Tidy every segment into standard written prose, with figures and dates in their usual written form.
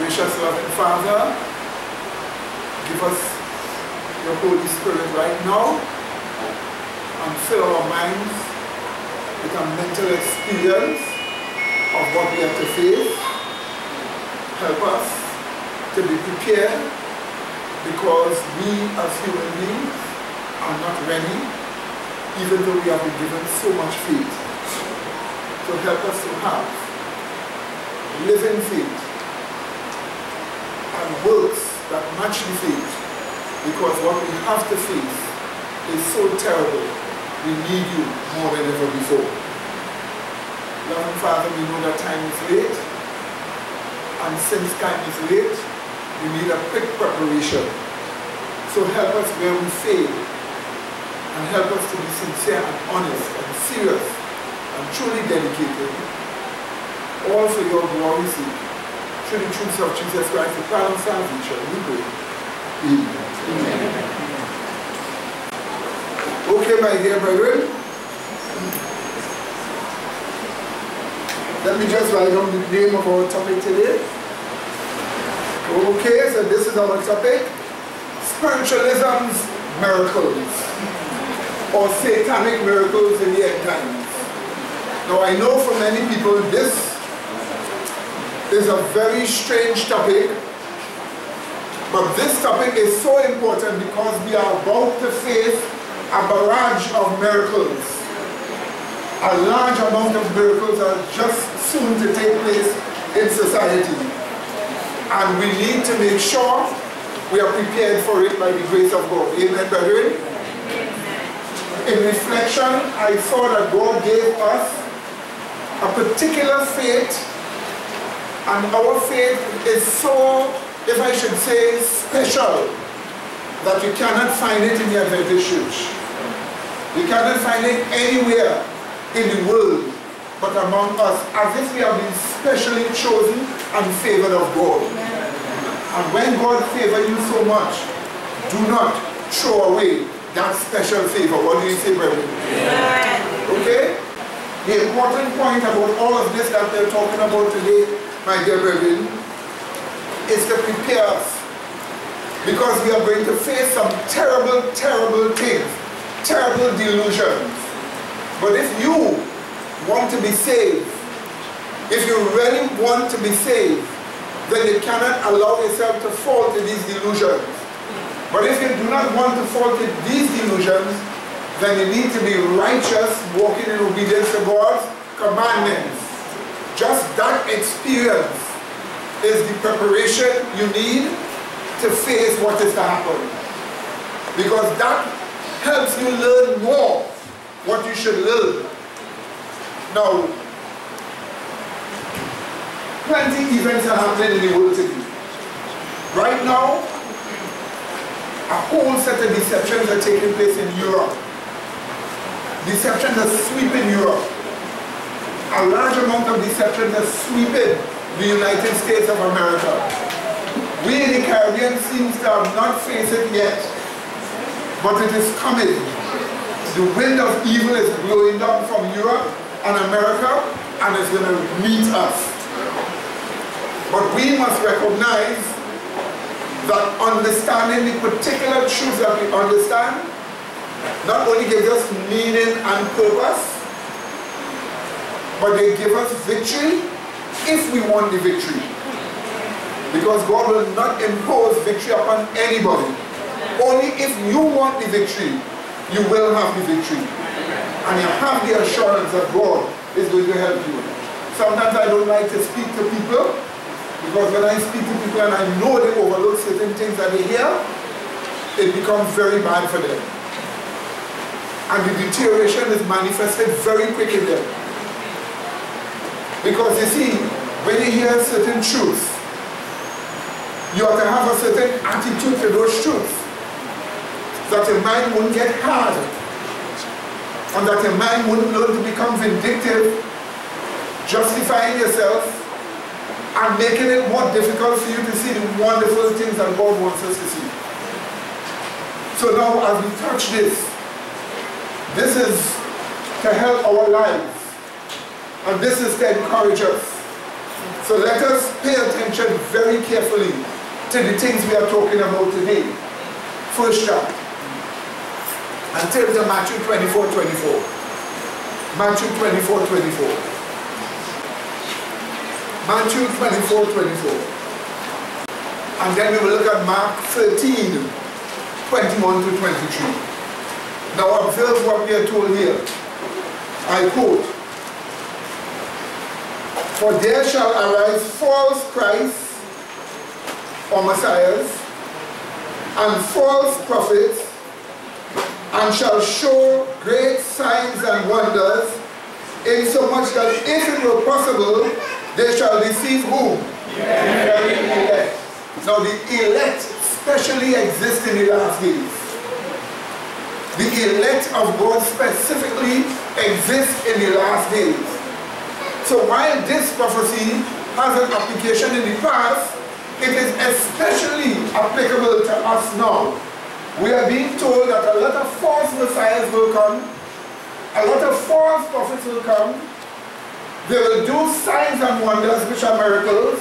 Gracious loving Father, give us your Holy Spirit right now and fill our minds with a mental experience of what we have to face. Help us to be prepared, because we as human beings are not ready, even though we have been given so much faith. So help us to have living faith and works that match the faith, because what we have to face is so terrible. We need you more than ever before. Loving Father, we know that time is late, and since time is late, we need a quick preparation. So help us where we fail, and help us to be sincere and honest and serious and truly dedicated, all for your glory's sake. Through the truths of Jesus Christ, the plan of salvation, we pray. Amen. Okay, my dear brethren, let me just write down the name of our topic today. Okay, so this is our topic: Spiritualism's miracles, or satanic miracles in the end times. Now, I know for many people this is a very strange topic, but this topic is so important because we are about to face a barrage of miracles. A large amount of miracles are just soon to take place in society. And we need to make sure we are prepared for it by the grace of God. Amen, brethren? In reflection, I saw that God gave us a particular faith, and our faith is so, if I should say, special, that you cannot find it in the Adventist church. You cannot find it anywhere in the world but among us, as if we have been specially chosen and favored of God. And when God favors you so much, do not throw away that special favor. What do you say, brethren? Okay? The important point about all of this that we're talking about today, my dear brethren, is to prepare us, because we are going to face some terrible, terrible things, terrible delusions. But if you want to be saved, if you really want to be saved, then you cannot allow yourself to fall to these delusions. But if you do not want to fall to these delusions, then you need to be righteous, walking in obedience to God's commandments. Just that experience is the preparation you need to face what is to happen. Because that helps you learn more what you should learn. Now, plenty events are happening in the world today. Right now, a whole set of deceptions are taking place in Europe. Deceptions are sweeping Europe. A large amount of deceptions are sweeping the United States of America. We in the Caribbean seems to have not faced it yet, but it is coming. The wind of evil is blowing down from Europe and America, and it's going to meet us. But we must recognize that understanding the particular truths that we understand not only gives us meaning and purpose, but they give us victory if we want the victory. Because God will not impose victory upon anybody. Only if you want the victory, you will have the victory. And you have the assurance that God is going to help you. Sometimes I don't like to speak to people, because when I speak to people and I know they overlook certain things that they hear, it becomes very bad for them. And the deterioration is manifested very quick in them. Because you see, when you hear certain truths, you have to have a certain attitude to those truths, that your mind won't get hard, and that your mind won't learn to become vindictive, justifying yourself, and making it more difficult for you to see the wonderful things that God wants us to see. So now, as we touch this is to help our lives, and this is to encourage us. So let us pay attention very carefully to the things we are talking about today. First chapter. And turn to Matthew 24:24. Matthew 24:24. Matthew 24:24. And then we will look at Mark 13:21 to 23. Now observe what we are told here. I quote, "For there shall arise false Christs or Messiahs and false prophets, and shall show great signs and wonders, insomuch that if it were possible, they shall deceive whom? The very elect." Now the elect specially exist in the last days. The elect of God specifically exists in the last days. So while this prophecy has an application in the past, it is especially applicable to us now. We are being told that a lot of false messiahs will come, a lot of false prophets will come, they will do signs and wonders which are miracles,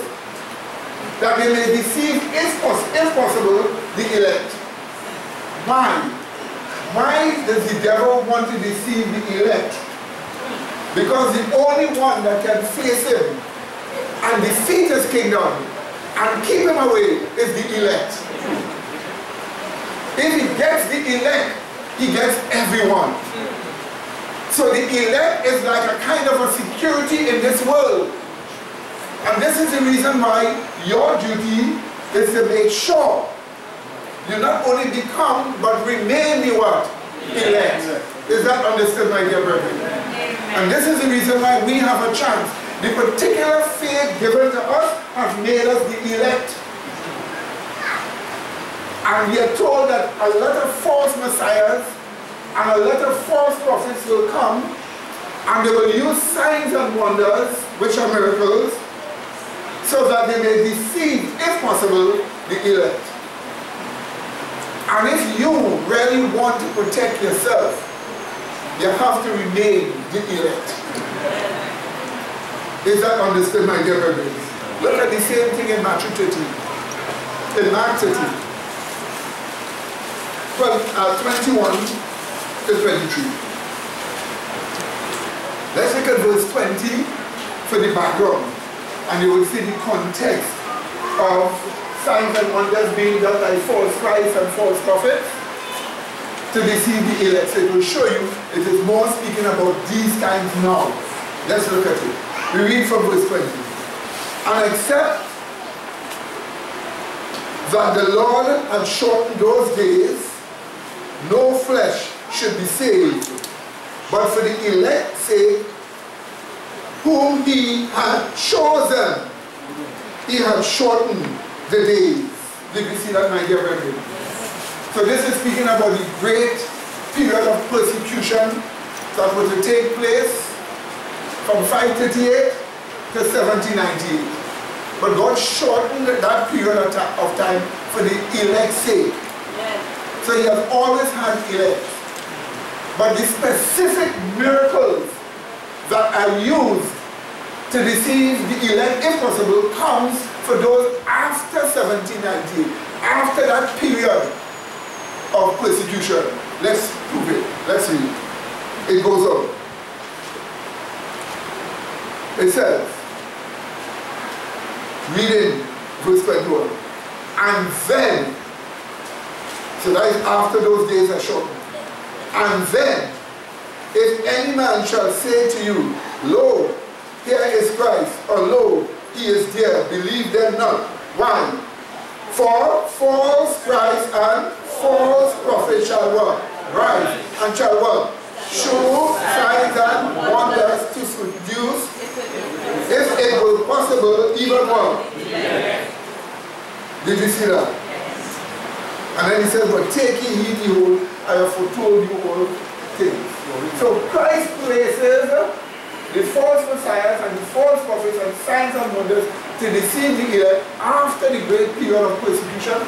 that they may deceive, if possible, the elect. Why? Why does the devil want to deceive the elect? Because the only one that can face him and defeat his kingdom and keep him away is the elect. If he gets the elect, he gets everyone. So the elect is like a kind of a security in this world. And this is the reason why your duty is to make sure you not only become, but remain the what? Elect. Is that understood, my dear brethren? And this is the reason why we have a chance. The particular faith given to us has made us the elect. And we are told that a lot of false messiahs and a lot of false prophets will come, and they will use signs and wonders, which are miracles, so that they may deceive, if possible, the elect. And if you really want to protect yourself, you have to remain the elect. Is that understood, my dear brothers? Look at the same thing in Matthew 13. In Mark 13. 21 to 23. Let's look at verse 20 for the background. And you will see the context of signs and wonders being done by false Christs and false prophets to deceive the elect. So it will show you it is more speaking about these times now. Let's look at it. We read from verse 20. "And except that the Lord had shortened those days, no flesh should be saved, but for the elect's sake, whom he had chosen, he had shortened the days." Did you see that, my dear brethren? So this is speaking about the great period of persecution that was to take place from 538 to 1798. But God shortened that period of time for the elect's sake. So he has always had elect. But the specific miracles that are used to deceive the elect, if possible, comes for those after 1790, after that period of persecution. Let's prove it. Let's read. It goes on. It says, reading verse 21, "And then," so that is after those days are shortened, "and then, if any man shall say to you, Lo, here is Christ, or lo, he is there, believe them not." Why? "For false Christ and false prophets shall what? Rise, and shall what? Show signs and wonders to seduce, if it were possible, even what? Did you see that? And then he says, "But take ye heed, behold, I have foretold you all things." So Christ places the false messiahs and the false prophets and signs and wonders to deceive the elect after the great period of persecution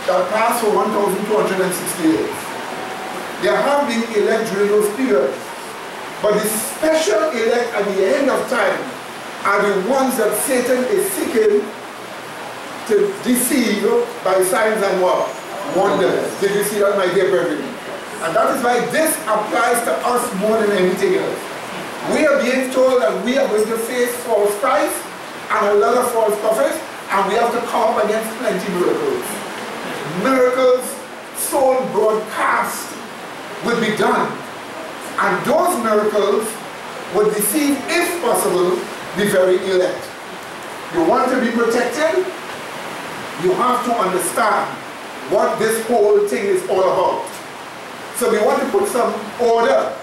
that passed for 1,260 years. There have been elect during those periods, but the special elect at the end of time are the ones that Satan is seeking to deceive by signs and what? Wonders. Did you see that, my dear brethren? And that is why this applies to us more than anything else. We are being told that we are going to face false Christ and a lot of false prophets, and we have to come up against plenty of miracles. Miracles, soul broadcast would be done. And those miracles would deceive, if possible, the very elect. You want to be protected? You have to understand what this whole thing is all about. So we want to put some order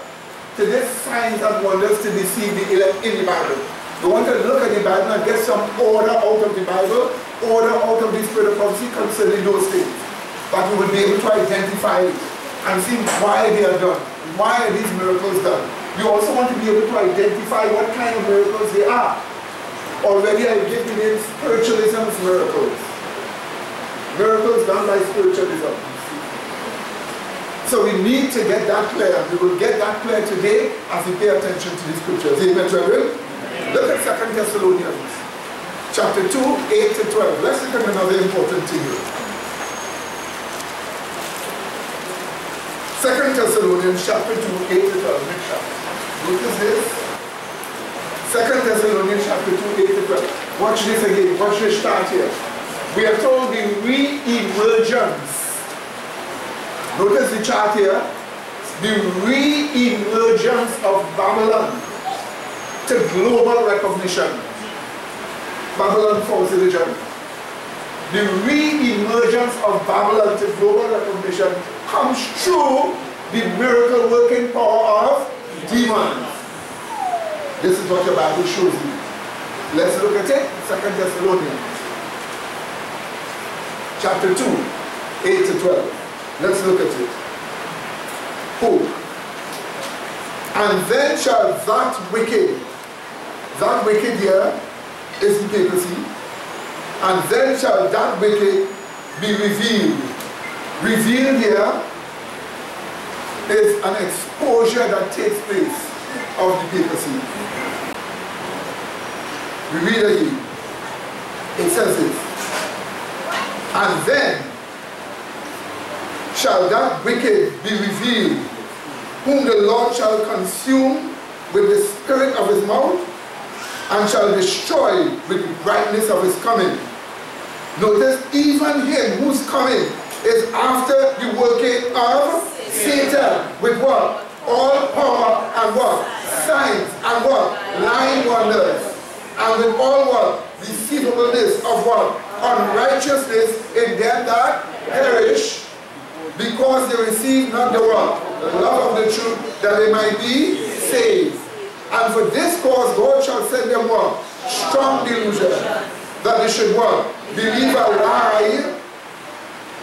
to this signs and wonders to deceive the elect in the Bible. We want to look at the Bible and get some order out of the Bible, order out of the spirit of prophecy concerning those things. That we will be able to identify it and see why they are done. Why are these miracles done? You also want to be able to identify what kind of miracles they are. Already I've given you spiritualism's miracles. Miracles done by spiritualism. So we need to get that clear. We will get that clear today as we pay attention to the scriptures. Amen, children? Look at 2 Thessalonians chapter 2, 8 to 12. Let's look at another important thing here. 2 Thessalonians chapter 2, 8 to 12. Next chapter. Notice this. 2 Thessalonians chapter 2, 8 to 12. Watch this again. Watch this start here. We are told the re-emergence. Notice the chart here. The re-emergence of Babylon to global recognition. Babylon falls in the journey. The re-emergence of Babylon to global recognition comes through the miracle working power of demons. This is what your Bible shows you. Let's look at it. 2 Thessalonians chapter 2, 8 to 12. Let's look at it. Who? And then shall that wicked here is the papacy, and then shall that wicked be revealed. Revealed here is an exposure that takes place of the papacy. We read again. It says this. And then shall that wicked be revealed, whom the Lord shall consume with the spirit of his mouth, and shall destroy with the brightness of his coming. Notice, even him whose coming is after the working of Satan, with what? All power and what? Signs and what? Lying wonders. And with all what? Deceivableness of what? Unrighteousness in them that perish, because they receive not the what? The love of the truth, that they might be saved. And for this cause God shall send them what? Strong delusion, that they should what? Believe a lie,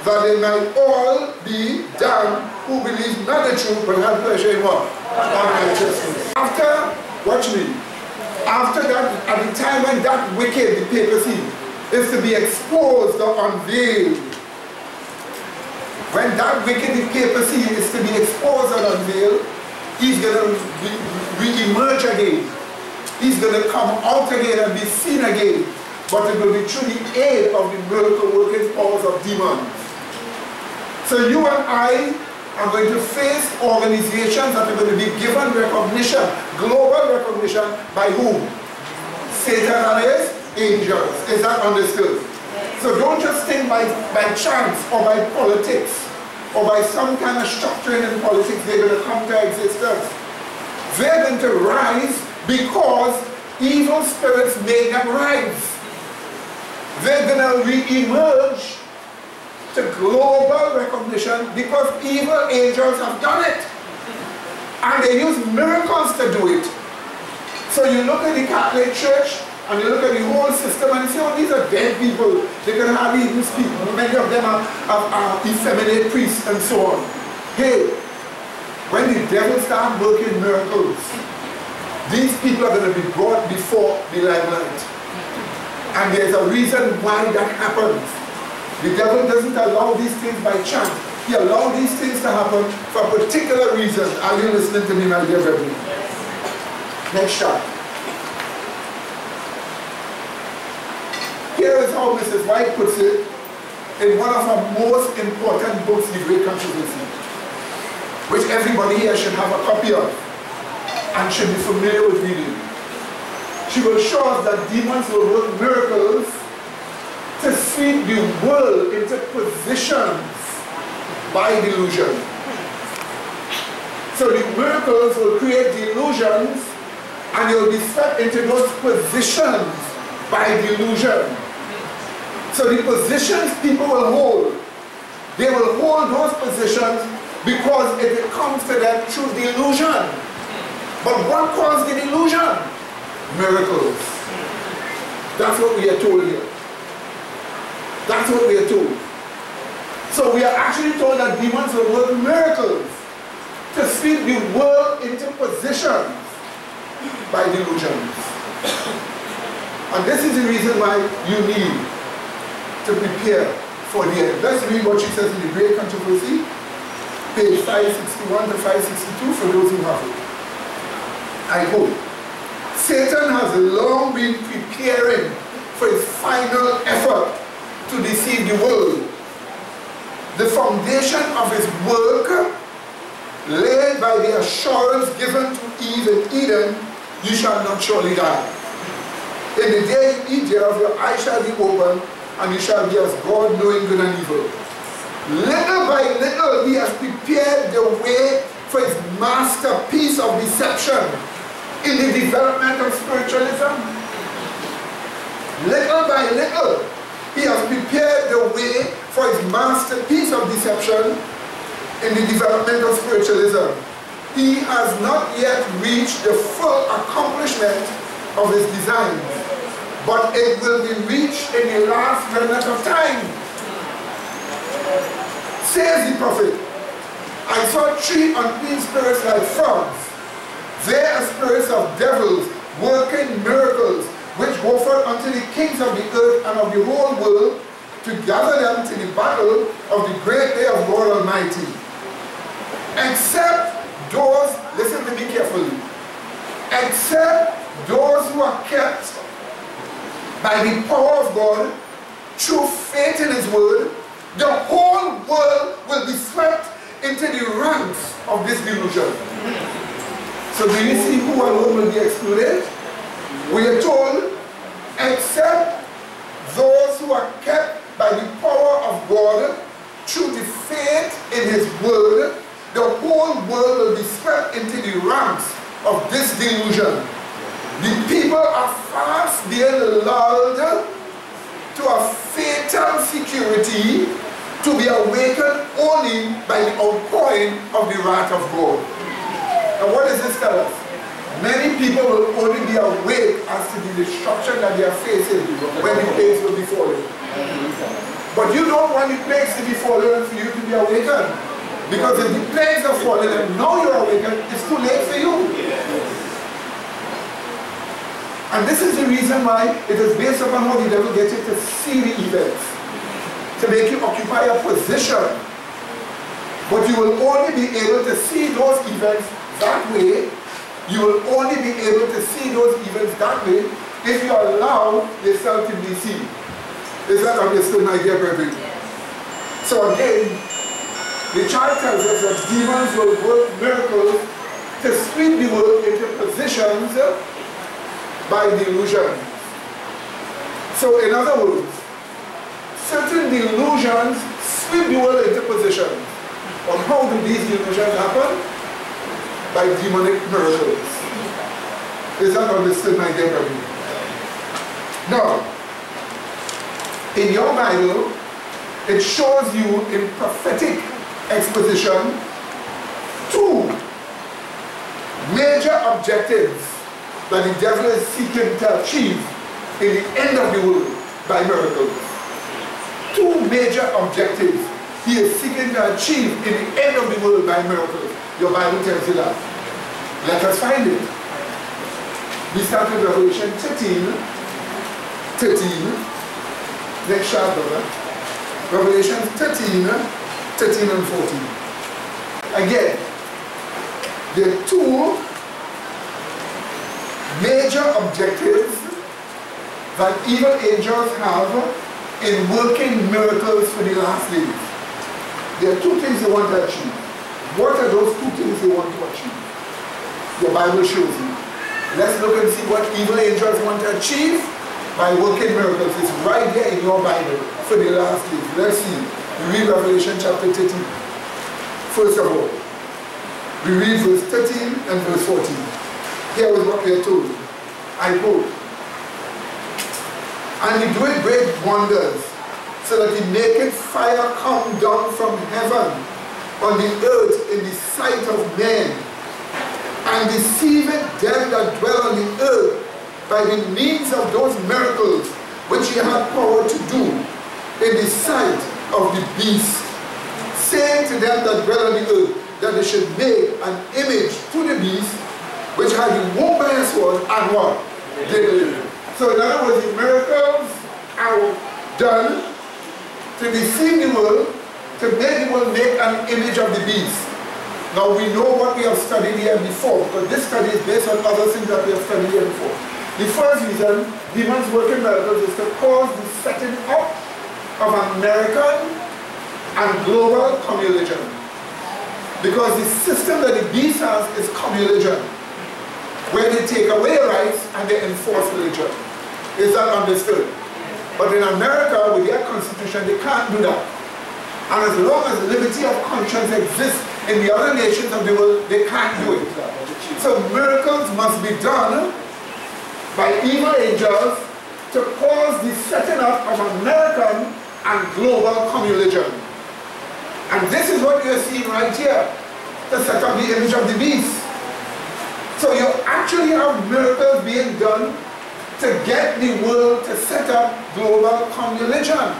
that they might all be damned who believe not the truth, but have pleasure in what? Unrighteousness. After, watch me, after that, at the time when that wicked, the papacy, is to be exposed or unveiled, when that wicked, the papacy, is to be exposed and unveiled, he's going to re-emerge again. He's going to come out again and be seen again. But it will be through the aid of the miracle working powers of demons. So you and I are going to face organizations that are going to be given recognition, global recognition, by whom? Satan and his angels. Is that understood? So don't just think by chance or by politics or by some kind of structuring in politics they're going to come to existence. They're going to rise because evil spirits made them rise. They're going to re-emerge to global recognition because evil angels have done it. And they use miracles to do it. So you look at the Catholic Church and you look at the whole system and you say, oh, these are dead people. They can hardly even speak. Many of them are effeminate priests and so on. Hey, when the devil starts working miracles, these people are going to be brought before the limelight. And there's a reason why that happens. The devil doesn't allow these things by chance. He allows these things to happen for a particular reason. Are you listening to me, my dear brethren? Next chart. how Mrs. White puts it in one of her most important books, The Great Controversy, which everybody here should have a copy of and should be familiar with reading. She will show us that demons will work miracles to sweep the world into positions by delusion. So the miracles will create delusions and you'll be swept into those positions by delusion. So the positions people will hold, they will hold those positions because it comes to them through delusion. But what caused the delusion? Miracles. That's what we are told here. That's what we are told. So we are actually told that demons will work miracles to sweep the world into positions by delusions. And this is the reason why you need to prepare for the end. Let's read what she says in The Great Controversy, page 561 to 562 for those who have it. I hope. Satan has long been preparing for his final effort to deceive the world. The foundation of his work laid by the assurance given to Eve in Eden, you shall not surely die. In the day you eat thereof, your eyes shall be opened, and you shall be as God, knowing good and evil. Little by little, he has prepared the way for his masterpiece of deception in the development of spiritualism. Little by little, he has prepared the way for his masterpiece of deception in the development of spiritualism. He has not yet reached the full accomplishment of his design, but it will be reached in the last remnant of time. Says the prophet, I saw 3 unclean spirits like frogs. They are spirits of devils, working miracles, which go forth unto the kings of the earth and of the whole world, to gather them to the battle of the great day of God Almighty. Except those, listen to me carefully, except those who are kept by the power of God through faith in his word, the whole world will be swept into the ranks of this delusion. So do you see who alone will be excluded? We are told, except those who are kept by the power of God through the faith in his word, the whole world will be swept into the ranks of this delusion. The people are fast being lulled to a fatal security to be awakened only by the outpouring of the wrath of God. And what does this tell us? Many people will only be awake as to the destruction that they are facing when the plagues will be falling. But you don't want the plagues to be falling for you to be awakened. Because if the plagues are falling and now you're awakened, it's too late for you. And this is the reason why it is based upon how the devil gets you to see the events, to make you occupy a position. But you will only be able to see those events that way. You will only be able to see those events that way if you allow yourself to be seen. Is that understood, my dear brethren? So again, the child tells us that demons will work miracles to sweep the world into positions by delusion. So in other words, certain delusions sweep the world into positions. And how do these delusions happen? By demonic miracles. Is that understood, my dear brother? Now, in your Bible, it shows you in prophetic exposition 2 major objectives that the devil is seeking to achieve in the end of the world by miracles. 2 major objectives he is seeking to achieve in the end of the world by miracles. Your Bible tells you that. Let us find it. We start with Revelation 13. Next chapter, brother. Revelation 13 and 14. Again, there are 2 major objectives that evil angels have in working miracles for the last days. There are two things they want to achieve. What are those two things they want to achieve? Your Bible shows you. Let's look and see what evil angels want to achieve by working miracles. It's right there in your Bible for the last days. Let's see. We read Revelation chapter 13. First of all, we read verse 13 and verse 14. Here is what we are told. I quote, "And he doeth great wonders, so that he maketh fire come down from heaven on the earth in the sight of men, and deceiveth them that dwell on the earth by the means of those miracles which he had power to do in the sight of the beast, saying to them that dwell on the earth that they should make an image to the beast which had been wounded by a sword, and what? They live." So in other words, the miracles are done to deceive the world, to make the world make an image of the beast. Now we know what we have studied here before, because this study is based on other things that we have studied here before. The first reason demons working miracles is to cause the setting up of American and global communism. Because the system that the beast has is communism, where they take away rights and they enforce religion. Is that understood? But in America, with their constitution, they can't do that. And as long as liberty of conscience exists in the other nations of the world, they can't do it. So miracles must be done by evil angels to cause the setting up of American and global communism. And this is what you're seeing right here, to set up the image of the beast. So you actually have miracles being done to get the world to set up global communism,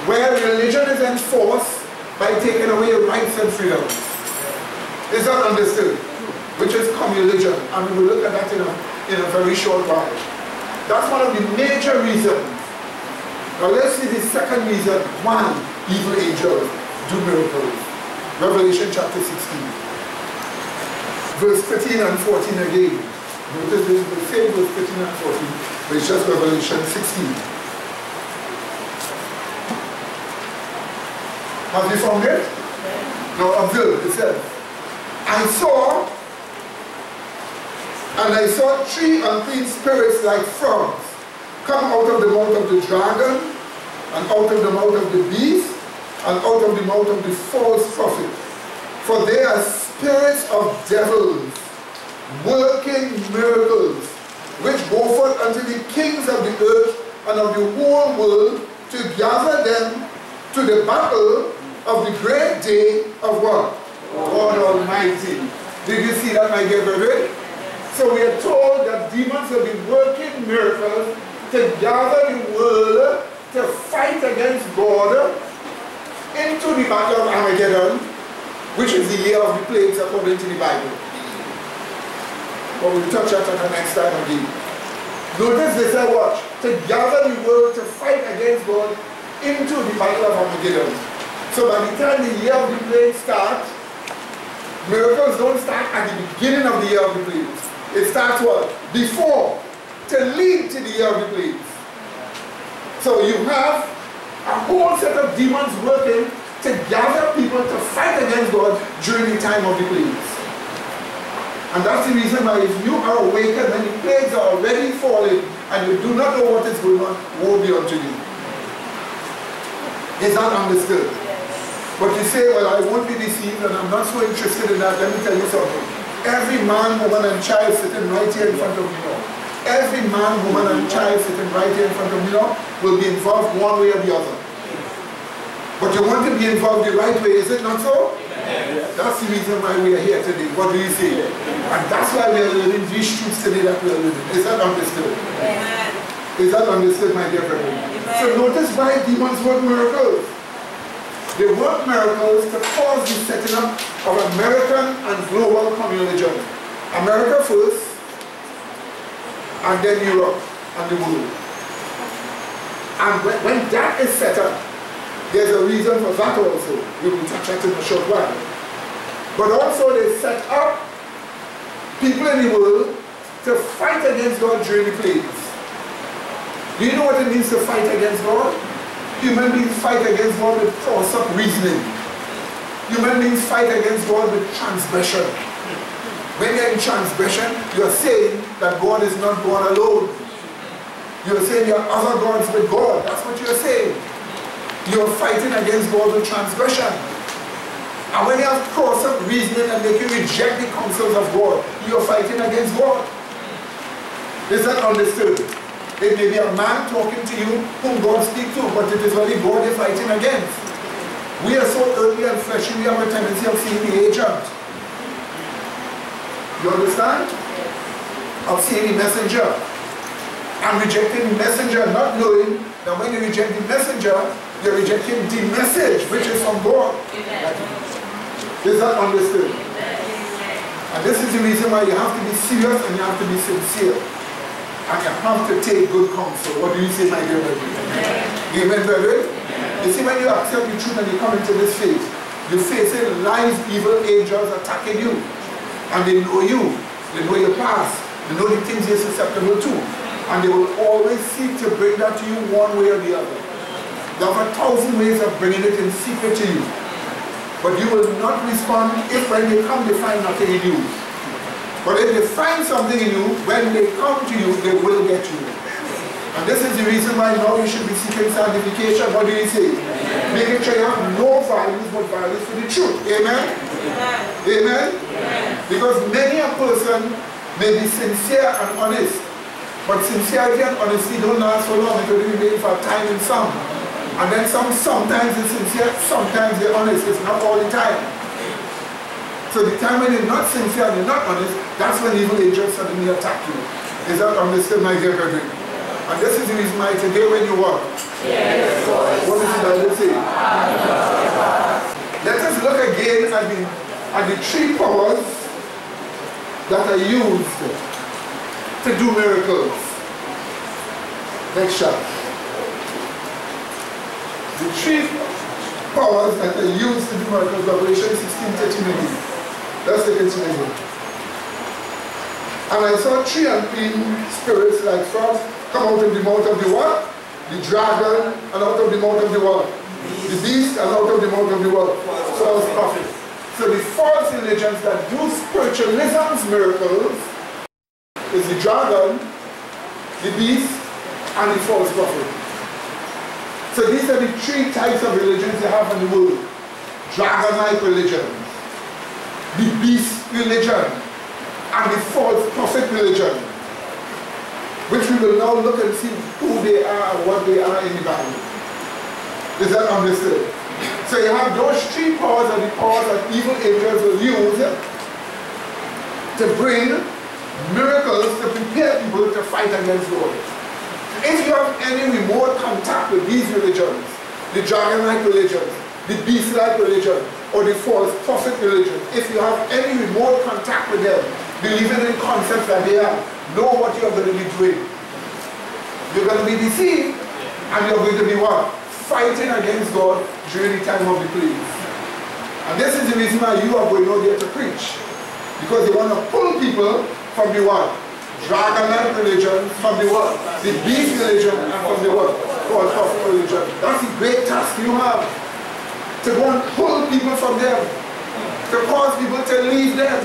where religion is enforced by taking away rights and freedoms. Is that understood? Which is communism, and we will look at that in a very short while. That's one of the major reasons. Now let's see the second reason why evil angels do miracles. Revelation chapter 16. Verse 13 and 14 again. Notice this is the same verse 13 and 14, but it's just Revelation 16. Have you found it? Now observe, it says, I saw three unclean spirits like frogs come out of the mouth of the dragon, and out of the mouth of the beast, and out of the mouth of the false prophet. For they are spirits of devils, working miracles, which go forth unto the kings of the earth and of the whole world, to gather them to the battle of the great day of what? God Almighty. Did you see that, my dear brethren? So we are told that demons have been working miracles to gather the world to fight against God into the battle of Armageddon, which is the year of the plagues according to the Bible. But we'll touch that at the next time again. Notice they say what? To gather the world to fight against God into the battle of Armageddon. So by the time the year of the plague starts, miracles don't start at the beginning of the year of the plagues. It starts what? Before, to lead to the year of the plagues. So you have a whole set of demons working to gather people to fight against God during the time of the plagues. And that's the reason why if you are awakened when the plagues are already falling and you do not know what is going on, woe be unto you. Is that understood? But you say, well, I won't be deceived and I'm not so interested in that. Let me tell you something. Every man, woman, and child sitting right here in front of me now, every man, woman, and child sitting right here in front of me now will be involved one way or the other. But you want to be involved the right way, is it not so? Yes. That's the reason why we are here today. What do you say? And that's why we are learning these truths today that we are learning. Is that understood? Amen. Is that understood, my dear brethren? So notice why demons work miracles. They work miracles to cause the setting up of American and global communism. America first, and then Europe and the world. And when that is set up, there's a reason for that also. We will touch that in a short while. But also they set up people in the world to fight against God during the plagues. Do you know what it means to fight against God? Human beings fight against God with cross-up reasoning. Human beings fight against God with transgression. When you're in transgression, you're saying that God is not God alone. You're saying there are other gods with God. That's what you're saying. You're fighting against God with transgression. And when you have cross-up reasoning and make you reject the counsels of God, you're fighting against God. Is that understood? It may be a man talking to you whom God speaks to, but it is only God you're fighting against. We are so earthly and fleshy, we have a tendency of seeing the agent. You understand? Of seeing the messenger. And rejecting the messenger, not knowing that when you reject the messenger, you're rejecting the message, which is from God. Is that understood? And this is the reason why you have to be serious and you have to be sincere. And you have to take good counsel. What do you say, my dear brethren? Amen, brethren? You see, when you accept the truth and you come into this faith, you're facing lies, evil angels attacking you. And they know you. They know your past. They know the things you're susceptible to. And they will always seek to bring that to you one way or the other. There are 1,000 ways of bringing it in secret to you. But you will not respond if when they come they find nothing in you. But if they find something in you, when they come to you, they will get you. And this is the reason why now you should be seeking sanctification. What do you say? Making sure you have no values but values for the truth. Amen? Amen? Because many a person may be sincere and honest. But sincerity and honesty don't last for long. It will be made for a time in some. And then sometimes they're sincere, sometimes they're honest. It's not all the time. So the time when you're not sincere and you're not honest, that's when evil angels suddenly attack you. Is that understood, my dear brethren? And this is the reason why today when you walk, what does the Bible say? Let us look again at the three powers that are used to do miracles. Next shot. The three powers that are used to do miracles, Revelation 16:39. Let's take it to again. And I saw three unclean spirits like frogs come out of the mouth of the what? The dragon, and out of the mouth of the what? The beast, and out of the mouth of the what? False prophet. So the false religions that do spiritualism's miracles is the dragon, the beast, and the false prophet. So these are the three types of religions they have in the world. Dragon-like religion, the beast religion, and the false prophet religion, which we will now look and see who they are and what they are in the Bible. Is that understood? So you have those three powers are the powers that evil angels will use to bring miracles to prepare people to fight against God. If you have any remote contact with these religions, the dragon-like religions, the beast-like religion, or the false prophet religion, if you have any remote contact with them, believing in concepts that they have, know what you're going to be doing. You're going to be deceived, and you're going to be what? Fighting against God during the time of the plagues. And this is the reason why you are going out there to preach. Because they want to pull people from the what? Dragon-like religion, from the what? The beast religion, and from the what? False prophet religion. That's the great task you have. To go and pull people from them. To cause people to leave them.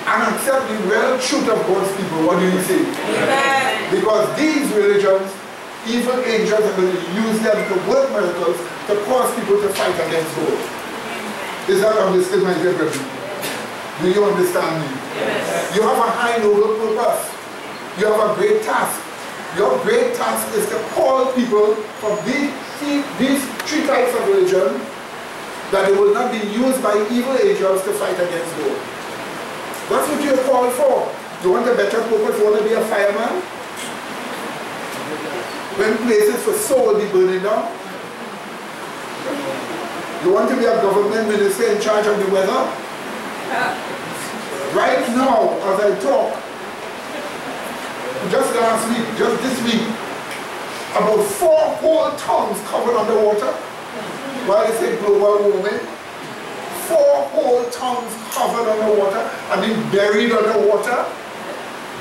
And accept the real truth of God's people. What do you say? Amen. Because these religions, evil angels are going to use them to work miracles to cause people to fight against God. Is that understood, my dear brethren? Do you understand me? Yes. You have a high noble purpose. You have a great task. Your great task is to call people from these three types of religion that they will not be used by evil angels to fight against God. That's what you're called for. You want a better purpose? You want to be a fireman? When places for soul be burning down? You want to be a government minister in charge of the weather? Right now, as I talk, just last week, just this week, about 4 whole towns covered underwater. While they say global warming, 4 whole towns covered underwater and being buried underwater.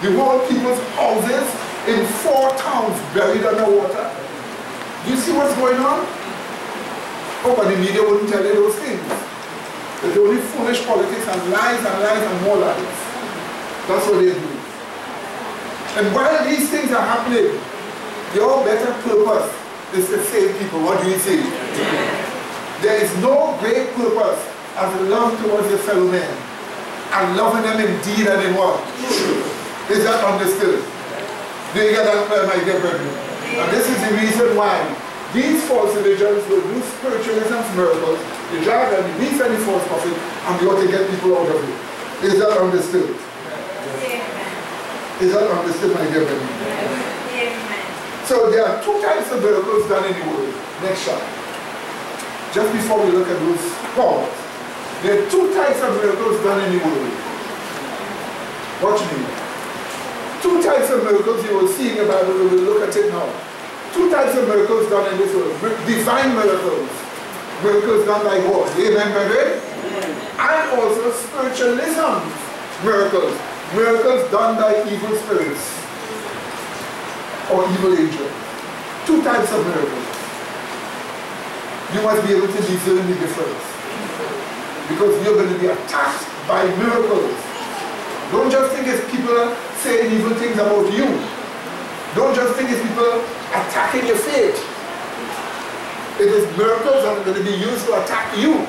The whole people's houses in 4 towns buried under water. Do you see what's going on? Oh, but the media wouldn't tell you those things. There's only foolish politics and lies and lies and more lies. That's what they do. And while these things are happening, your better purpose is to save people. What do you say? There is no great purpose as love towards your fellow men and loving them in deed and in what? Is that understood? Do you get that, my dear brethren? And this is the reason why these false religions will do spiritualism's miracles, the drag and the beast and the false prophet, and we ought to get people out of it. Is that understood? Is that understood, my dear brethren? So there are 2 types of miracles done in the world. Next shot. Just before we look at those powers, there are 2 types of miracles done in the world. Watch me. 2 types of miracles you will see in the Bible. We will look at it now. 2 types of miracles done in this world. Divine miracles. Miracles done by God. Amen, brethren? And also spiritualism miracles. Miracles done by evil spirits or evil angels. 2 types of miracles. You must be able to discern the difference, because you're going to be attacked by miracles. Don't just think it's people saying evil things about you. Don't just think it's people attacking your faith. It is miracles that are going to be used to attack you.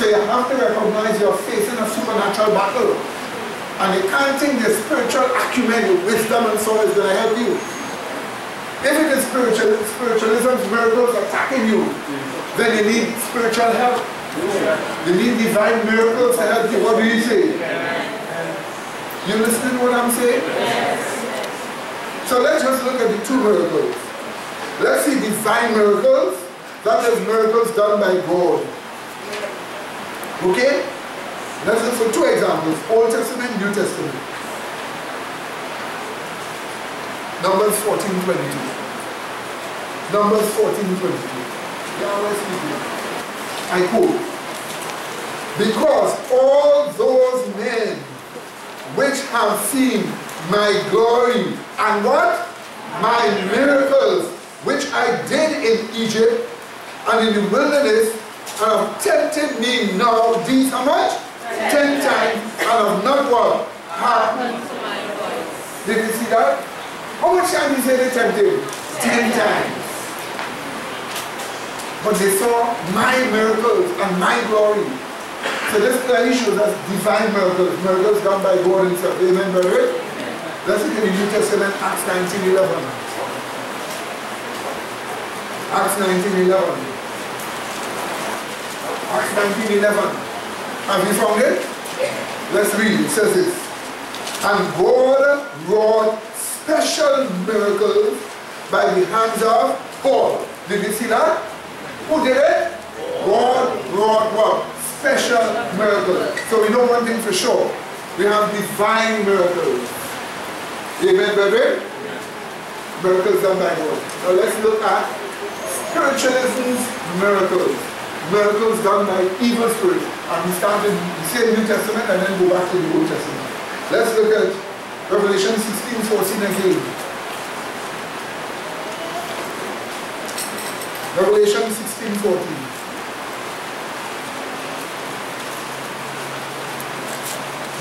So you have to recognize you're facing a supernatural battle. And you can't think the spiritual acumen, wisdom and so on is going to help you. If it is spiritualism's miracles attacking you, then you need spiritual help. You need divine miracles to help you. What do you say? You listening to what I'm saying? So let's just look at the 2 miracles. Let's see divine miracles. That is miracles done by God. Okay? Let's look for 2 examples. Old Testament, New Testament. Numbers 14:22. Numbers 14:22. I quote, because all those men which have seen my glory and what? My miracles which I did in Egypt and in the wilderness, and have tempted me now these how much? 10 times, and have not what? Happened to my voice. Did you see that? How much time you say they tempted him? 10 times. But they saw my miracles and my glory. So this clearly shows us divine miracles, miracles done by God himself. Amen, brother? Let's look at the New Testament, Acts 19:11. Acts 19:11. Acts 19:11. Have you found it? Let's read. It says this. And God wrought special miracles by the hands of Paul. Did you see that? Who did it? God wrought what? Special miracles. So we know one thing for sure. We have divine miracles. Amen, brethren? Miracles done by God. Now let's look at spiritualism's miracles. Miracles done by evil spirits. And we start in the same New Testament and then go back to the Old Testament. Let's look at Revelation 16:14 again. Revelation 16:14.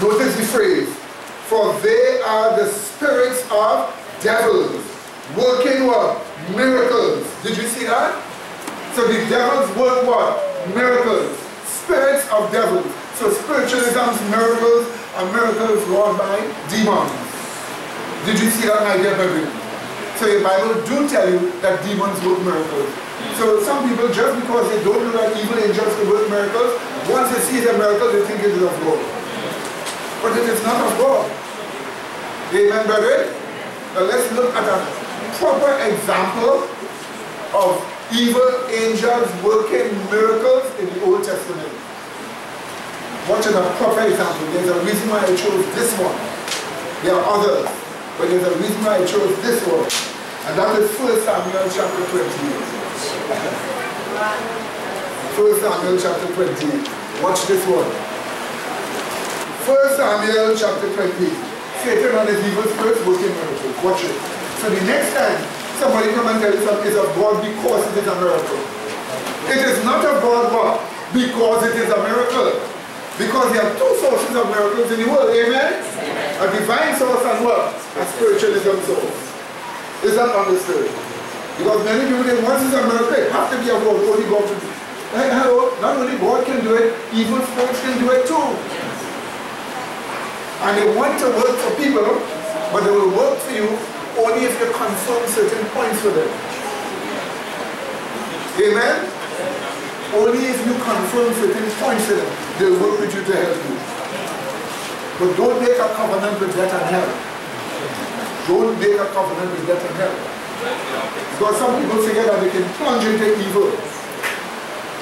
Notice the phrase, for they are the spirits of devils, working what? Miracles. Did you see that? So the devils work what? Miracles. Spirits of devils. So spiritualism's miracles are miracles wrought by demons. Did you see that, my dear brethren? So your Bible do tell you that demons work miracles. So some people, just because they don't know that evil angels can work miracles, once they see the miracle, they think it is of God. But it is not of God. Amen, brethren? Now let's look at a proper example of evil angels working miracles in the Old Testament. Watch a proper example. There's a reason why I chose this one. There are others, but there's a reason why I chose this one. And that is 1 Samuel chapter 28. 1 Samuel chapter 28. Watch this one. 1 Samuel chapter 28. Satan and his evil spirits working miracles. Watch it. So the next time somebody come and tell you something is of God because it is a miracle. It is not of God, what? Because it is a miracle. Because there are two sources of miracles in the world, amen? A divine source and what? A spiritualism source. Is that understood? Because many people think once it's a miracle, it has to be of God, only God can do it. Hello, not only God can do it, evil spirits can do it too. And they want to work for people, but they will work for you only if you confirm certain points for them. Amen? Only if you confirm certain points for them, they'll work with you to help you. But don't make a covenant with death and hell. Don't make a covenant with death and hell. Because some people forget that they can plunge into evil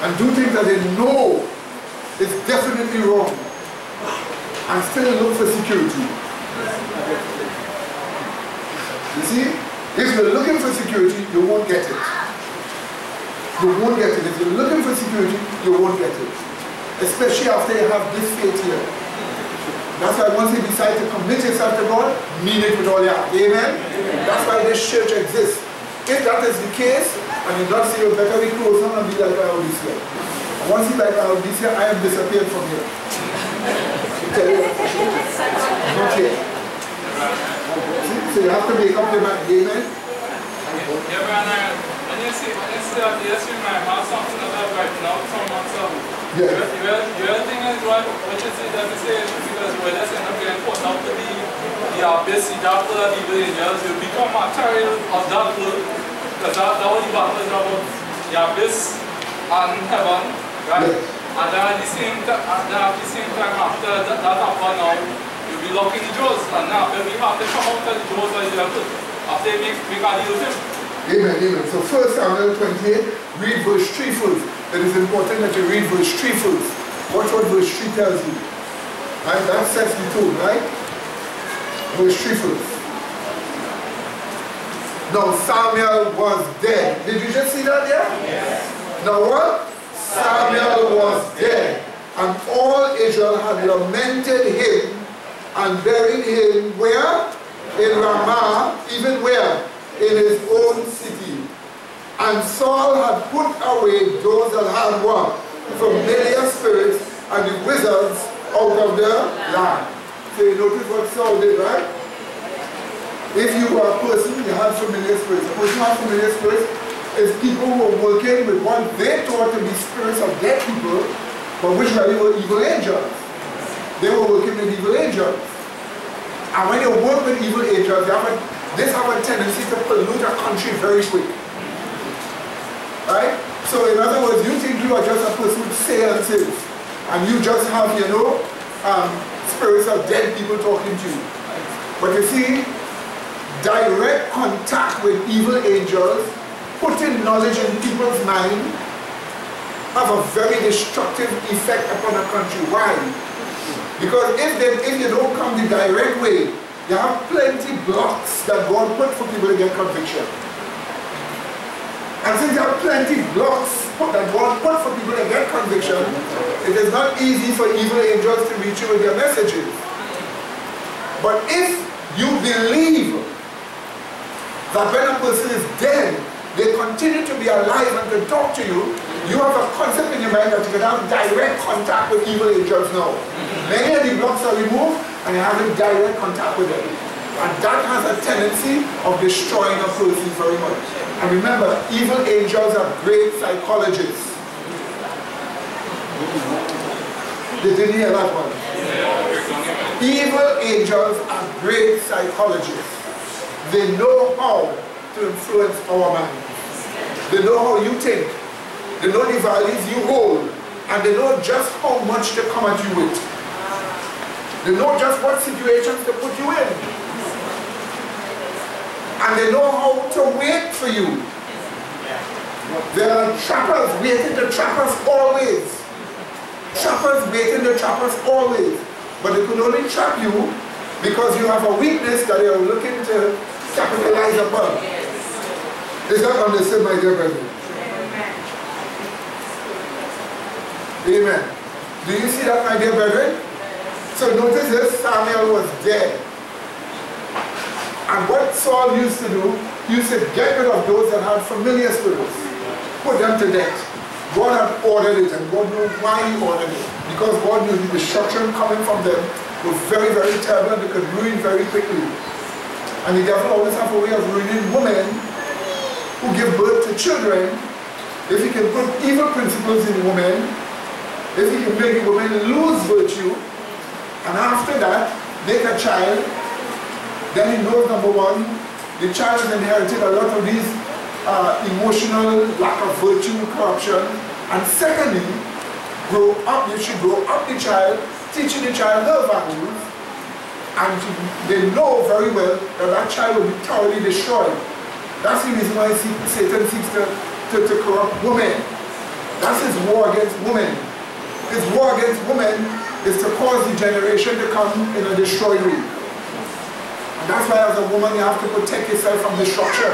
and do things that they know is definitely wrong and still look for security. You see, if you're looking for security, you won't get it. You won't get it. If you're looking for security, you won't get it. Especially after you have this faith here. That's why once you decide to commit yourself to God, mean it with all your heart. Amen? That's why this church exists. If that is the case, and you not see you better be close on and be like Laodicea. And once you like Laodicea, I am disappeared from here. I tell you that for sure. Not here. So you have to make up your mind. Amen? Yeah, brother. When you see yes, you might have something that I've right now from myself. Yeah. Your thing is what you see that we say because we're just end up getting put out to be the abyss, the dark world, the evil angels, you become material of that world. Because that was the battle is about the abyss and heaven, right? Yeah. And then at the same time after that happened now, you'll be locking the doors. And now when we have to come out of the doors, you have to after they make a deal with him. Amen, amen. So 1 Samuel 28, read verse 3 first. It is important that you read verse 3 first. Watch what verse 3 tells you. Right? That sets the tone, right? Verse 3 first. Now Samuel was dead. Did you just see that there? Yes. Now what? Samuel was dead. And all Israel had lamented him and buried him where? In Ramah, even where? In his own city. And Saul had put away those that had what? Familiar spirits and the wizards out of the land. So you notice what Saul did, right? If you are a person, you have familiar spirits. A person who has familiar spirits is people who are working with what they thought to be spirits of dead people, but which really were evil angels. They were working with evil angels. And when you work with evil angels, they have a tendency to pollute a country very quick. Right? So in other words, you think you are just a person with seances, and you just have, you know, spirits of dead people talking to you. But you see, direct contact with evil angels, putting knowledge in people's mind, have a very destructive effect upon a country. Why? Because if you don't come the direct way, you have plenty blocks that God put for people to get conviction. And since you have plenty blocks that God put for people to get conviction, it is not easy for evil angels to reach you with their messages. But if you believe that when a person is dead, they continue to be alive and to talk to you, you have a concept in your mind that you can have direct contact with evil angels now. Many of the blocks are removed and you have direct contact with them. And that has a tendency of destroying a person very much. And remember, evil angels are great psychologists. Did you hear that one? Evil angels are great psychologists. They know how to influence our minds. They know how you think. They know the values you hold. And they know just how much to come at you with. They know just what situations to put you in. And they know how to wait for you. There are trappers waiting to trap us always. Trappers waiting to trap us always. But they could only trap you because you have a weakness that they are looking to capitalize upon. Is that understood, my dear brethren? Amen. Do you see that, my dear brethren? So notice this, Samuel was dead. And what Saul used to do, he used to get rid of those that had familiar spirits, put them to death. God had ordered it, and God knew why he ordered it. Because God knew the destruction coming from them was very, very terrible, and they could ruin very quickly. And the devil always has a way of ruining women who give birth to children. If he can put evil principles in women, if he can make women lose virtue, and after that, make a child, then he knows, number one, the child has inherited a lot of these emotional lack of virtue, corruption, and secondly, you should grow up the child, teaching the child her values, and they know very well that that child will be thoroughly destroyed. That's the reason why Satan seeks to corrupt women. That's his war against women. His war against women is to cause the generation to come in a destroyed way. That's why as a woman you have to protect yourself from destruction.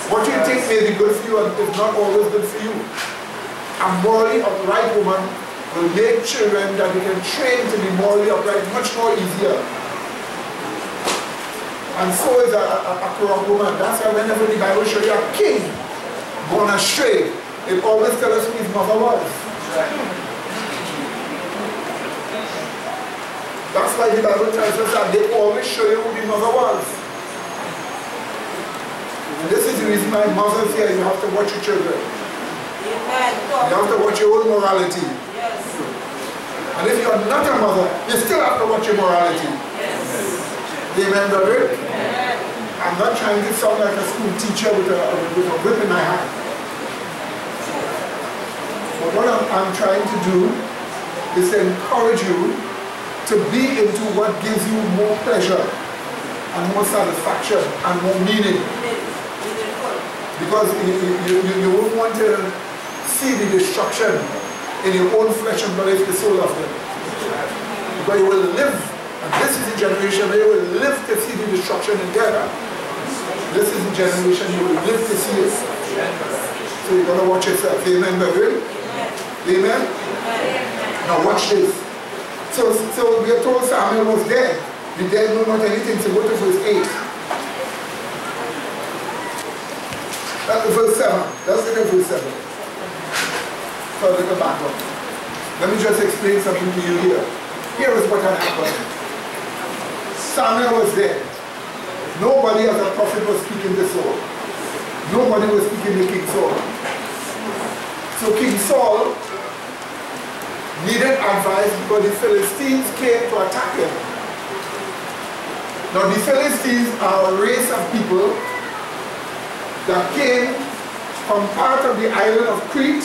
What you think may be good for you is not always good for you. A morally upright woman will make children that you can train to be morally upright much more easier. And so is a corrupt woman. That's why whenever the Bible shows you a king gone astray, it always tells us who his mother was. That's why the Bible tells us that they always show you who the mother was. And this is the reason why mothers here, you have to watch your children. Amen. You have to watch your own morality. Yes. And if you're not a mother, you still have to watch your morality. Yes. Amen, brother? Amen. I'm not trying to sound like a school teacher with a whip in my hand. But what I'm trying to do is to encourage you to be into what gives you more pleasure and more satisfaction and more meaning. Because you won't want to see the destruction in your own flesh and blood if the soul of them. Because you will live, and this is the generation where you will live to see the destruction in terror. This is the generation you will live to see it. So you've got to watch yourself. Amen, brother? Amen? Now watch this. So we are told Samuel was dead. The dead know not anything, so go to verse 8. Verse 7. Let's look at verse 7. So look at back up. Let me just explain something to you here. Here is what had happened. Samuel was dead. Nobody as a prophet was speaking to Saul. Nobody was speaking to King Saul. So King Saul needed advice because the Philistines came to attack him. Now the Philistines are a race of people that came from part of the island of Crete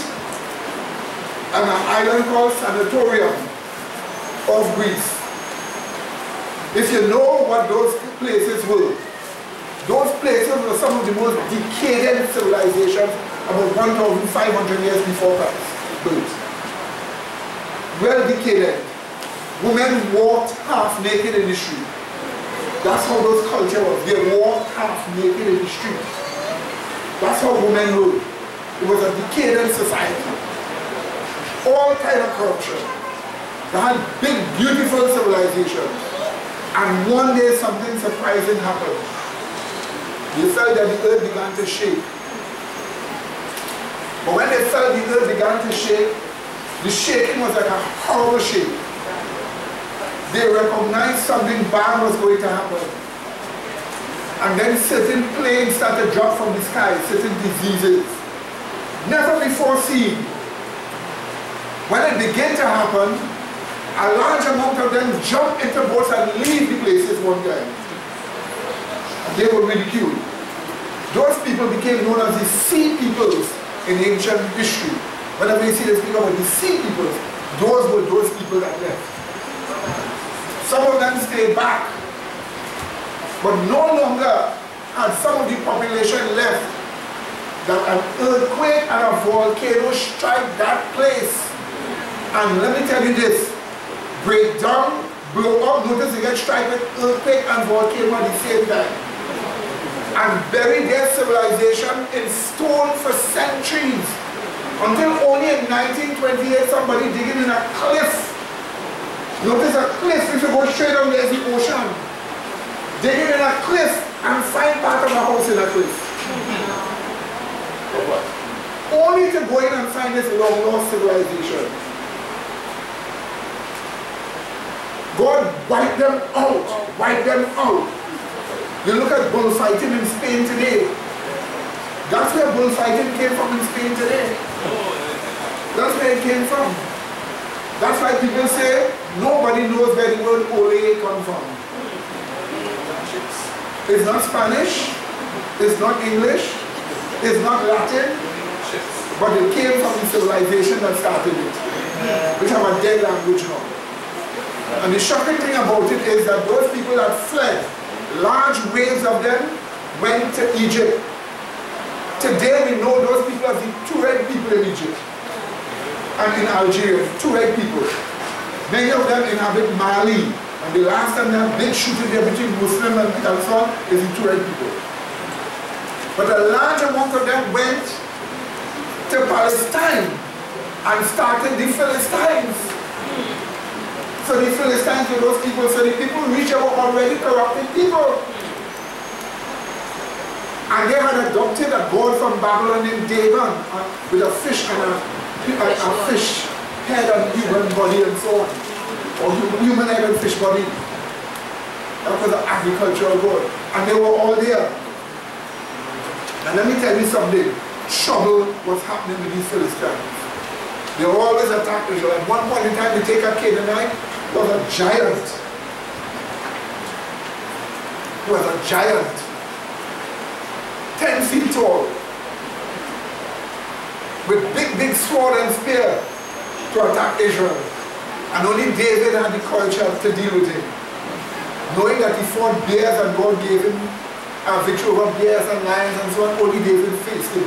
and an island called Sanatorium of Greece. If you know what those places were, those places were some of the most decadent civilizations about 1,500 years before Christ's birth. Well decadent. Women walked half naked in the street. That's how those culture was. They walked half naked in the street. That's how women were. It was a decadent society. All kind of corruption. They had big, beautiful civilizations. And one day something surprising happened. They felt that the earth began to shake. But when they felt the earth began to shake, the shaking was like a horrible shake. They recognized something bad was going to happen. And then certain plagues started to drop from the sky, certain diseases. Never before seen. When it began to happen, a large amount of them jumped into boats and leave the places one time. And they were ridiculed. Those people became known as the sea peoples in ancient history. Whenever you see this speak about the sea peoples, those were those people that left. Some of them stayed back, but no longer had some of the population left that an earthquake and a volcano strike that place. And let me tell you this, break down, blow up, notice they get struck with earthquake and volcano at the same time. And bury their civilization in stone for centuries. Until only in 1928 somebody digging in a cliff. Notice a cliff, if you go straight down there's the ocean. digging in a cliff and find part of a house in a cliff. Only to go in and find this long lost civilization. God wiped them out. Wiped them out. You look at bullfighting in Spain today. That's where bullfighting came from in Spain today. That's where it came from. That's why people say nobody knows where the word ole comes from. It's not Spanish, it's not English, it's not Latin, but it came from the civilization that started it, which have a dead language now. And the shocking thing about it is that those people that fled, large waves of them went to Egypt. Today we know those people as the two-red people in Egypt and in Algeria, two-red people. Many of them inhabit Mali. And the last time they have big shooting there between Muslim and so on is the two-red people. But a large amount of them went to Palestine and started the Philistines. So the Philistines were those people, so the people reached out already corrupted people. And they had adopted a god from Babylon named Dagon with a fish and a fish head and human body and so on. Or human head and fish body. That was an agricultural god. And they were all there. And let me tell you something. Trouble was happening with these Philistines. They were always attacked Israel. At one point in time, they take a Canaanite, was a giant. He was a giant. 10 feet tall. With big sword and spear to attack Israel. And only David had the courage to deal with him. Knowing that he fought bears and God gave him a victory over bears and lions and so on, only David faced him.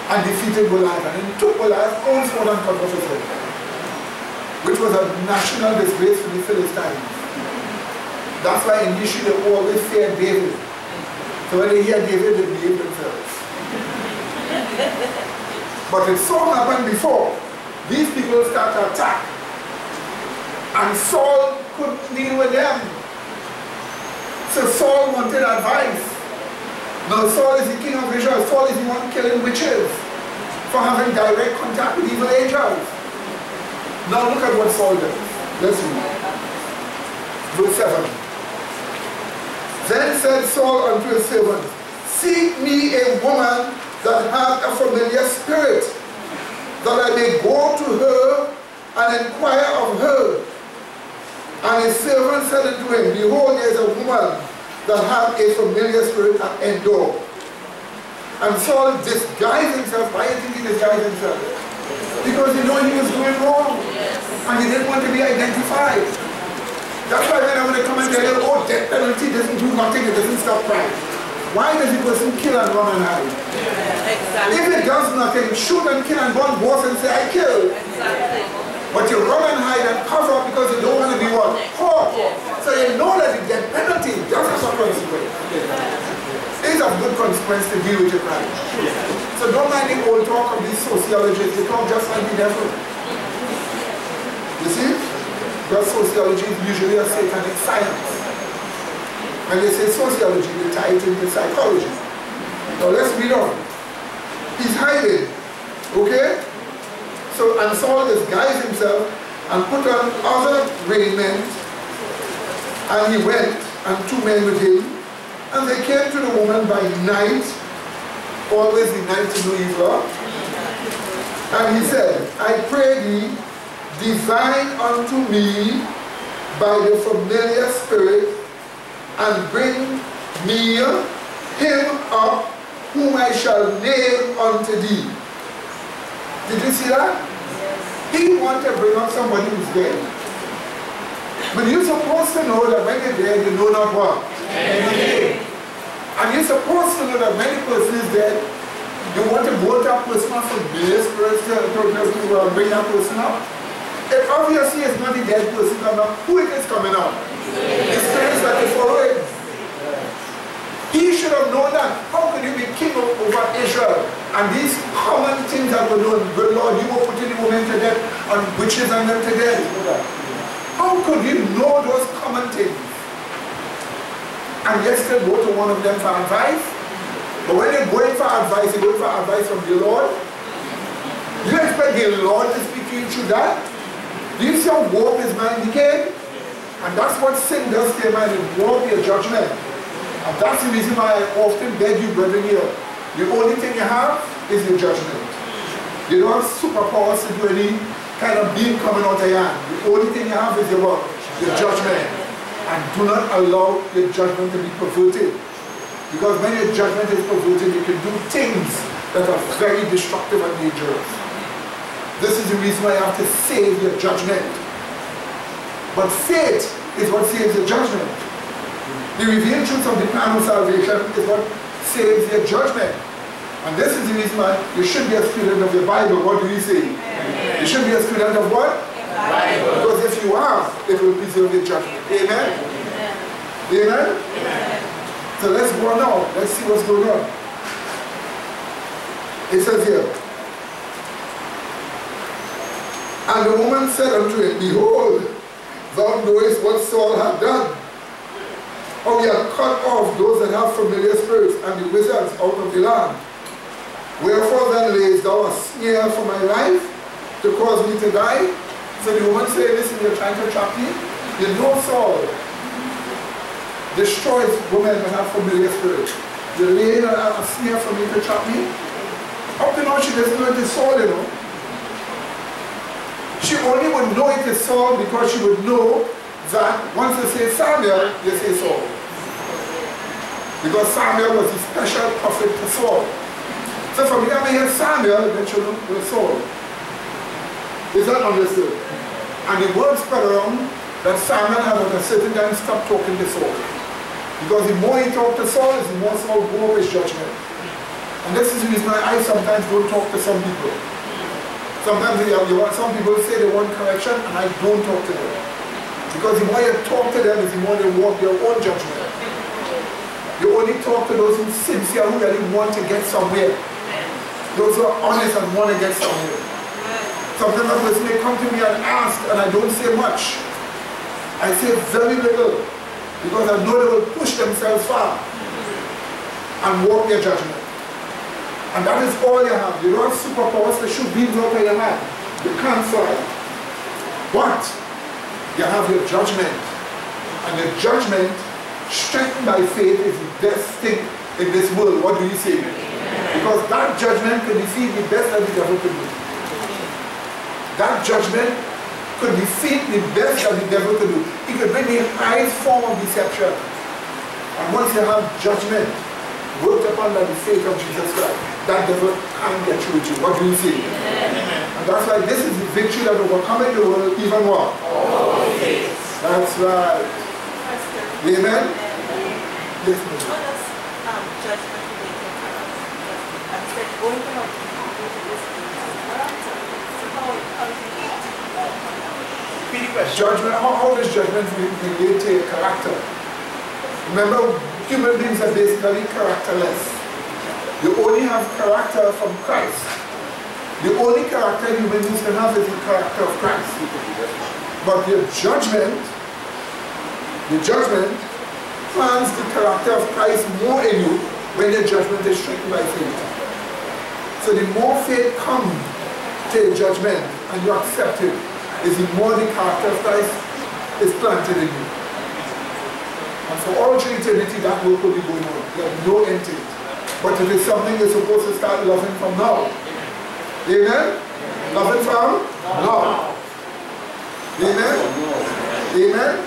And defeated Goliath. And he took Goliath's own sword and cut off his head. Which was a national disgrace for the Philistines. That's why in history they always feared David. So when they hear David, they behave themselves. But it so happened before. These people start to attack. And Saul couldn't deal with them. So Saul wanted advice. Now Saul is the king of Israel. Saul is the one killing witches for having direct contact with evil angels. Now look at what Saul does. Let's read. Verse 7. Then said Saul unto his servant, seek me a woman that hath a familiar spirit, that I may go to her and inquire of her. And his servant said unto him, behold, there is a woman that hath a familiar spirit at Endor. And Saul disguised himself. Why do you think he disguised himself? Because he knew he was doing wrong. And he didn't want to be identified. That's why when they come and tell you, oh, death penalty doesn't do nothing, it doesn't stop crime. Why does the person kill and run and hide? Exactly. If it does nothing, shoot and kill and burn boss and say, I killed. Exactly. But you run and hide and cover up because you don't want to be what? Caught. So you know that the death penalty does have a consequence. It is a good consequence to deal with your crime. So don't mind the old talk of these sociologists. They talk just like the devil. You see? Because sociology is usually a satanic science. When they say sociology, they tie it into psychology. Now let's read on. He's hiding. Okay? So, and Saul disguised himself and put on other raiment, and he went, and 2 men with him, and they came to the woman by night, always the night to do evil. And he said, I pray thee, divine unto me by the familiar spirit, and bring me him up, whom I shall name unto thee. Did you see that? He wanted to bring up somebody who's dead. But you're supposed to know that when you're dead, you know not what? Anything. And you're supposed to know that when a person is dead, you want to vote that person up from this person to bring that person up. It obviously is not the dead person coming up. Who it is coming up? The spirits that you follow it. He should have known that. How could you be king over Israel? And these common things that were known, good Lord, you were putting the women to death and witches and them to death. How could you know those common things? and yet still go to one of them for advice? But when you're going for advice, you're going for advice from the Lord. You expect the Lord to speak to you through that? Do you see how warp his mind became? And that's what sin does to your mind, it warp your judgment. And that's the reason why I often beg you, brethren, here. The only thing you have is your judgment. You don't have superpowers to do any kind of being coming out of your hand. The only thing you have is your what? Your judgment. And do not allow your judgment to be perverted. Because when your judgment is perverted, you can do things that are very destructive and dangerous. This is the reason why you have to save your judgment. But faith is what saves your judgment. The revealed truth of the plan of salvation is what saves your judgment. And this is the reason why you should be a student of your Bible. What do you say? Amen. You should be a student of what? Bible. Because if you are, it will preserve your judgment. Amen? Amen? Amen? Amen. So let's go on now. Let's see what's going on. It says here, and the woman said unto him, behold, thou knowest what Saul hath done. How he hath cut off those that have familiar spirits and the wizards out of the land. Wherefore then layest thou a snare for my life to cause me to die? So the woman said, listen, you're trying to trap me. You know Saul destroys women that have familiar spirits. You're laying a snare for me to trap me? Up to now she doesn't know it is Saul, you know. She only would know it is Saul because she would know that once you say Samuel, you say Saul. Because Samuel was the special prophet to Saul. So from here we hear Samuel, then she'll know it was Saul. Is that understood? And the word spread around that Samuel had at a certain time stopped talking to Saul. Because the more he talked to Saul, the more Saul grew up his judgment. And this is the reason why I sometimes don't talk to some people. Sometimes some people say they want correction and I don't talk to them. Because the more you talk to them, the more they walk your own judgment. You only talk to those who are sincere, who really want to get somewhere. Those who are honest and want to get somewhere. Sometimes a person may come to me and ask and I don't say much. I say very little. Because I know they will push themselves far and walk their judgment. And that is all you have. You don't have superpowers to shoot beams out of your hand. You can't fly. But you have your judgment. And your judgment, strengthened by faith, is the best thing in this world. What do you say? Because that judgment could defeat the best that the devil could do. That judgment could defeat the best that the devil could do. He could bring the highest form of deception. And once you have judgment worked upon by the faith of Jesus Christ, that devil can't get through to you. What do you see? And that's why this is the victory that overcoming the world, even what? Always. That's right. Amen? Yes, ma'am. What does judgment relate to character? I said going to help people to this character. So how do you repeat the question? Judgment, how does judgment relate to your character? Remember, human beings are basically characterless. You only have character from Christ. The only character human beings can have is the character of Christ. But your judgment plants the character of Christ more in you when your judgment is strengthened by faith. So the more faith comes to your judgment and you accept it, is the more the character of Christ is planted in you. And for all through eternity, that work will be going on. There's no end to it. But it is something you're supposed to start loving from now. Amen? Loving from now. Amen? Amen?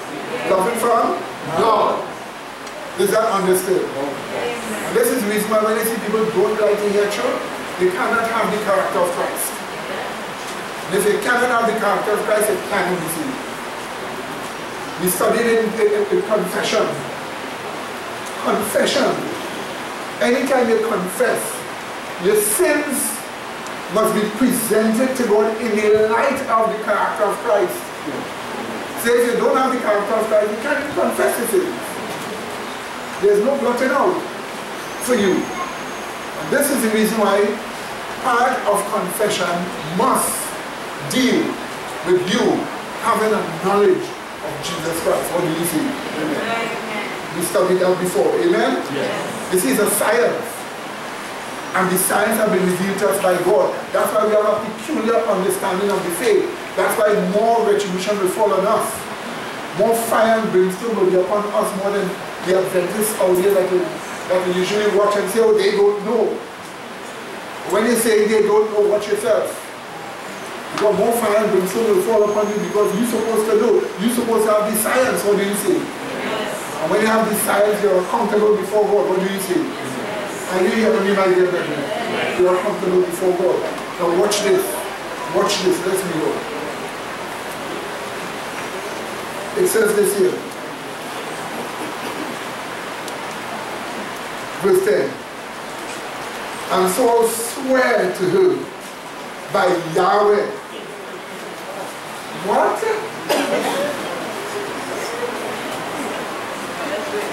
Loving from now. Is that understood? And this is the reason why when I see people don't like to hear truth, they cannot have the character of Christ. And if they cannot have the character of Christ, it cannot be seen. We studied in confession. Confession. Anytime you confess, your sins must be presented to God in the light of the character of Christ. So if you don't have the character of Christ, you can't even confess your sins. There's no blotting out for you. And this is the reason why part of confession must deal with you having a knowledge of Jesus Christ. What do you see? Amen. We studied that before. Amen? Yes. This is a science. And the science has been revealed to us by God. That's why we have a peculiar understanding of the faith. That's why more retribution will fall on us. More fire and brimstone will be upon us more than the Adventists out there that you usually watch and say, oh, they don't know. When you say they don't know, watch yourself. Because more fire and brimstone will fall upon you because you're supposed to know. You're supposed to have the science, what do you say? Yes. And when you have the science, you're accountable before God, what do you say? Yes. And you hear me, my dear brethren. Yes. You're accountable before God. Now watch this. Watch this. Let's me go. It says this here. Verse 10. And Saul swore to her by Yahweh. What?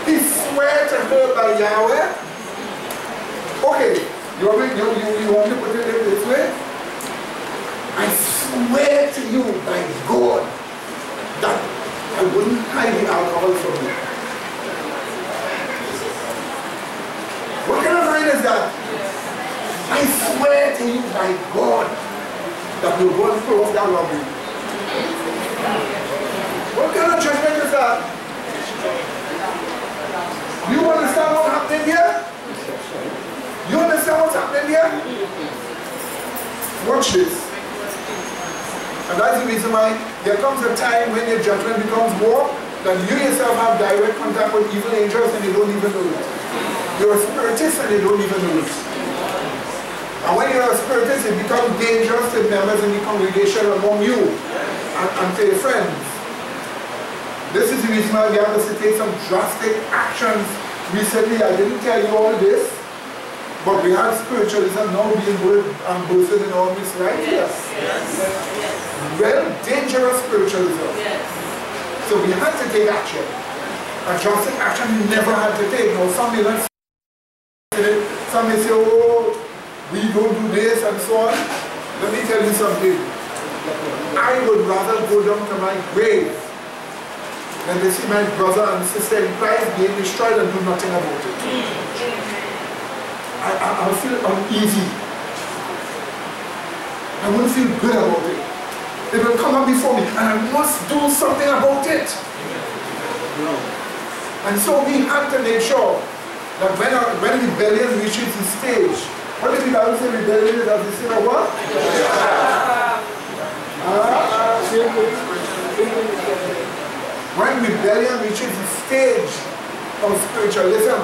He swore to her by Yahweh? Okay, you want me to put it this way? I swear to you by God that I wouldn't hide the alcohol from you. What kind of line is that? I swear to you by God that we're going to pull off that robbery. What kind of judgment is that? You understand what's happening here? You understand what's happening here? Watch this. And that's the reason why there comes a time when your judgment becomes war, that you yourself have direct contact with evil angels and you don't even know it. You're a spiritist and you don't even know it. And when you're a spiritist, it becomes dangerous to members in the congregation among you and to your friends. This is the reason why we have to take some drastic actions. Recently, I didn't tell you all this, but we have spiritualism now being boosted in all this, right? Yes. Yes. Well, dangerous spiritualism. Yes. So we had to take action. A drastic action we never had to take. Now, some may not say it, some may say, oh, we don't do this and so on. Let me tell you something. I would rather go down to my grave than to see my brother and sister in Christ being destroyed and do nothing about it. I feel uneasy. I wouldn't feel good about it. It will come up before me and I must do something about it. And so we have to make sure that when rebellion reaches the stage, what did the Bible say rebellion is as the sin of what? When rebellion reaches the stage of spiritualism,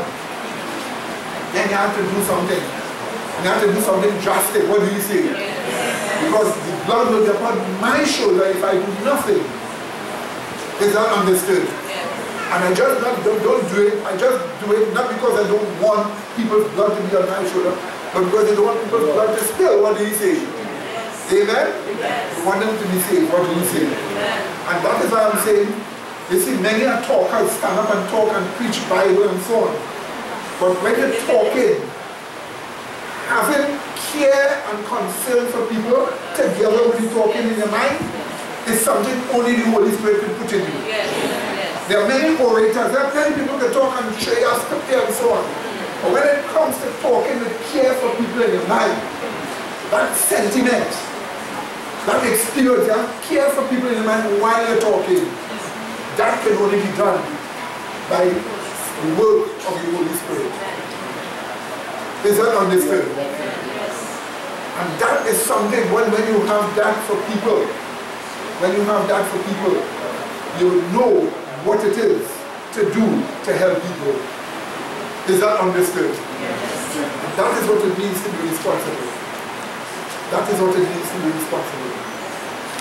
then you have to do something. And you have to do something drastic. What do you say? Because the blood will be upon my shoulder if I do nothing. Is that understood? And I just don't do it. I just do it not because I don't want people's blood to be on my shoulder, but because I don't want people's blood to spill. What do you say? Amen? You want them to be saved. What do you say? And that is why I'm saying, you see, many are talkers stand up and talk and preach Bible and so on. But when you're talking, having care and concern for people together with you talking in your mind is something only the Holy Spirit can put in you. There are many orators, there are many people that talk and share scripture and so on. But when it comes to talking with care for people in your mind, that sentiment, that experience, that care for people in your mind while you're talking, that can only be done by the work of the Holy Spirit. Is that understood? And that is something, when you have that for people, you will know what it is to do to help people. Is that understood? Yes. And that is what it means to be responsible. That is what it means to be responsible.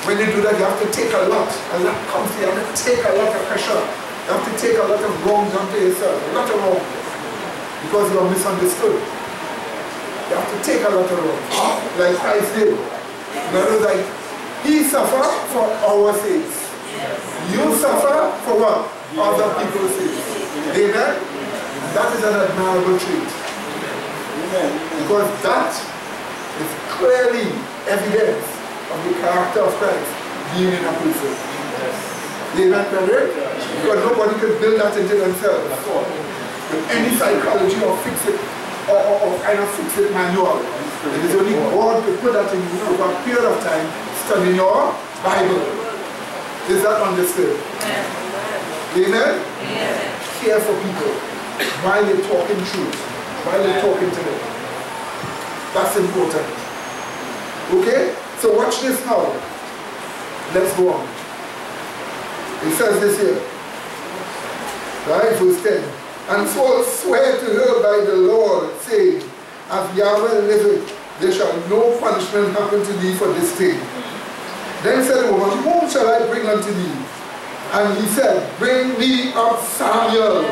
When you do that, you have to take a lot. And that comes to you have to take a lot of pressure. You have to take a lot of wrongs onto yourself. A lot of wrongs. Because you are misunderstood. You have to take a lot of wrongs. Like Christ did. In other words, like, he suffered for our sakes. You suffer for what? Other people's sakes. Amen? That is an admirable trait. Because that is clearly evidence of the character of Christ being in a person. They not correct? Because nobody can build that into themselves. With any psychology or fix it, or kind of fix it manual. It is only God to put that in you over a period of time, studying your Bible. Is that understood? Amen? Amen? Care for people while you're talking truth, while you're talking to them. That's important. Okay? So watch this now. Let's go on. It says this here. Right? Verse 10. And Saul swore to her by the Lord, saying, as Yahweh liveth, there shall no punishment happen to thee for this thing. Then said the woman, whom shall I bring unto thee? And he said, bring me up Samuel.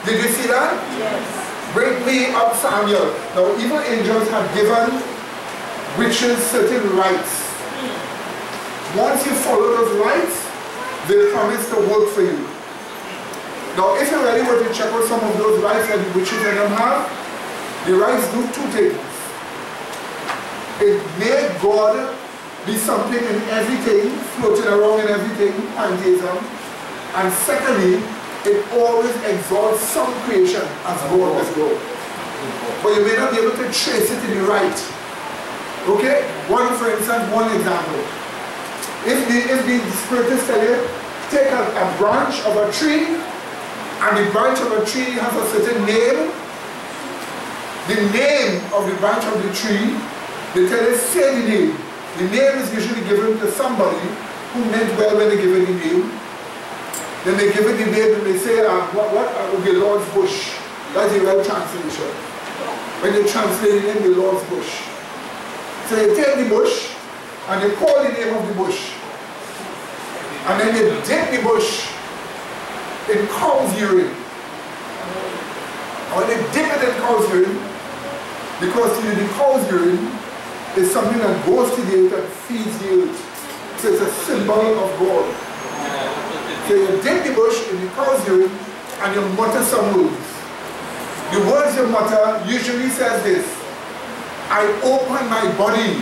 Did you see that? Yes. Bring me up Samuel. Now, evil angels have given witches certain rights. Once you follow those rights, they promise to work for you. Now, if you really were to check out some of those rights that the witches and them have, the rights do two things. It made God be something in everything, floating around in everything, pantheism. And secondly, it always exalts some creation as God as God. But you may not be able to trace it in the right. Okay? For instance, one example. If the Spiritualists tell you, take a branch of a tree, and the branch of a tree has a certain name, the name of the branch of the tree, they tell you, say the name. The name is usually given to somebody who meant well when they give it the name. Then they give it the name and they say, okay, Lord's Bush. That's the right translation. When they translate the name, the Lord's Bush. So they take the bush and they call the name of the bush. And then they dip the bush in cow's urine. Or they dip it in cow's urine, because the cow's urine is something that goes to the earth and feeds the earth. So it's a symbol of God. So you dip the bush in the cow's urine and you mutter some words. The words you mutter usually says this: I open my body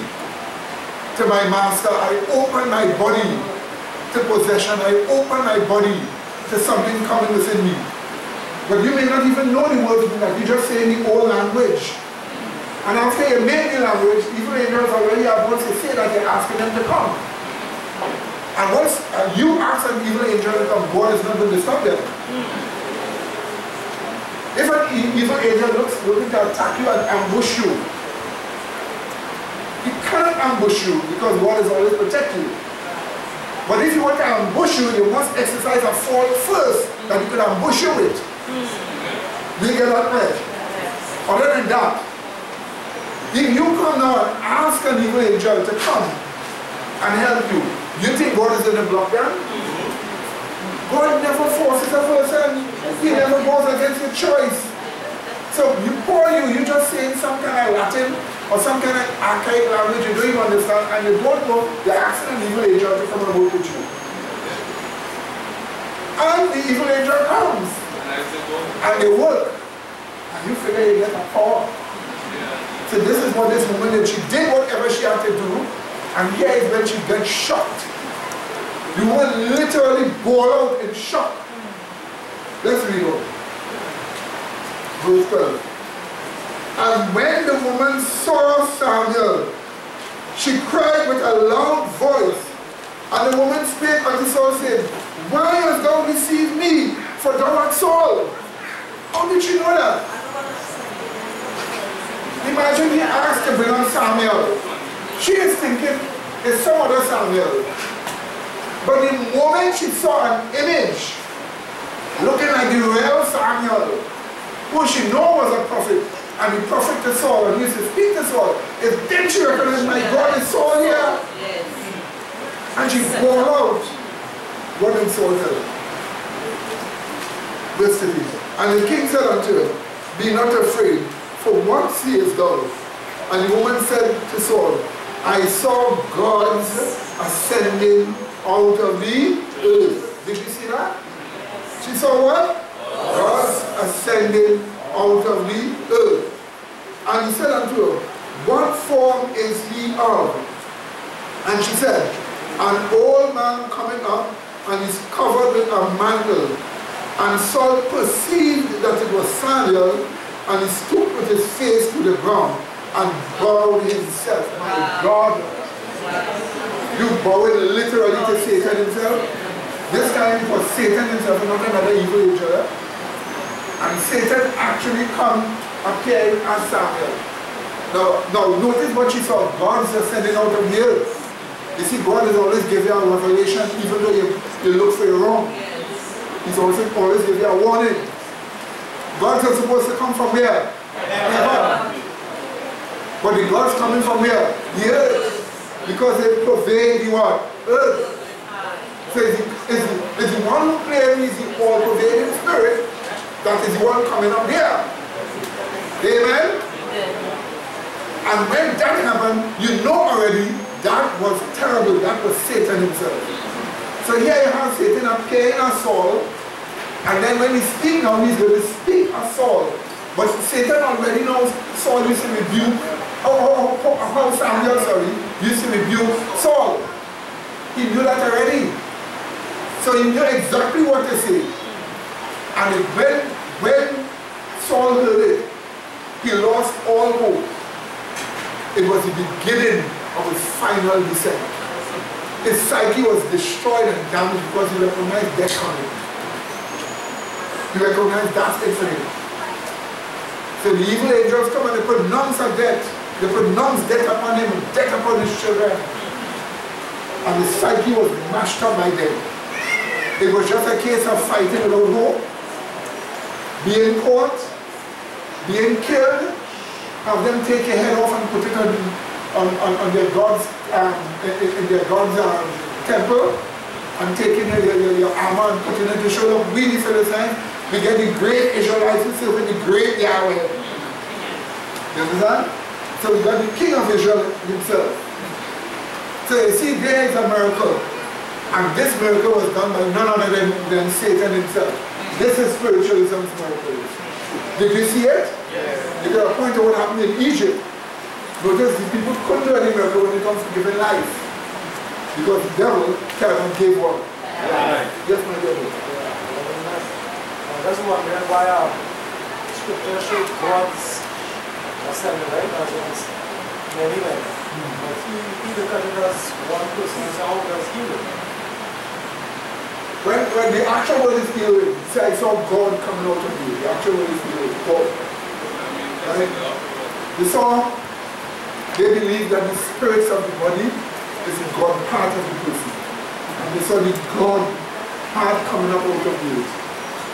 to my master, I open my body to possession, I open my body to something coming within me. But you may not even know the words of that, you just say in the old language. And after you make the language, even angels already have once they say that, they're asking them to come. And once you ask an evil angel to come, God is not going to stop them. If an evil angel looking to attack you and ambush you, he cannot ambush you because God is always protecting you. But if you want to ambush you, you must exercise a fault first that he could ambush you with. Do you get that right? Other than that, if you come now and ask an evil angel to come and help you, you think God is going to block them? God never forces a person. He never goes against your choice. So you just saying some kind of Latin or some kind of archaic language you don't even understand, and you don't know, you're asking an evil angel to come and work with you. And the evil angel comes. And they work. And you figure you get a power. So this is what this woman did. She did whatever she had to do. And here is when she gets shocked. The woman literally bore out in shock. Let's read on. Verse 12. And when the woman saw Samuel, she cried with a loud voice. And the woman spake unto Saul, saying, Why hast thou deceived me? For thou art Saul. How did she know that? Imagine he asked to bring on Samuel. She is thinking, it's some other Samuel. But the moment she saw an image, looking like the real Samuel, who she knew was a prophet, and the prophet to Saul, and used to speak to Saul, if then she recognized, my God is Saul here. And she bore out what insulted her. Verse 13. And the king said unto her, Be not afraid, for what seest thou? And the woman said to Saul, I saw gods ascending out of the earth. Did you see that? She saw what? Gods ascending out of the earth. And he said unto her, What form is he of? And she said, An old man coming up and he's covered with a mantle. And Saul perceived that it was Samuel, and he stooped with his face to the ground and bowed himself. My God, you bowed literally to Satan himself. This time it was Satan himself, not another evil angel. And Satan actually appeared as Samuel. Now notice what she saw. God's ascending out of here. You see, God is always giving you a revelation, even though you look for it wrong. He's also always giving you a warning. Gods are supposed to come from where? Heaven. But the gods coming from where? The earth. Because they pervade the what? Earth. So is the one who claims he's the all-pervading spirit, that is the one coming up here. Amen? And when that happened, you know already that was terrible. That was Satan himself. So here you have Satan appearing as Saul, and then when he speaks now, he's going to speak as Saul. But Satan already knows Saul used to rebuke, how Samuel, used to rebuke Saul. He knew that already. So he knew exactly what to say. And when Saul heard it, he lost all hope. It was the beginning of his final descent. His psyche was destroyed and damaged because he recognized death coming. He recognized that's it for him. So the evil angels come and they pronounce a death. They pronounce death upon him and death upon his children. And his psyche was mashed up by them. It was just a case of fighting without hope, being caught, being killed, have them take your head off and put it on their God's, in their God's temple, and taking your armor and putting it to show up. We, the Philistines, we get the great Israelites who serve the great Yahweh. You understand? So we got the king of Israel himself. So you see, there is a miracle. And this miracle was done by none other than Satan himself. This is spiritualism's miracle. Did you see it? Yes. You got a point of what happened in Egypt. Notice the people couldn't do any miracle when it comes to giving life. Because the devil came and gave one. Right. Yes, my devil. That's wondering why scripture shows God's assembly, right? As many men. But he looked at it as one person and said, how does he look? When the actual word is healing, say I saw God coming out of you. The actual word is healing. God. Right? They saw, they believe that the spirits of the body is the God part of the person. And they saw the God part coming up out of you.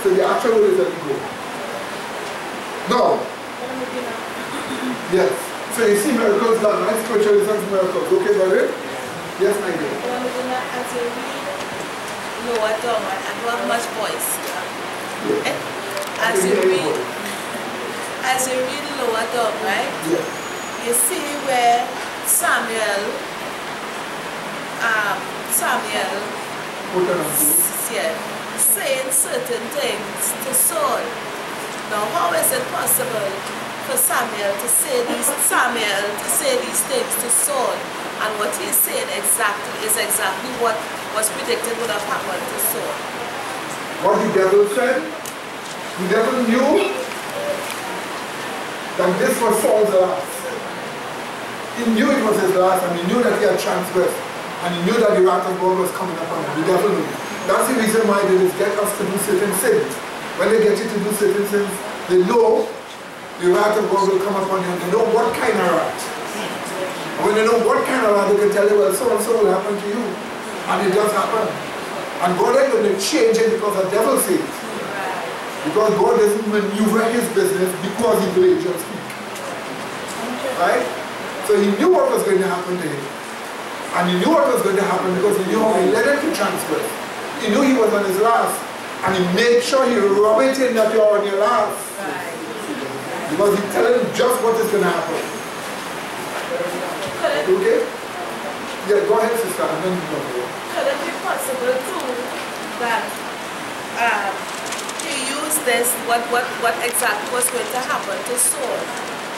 So the actual word is a ego. Now, yes. So you see miracles done, right? Spiritualism's miracles. Okay, brother? Yes, my dear. Lower down and don't have much voice. Yeah. As you read lower down, right? Yeah. You see where Samuel, saying certain things to Saul. Now, how is it possible for Samuel to say these things to Saul? And what he's saying is exactly what was predicted would have happened to Saul. What the devil said, the devil knew that this was Saul's last. He knew it was his last, and he knew that he had transgressed, and he knew that the wrath of God was coming upon him. The devil knew. That's the reason why they just get us to do certain sins. When they get you to do certain sins, they know the wrath of God will come upon you, and they know what kind of wrath. And when they know what kind of wrath, they can tell you, well, so and so will happen to you. And it does happen. And God ain't going to change it because the devil says it. Because God doesn't maneuver his business because he believes your speak. Right? So he knew what was going to happen to him. And he knew what was going to happen because he knew how he led him to transgress. He knew he was on his last. And he made sure he rubbed it in that you're on your last. Because he's telling him just what is going to happen. Okay? Yeah, go ahead, sister. And then you go. Could it be possible too that he used this, what exactly was going to happen to Saul?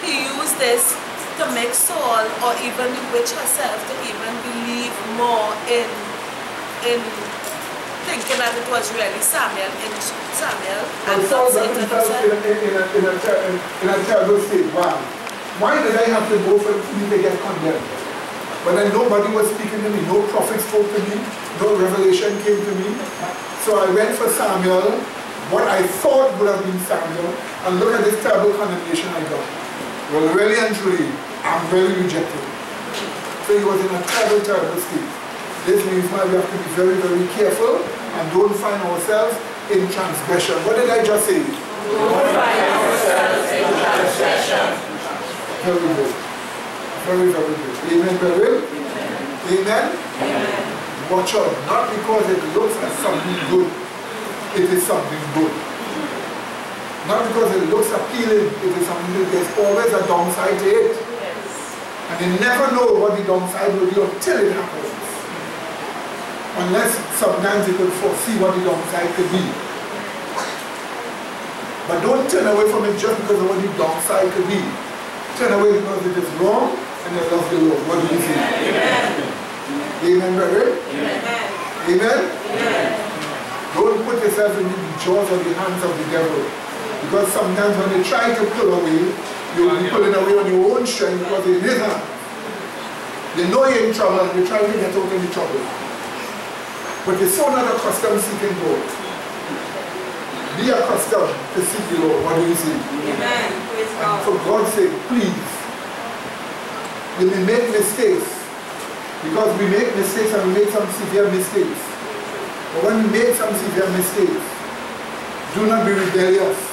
He used this to make Saul, or even the witch herself, to even believe more in thinking that it was really Samuel and And not Saul got Satan himself himself. in a terrible state. Wow. Why did I have to go for me to get condemned? But then nobody was speaking to me, no prophet spoke to me, no revelation came to me. So I went for Samuel, what I thought would have been Samuel, and look at this terrible condemnation I got. Well, really and truly, I'm very rejected. So he was in a terrible, terrible state. This means why we have to be very, very careful and don't find ourselves in transgression. What did I just say? Don't find ourselves in transgression. Very good. Very, very good. Amen, brethren? Amen? Amen. Watch out. Not because it looks like something good, it is something good. Not because it looks appealing, it is something good. There's always a downside to it. Yes. And you never know what the downside will be until it happens. Unless sometimes you can foresee what the downside could be. But don't turn away from it just because of what the downside could be. Turn away because it is wrong and you love the Lord. What do you think? Amen. Amen, brother? Amen. Amen? Amen. Don't put yourself in the jaws of the hands of the devil. Because sometimes when they try to pull away, you'll be pulling away on your own strength because it is not. They know you're in trouble and they try to get out of the trouble. But you're so not accustomed seeking God. Be accustomed to seek the Lord. What do you say? Amen. Praise God. For God's sake, please. We may make mistakes. Because we make mistakes and we make some severe mistakes. But when we make some severe mistakes, do not be rebellious.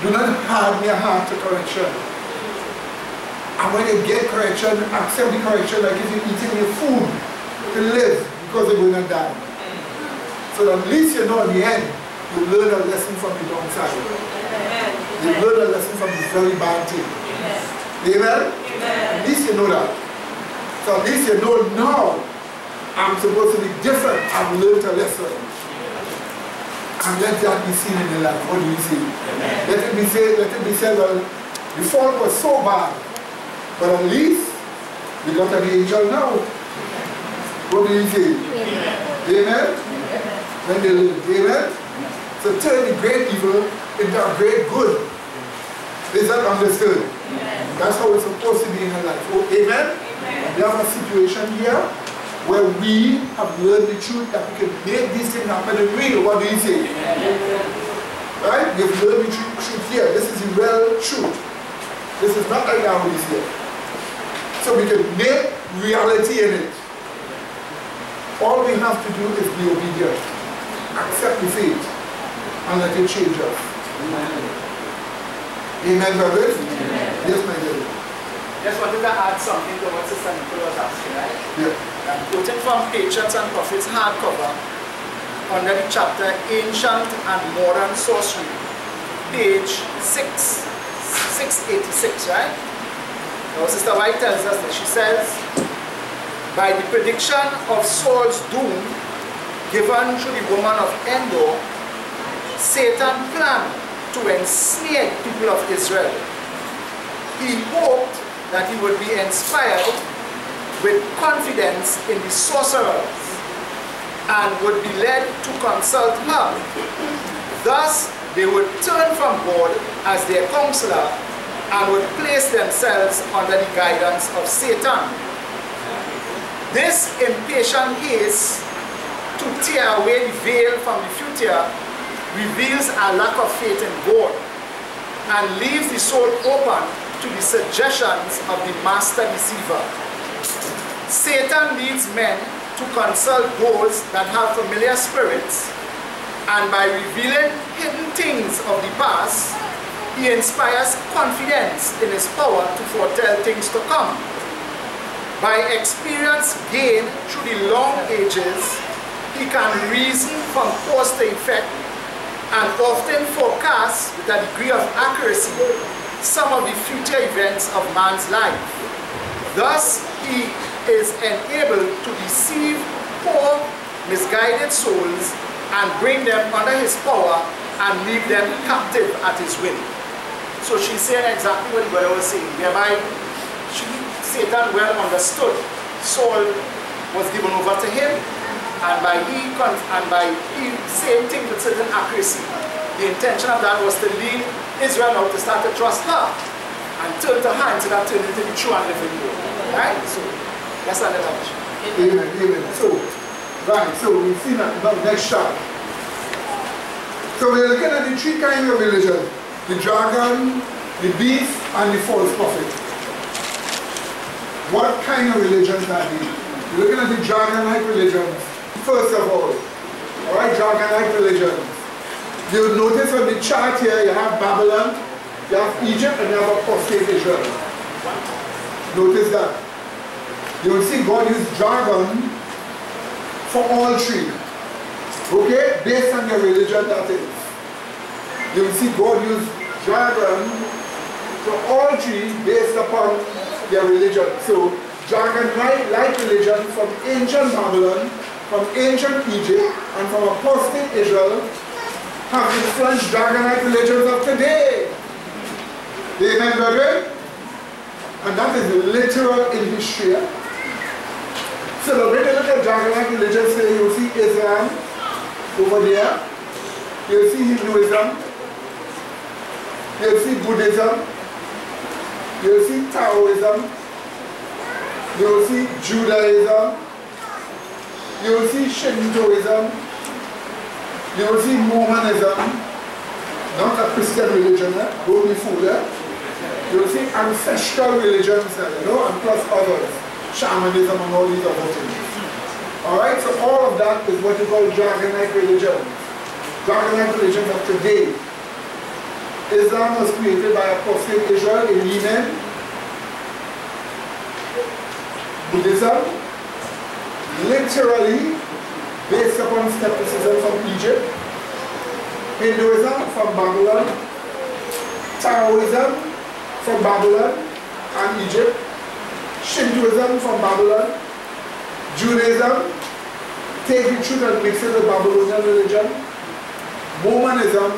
Do not harden your heart to correction. And when you get correction, accept the correction like if you're eating your food to live because you're going to die. So that at least you know in the end, you learn a lesson from the downside. Amen. You learn a lesson from the very bad thing. Amen? Amen. At least you know that. So at least you know now I'm supposed to be different. I've learned a lesson. And let that be seen in your life. What do you see? Amen. Let it be said, well, the fault was so bad. But at least we got an angel now. What do you say? Amen? Amen? When they live. Amen? So turn the great evil into a great good. Is that understood? Amen. That's how it's supposed to be in our life. Oh, amen? Amen. We have a situation here where we have learned the truth that we can make these things happen in real. What do you say? Amen. Right? We have learned the truth here. This is the real truth. This is not like our is here. So we can make reality in it. All we have to do is be obedient. Accept the faith. And let it change us. Amen. Amen, brother? Amen. Yes, my dear. Just wanted to add something to what Sister Nicole was asking, right? Yeah. I'm quoting from Patriots and Prophets hardcover under the chapter Ancient and Modern Sorcery, page 686, right? Now Sister White tells us that she says, by the prediction of Saul's doom given to the woman of Endor, Satan planned to ensnare the people of Israel. He hoped that he would be inspired with confidence in the sorcerers and would be led to consult her. Thus, they would turn from God as their counselor and would place themselves under the guidance of Satan. This impatient haste to tear away the veil from the future reveals a lack of faith in God and leaves the soul open to the suggestions of the master deceiver. Satan leads men to consult those that have familiar spirits, and by revealing hidden things of the past, he inspires confidence in his power to foretell things to come. By experience gained through the long ages, he can reason from cause to effect and often forecast with a degree of accuracy some of the future events of man's life. Thus, he is enabled to deceive poor, misguided souls and bring them under his power and leave them captive at his will. So she's saying exactly what the brother was saying, whereby Satan well understood Saul was given over to him, And by he saying things with certain accuracy, the intention of that was to lead Israel out to start to trust her and turn to her instead of turning to the true and living God. Right? So that's another option. Amen, amen. So, right, so we see that now next chart. So we're looking at the three kinds of religion: the dragon, the beast, and the false prophet. What kind of religions are these? We're looking at the dragon-like religions. First of all, alright, dragon-like religions. You'll notice on the chart here you have Babylon, you have Egypt, and you have apostate Israel. Notice that. You will see God used dragon for all three. Okay? Based on your religion, that is. You will see God used dragon for all three based upon their religion. So, dragon-like religion from ancient Babylon, from ancient Egypt, and from apostate Israel have influenced dragon-like religions of today. Amen, brethren? And that is literal in history. So when you look at dragon-like religions, you'll see Islam over there, you'll see Hinduism, you'll see Buddhism, you'll see Taoism, you'll see Judaism, you'll see Shintoism, you'll see Mormonism, not a Christian religion, don't be fooled. You'll see ancestral religions, and plus others, shamanism and all these other things. Alright, so all of that is what you call dragon-like religions. Dragon-like religions of today. Islam was created by apostate Israel in Yemen. Buddhism, literally based upon skepticism from Egypt. Hinduism from Babylon. Taoism from Babylon and Egypt. Shintoism from Babylon. Judaism, take the truth and mix it with Babylonian religion. Mormonism,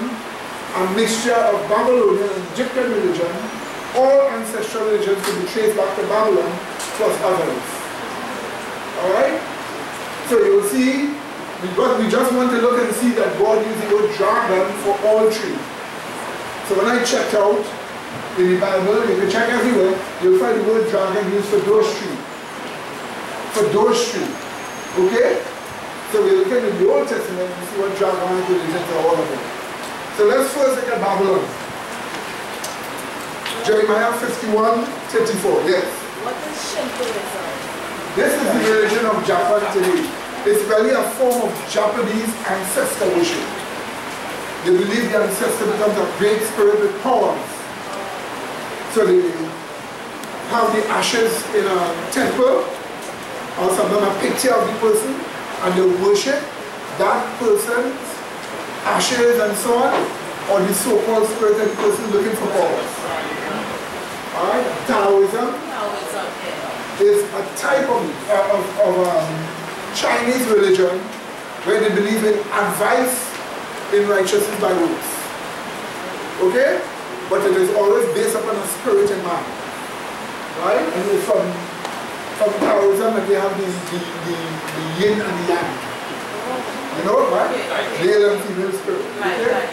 a mixture of Babylonian and Egyptian religion. All ancestral religions can be traced back to Babylon plus others. Alright? So you will see, we just want to look and see that God used the word dragon for all three. So when I checked out in the Bible, you can check everywhere, you'll find the word dragon used for those three. For those three. Okay? So we're looking in the Old Testament and see what dragon religions are all about. So let's first look at Babylon. Jeremiah 51:34. Yes. What is Shintoism? This is the religion of Japan today. It's really a form of Japanese ancestor worship. They believe the ancestor becomes a great spirit with powers. So they have the ashes in a temple, or sometimes a picture of the person, and they worship that person's ashes and so on, or the so-called spirit of the person looking for powers. Alright, Taoism is a type of Chinese religion where they believe in advice in righteousness by works. Okay? But it is always based upon a spirit in man. Right? And it's from Taoism that they have the yin and the yang. You know, right? Male and female spirit. Okay?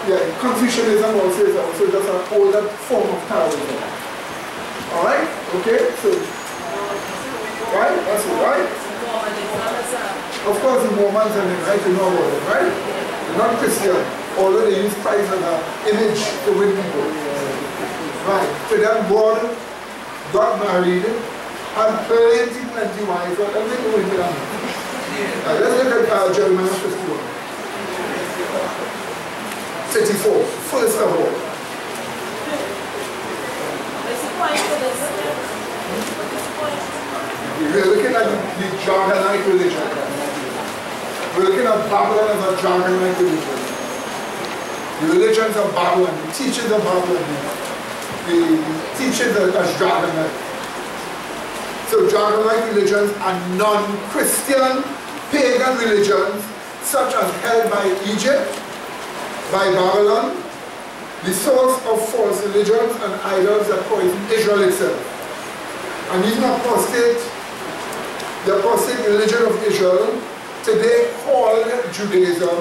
Yeah, Confucianism also is just an older form of Taoism. Alright? Okay? So, right? That's it, right? Of course the Mormons and them, right? You know about it, right? They're not Christian, although they use Christ as an image to win people. Right? So then God got married, had plenty wives, but everything was done. Let's look at Jeremiah 51. 34, first of all. We're looking at the dragon-like religion. We're looking at Babylon as a dragon-like religion. The religions of Babylon, the teachings of Babylon, the teachings as dragon-like. So dragon-like religions are non-Christian pagan religions such as held by Egypt, by Babylon, the source of false religions and idols that poison Israel itself. And even apostate the apostate religion of Israel, today called Judaism,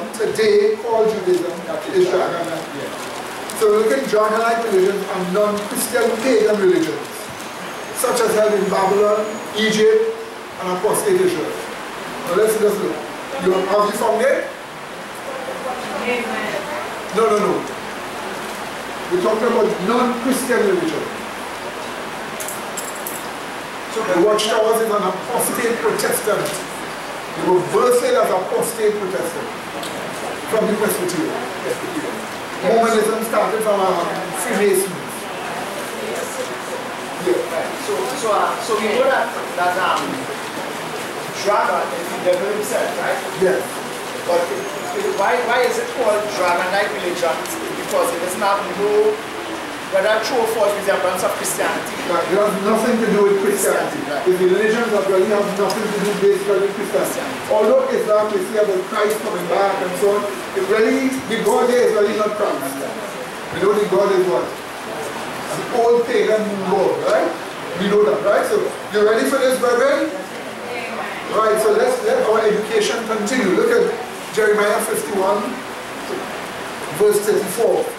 is Dragonite. So we look at Dragonite religions and non-Christian pagan religions, such as held in Babylon, Egypt, and apostate Israel. Now let's just look. Have you found it? Amen. No. We're talking about non-Christian religion. So the Watchtowers is an apostate Protestant. They were versed as apostate Protestant from the Presbyterian. Mormonism started from Freemasons. Yeah. Right. So we know that dragon is the devil himself, right? Yes. But why is it called Dragonite religion? Because it doesn't have whether true or false resemblance of Christianity. Right. It has nothing to do with Christianity. Right. The religions that really have nothing to do basically with Christianity. Although Islam is here about Christ coming back and so on, it really, the God here is really not Christ. We know the God is what? An old pagan God, right? We know that, right? So, you ready for this, brethren? Right, so let our education continue. Look at Jeremiah 51, verse 34.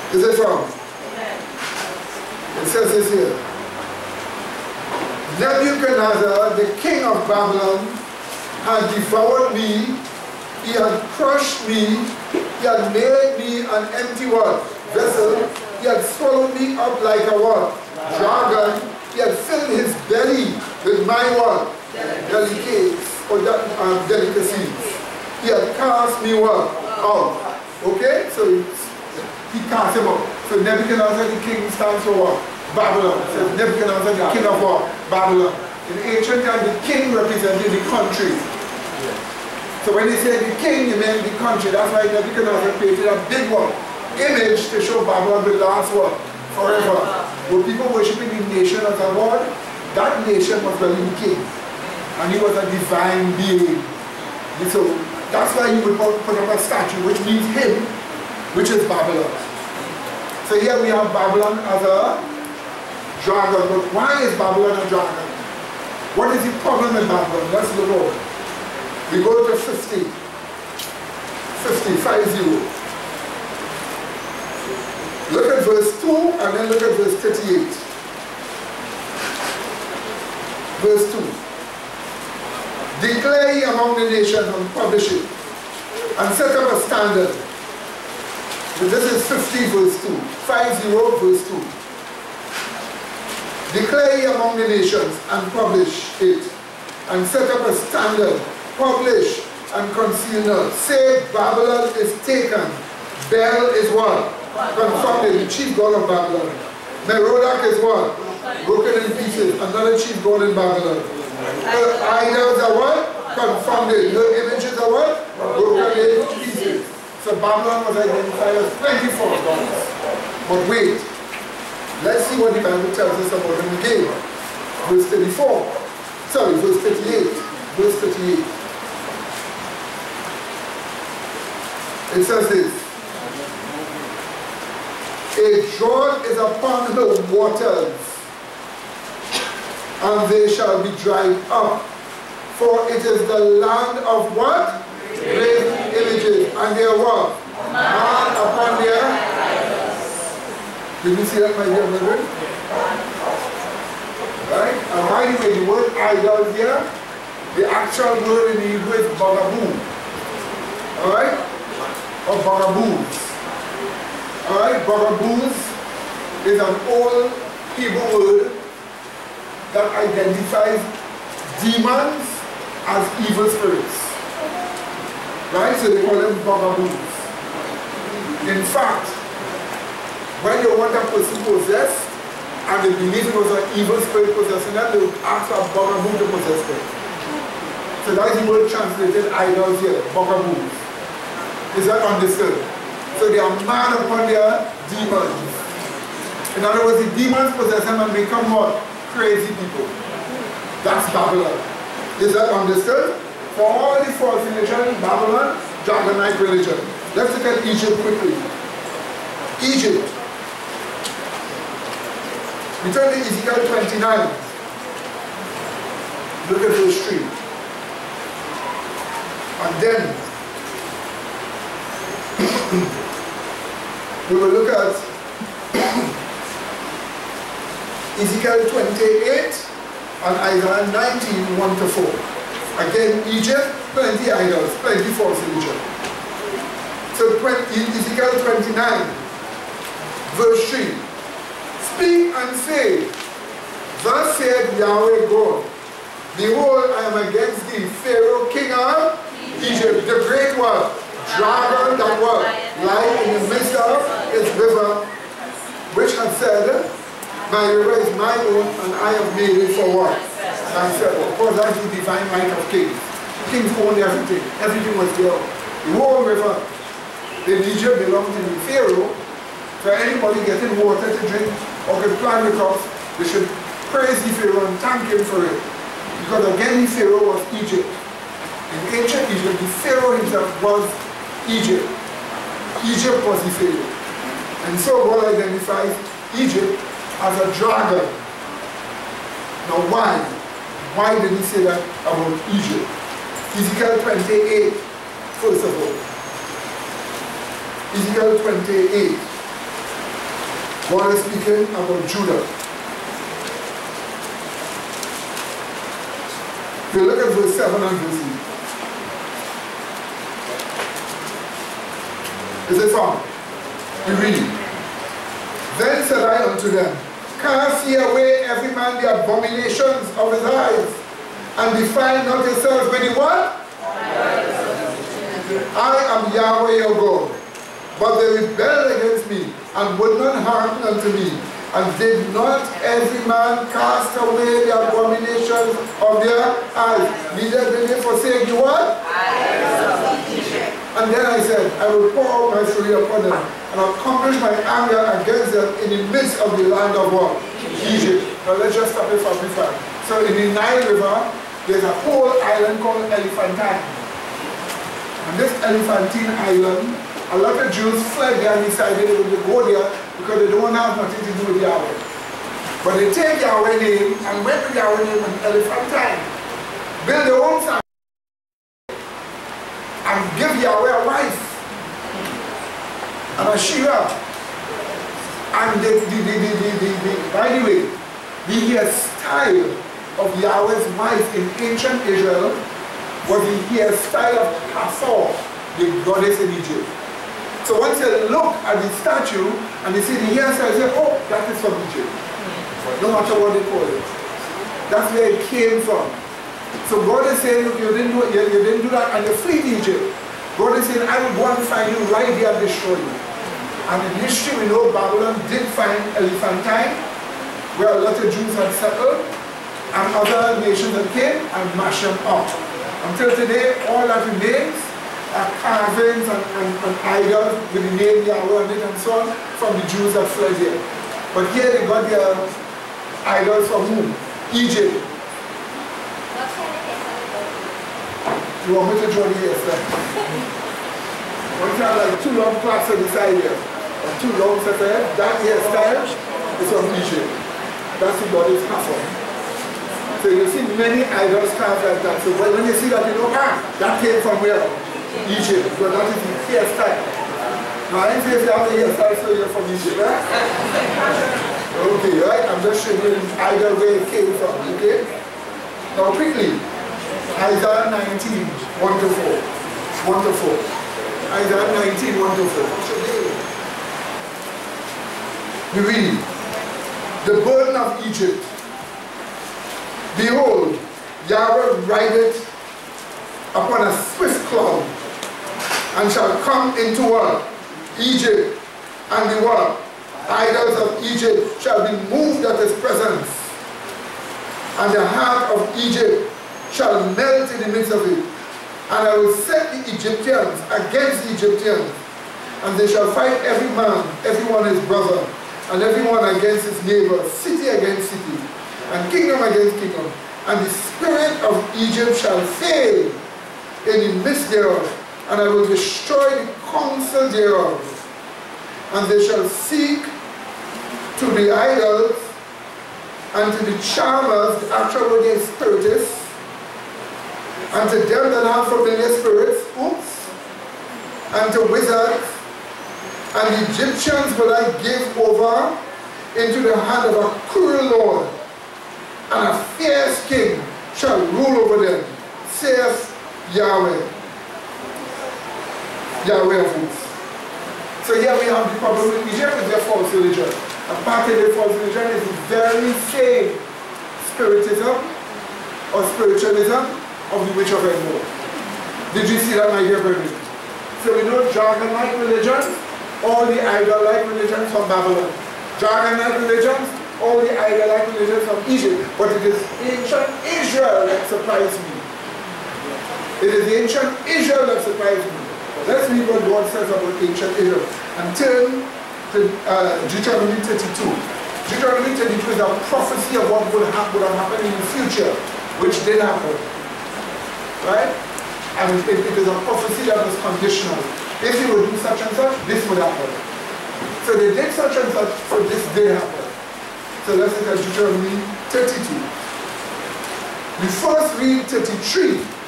Is it wrong? It says this here. Nebuchadnezzar, the king of Babylon, had devoured me, he had crushed me, he had made me an empty what? Vessel, he had swallowed me up like a what? Dragon, he had filled his belly with my what? Delicacies, or delicacies. He had cast me what? Out. Okay? So he cast him out. So Nebuchadnezzar the king stands for what? Babylon. So Nebuchadnezzar the king of what? Babylon. In ancient times the king represented the country. So when they say the king, you mean the country. That's why Nebuchadnezzar created a big one. Image to show Babylon will last what? Forever. Were people worshipping the nation as a god? That nation was really the king. And he was a divine being. And so that's why he would put up a statue which means him, which is Babylon. So here we have Babylon as a dragon. But why is Babylon a dragon? What is the problem with Babylon? Let's look over. We go to 50. 50. Look at verse 2 and then look at verse 38. Verse 2. Declare ye among the nations and publish it, and set up a standard. This is 50 verse 2. 50 verse 2. Declare ye among the nations and publish it, and set up a standard, publish and conceal not. Say Babylon is taken. Bel is what? Confounded, the chief god of Babylon. Merodach is what? Broken in pieces, another chief god in Babylon. Her idols are what? Confounded. Her images are what? Broken in pieces. So Babylon was identified as 24 gods. But wait, let's see what the Bible tells us about them again. Verse 34. Sorry, verse 38. Verse 38. It says this. A drought is upon her waters, and they shall be dried up. For it is the land of what? Graven images. And they are what? Man upon their idols. Did you see that, my dear brethren? Right? And by the way, the word idol here, the actual word in Hebrew is bugaboo. Alright? Or bugaboos. Alright, buggaboos is an old Hebrew word that identifies demons as evil spirits. Right? So they call them buggaboos. In fact, when you want a person possessed and they believe it was an evil spirit possessing them, they would ask for a buggaboo to possess them. So that is the word translated idols here, buggaboos. Is that understood? So they are mad upon their demons. In other words, the demons possess them and become what? Crazy people. That's Babylon. Is that understood? For all the false religion, Babylon, Dragonite religion. Let's look at Egypt quickly. Egypt. We turn to Ezekiel 29. Look at verse 3. And then we will look at Ezekiel 28 and Isaiah 19, 1 to 4. Again, Egypt, plenty idols, plenty false religion. So Ezekiel 29, verse 3. Speak and say, thus said Yahweh God, behold, I am against thee, Pharaoh, king of Egypt, the great one, dragon that was lie in the midst of its river, which had said, my river is my own, and I have made it for what? Myself. Of course, that's the divine right of kings. Kings owned everything. Everything was there. The whole river in Egypt belonged to the Pharaoh. For anybody getting water to drink or can plant the crops, they should praise the Pharaoh and thank him for it. Because again, the Pharaoh was Egypt. In ancient Egypt, the Pharaoh himself was Egypt. Egypt was the Pharaoh. And so God identifies Egypt as a dragon. Now why? Why did he say that about Egypt? Ezekiel 28, first of all. Ezekiel 28. God is speaking about Judah. If you look at verse 7 and verse 8. Is it found? We read. Then said I unto them, cast ye away every man the abominations of his eyes, and defile not yourselves with the what? I am Yahweh your God. But they rebelled against me, and would not hearken unto me, and did not every man cast away the abominations of their eyes, neither did they forsake the what? And then I said, I will pour out my fury upon them, and accomplish my anger against them in the midst of the land of what? Egypt. Now let's just stop it for a minute. So in the Nile River, there's a whole island called Elephantine. And this Elephantine island, a lot of Jews fled there and decided they would go there because they don't have nothing to do with Yahweh. But they take Yahweh's name and went to Yahweh's name in Elephantine, build their own sanctuary, and give Yahweh a wife and a Shira. And by the way, the hairstyle of Yahweh's wife in ancient Israel was the hairstyle of Hathor, the goddess in Egypt. So once you look at the statue and you see the hairstyle, you say, oh, that is from Egypt. No matter what they call it. That's where it came from. So God is saying, look, you didn't do that and you flee to Egypt. God is saying, I will go and find you right here and destroy you. And in history we know Babylon did find Elephantine, where a lot of Jews had settled, and other nations that came and mashed them up. Until today, all that remains are carvings and idols with the name Yahweh on it and so on from the Jews that fled here. But here they got their idols from whom? Egypt. You want me to draw the hairstyle? One time like two long plaques on the side here, or two long sets of hair, that hairstyle is from Egypt. That's the goddess Hathor. So you see many idols carved like that. So when you see that, you know, that came from where? Egypt. So that is the hairstyle. Now I didn't say if you have the hairstyle, so you're from Egypt, right? Okay, right? I'm just showing you either where it came from, okay? Now quickly, Isaiah 19, 1 to 4. 1 to 4. Isaiah 19, 1 to 4. We read, the burden of Egypt. Behold, Yahweh rideth upon a swift cloud, and shall come into what? Egypt, and the what? Idols of Egypt shall be moved at his presence, and the heart of Egypt shall melt in the midst of it. And I will set the Egyptians against the Egyptians, and they shall fight every man, everyone his brother, and everyone against his neighbor, city against city, and kingdom against kingdom. And the spirit of Egypt shall fail in the midst thereof, and I will destroy the counsel thereof. And they shall seek to the idols and to the charmers, the actual word is spiritists, and to them that have familiar spirits, and to wizards, and the Egyptians will I give over into the hand of a cruel Lord, and a fierce king shall rule over them, saith Yahweh. Yahweh of hosts. So here we have the problem with Egypt with their false religion. And part of their false religion is the very same spiritism or spiritualism of the witch of Endor. Did you see that, my dear brethren? So we know dragon-like religions, all the idol-like religions from Babylon. Dragon-like religions, all the idol-like religions from Egypt. But it is ancient Israel that surprised me. It is ancient Israel that surprised me. Let's read what God says about ancient Israel. And turn to Deuteronomy 32. Deuteronomy 32 is a prophecy of what would have happened in the future, which did happen. Right? And it is a prophecy that was conditional. If you would do such and such, this would happen. So they did such and such, so this did happen. So let's look at Deuteronomy 32. We first read 33.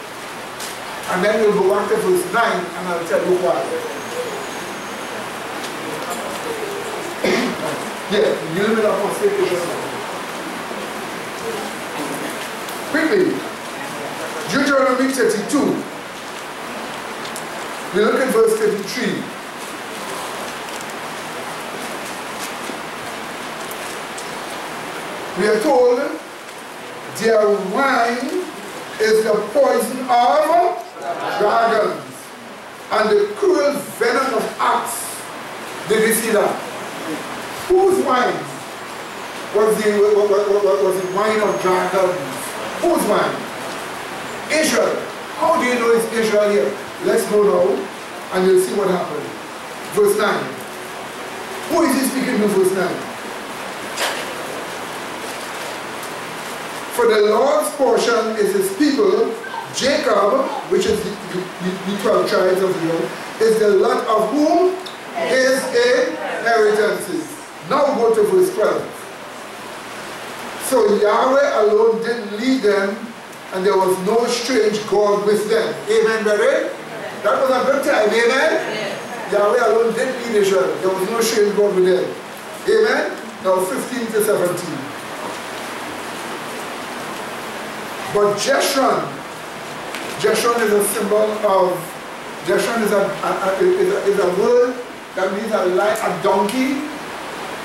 And then we'll go back to verse 9 and I'll tell you why. Yeah, you live in a forsaken. Quickly, Deuteronomy 32. We look at verse 33. We are told their wine is the poison of dragons and the cruel venom of ox. Did you see that? Whose wine was the wine of dragons? Whose wine? Israel. How do you know it's Israel here? Let's go now and you'll see what happened. Verse 9. Who is he speaking to? Verse 9. For the Lord's portion is his people. Jacob, which is the 12 tribes of Israel, is the lot of whom? His inheritances. Now go to verse 12. So Yahweh alone didn't lead them, and there was no strange God with them. Amen, brother? That was a good time, amen? Yeah. Yahweh alone didn't lead Israel. There was no strange God with them. Amen? Now 15 to 17. But Jeshurun is a symbol of, Jeshurun is a word that means a donkey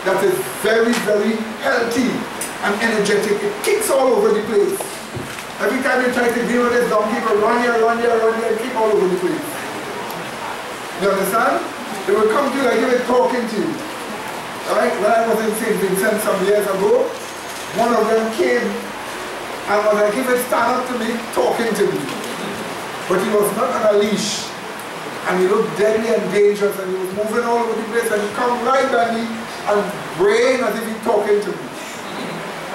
that is very, very healthy and energetic. It kicks all over the place. Every time you try to deal with this donkey, it will run here, and kick all over the place. You understand? They will come to you like they were talking to you. Alright? When I was in St. Vincent some years ago, one of them came and was like, he would stand up to me, talking to me. But he was not on a leash. And he looked deadly and dangerous, and he was moving all over the place, and he come right by me and braying as if he's talking to me.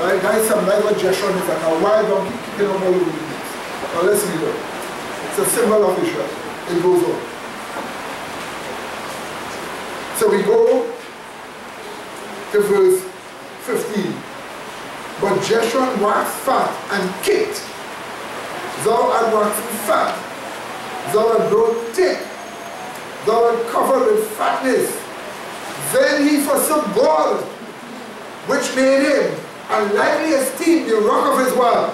Alright, guys, some like what Jeshurun is like, a wild donkey kicking all over the place. Now let's read it. It's a symbol of Israel. It goes on. So we go to verse 15. But Jeshurun waxed fat and kicked. Thou art waxed fat. Thou art grown thick. Thou art covered with fatness. Then he forsook God, which made him, and lightly esteemed the rock of his world.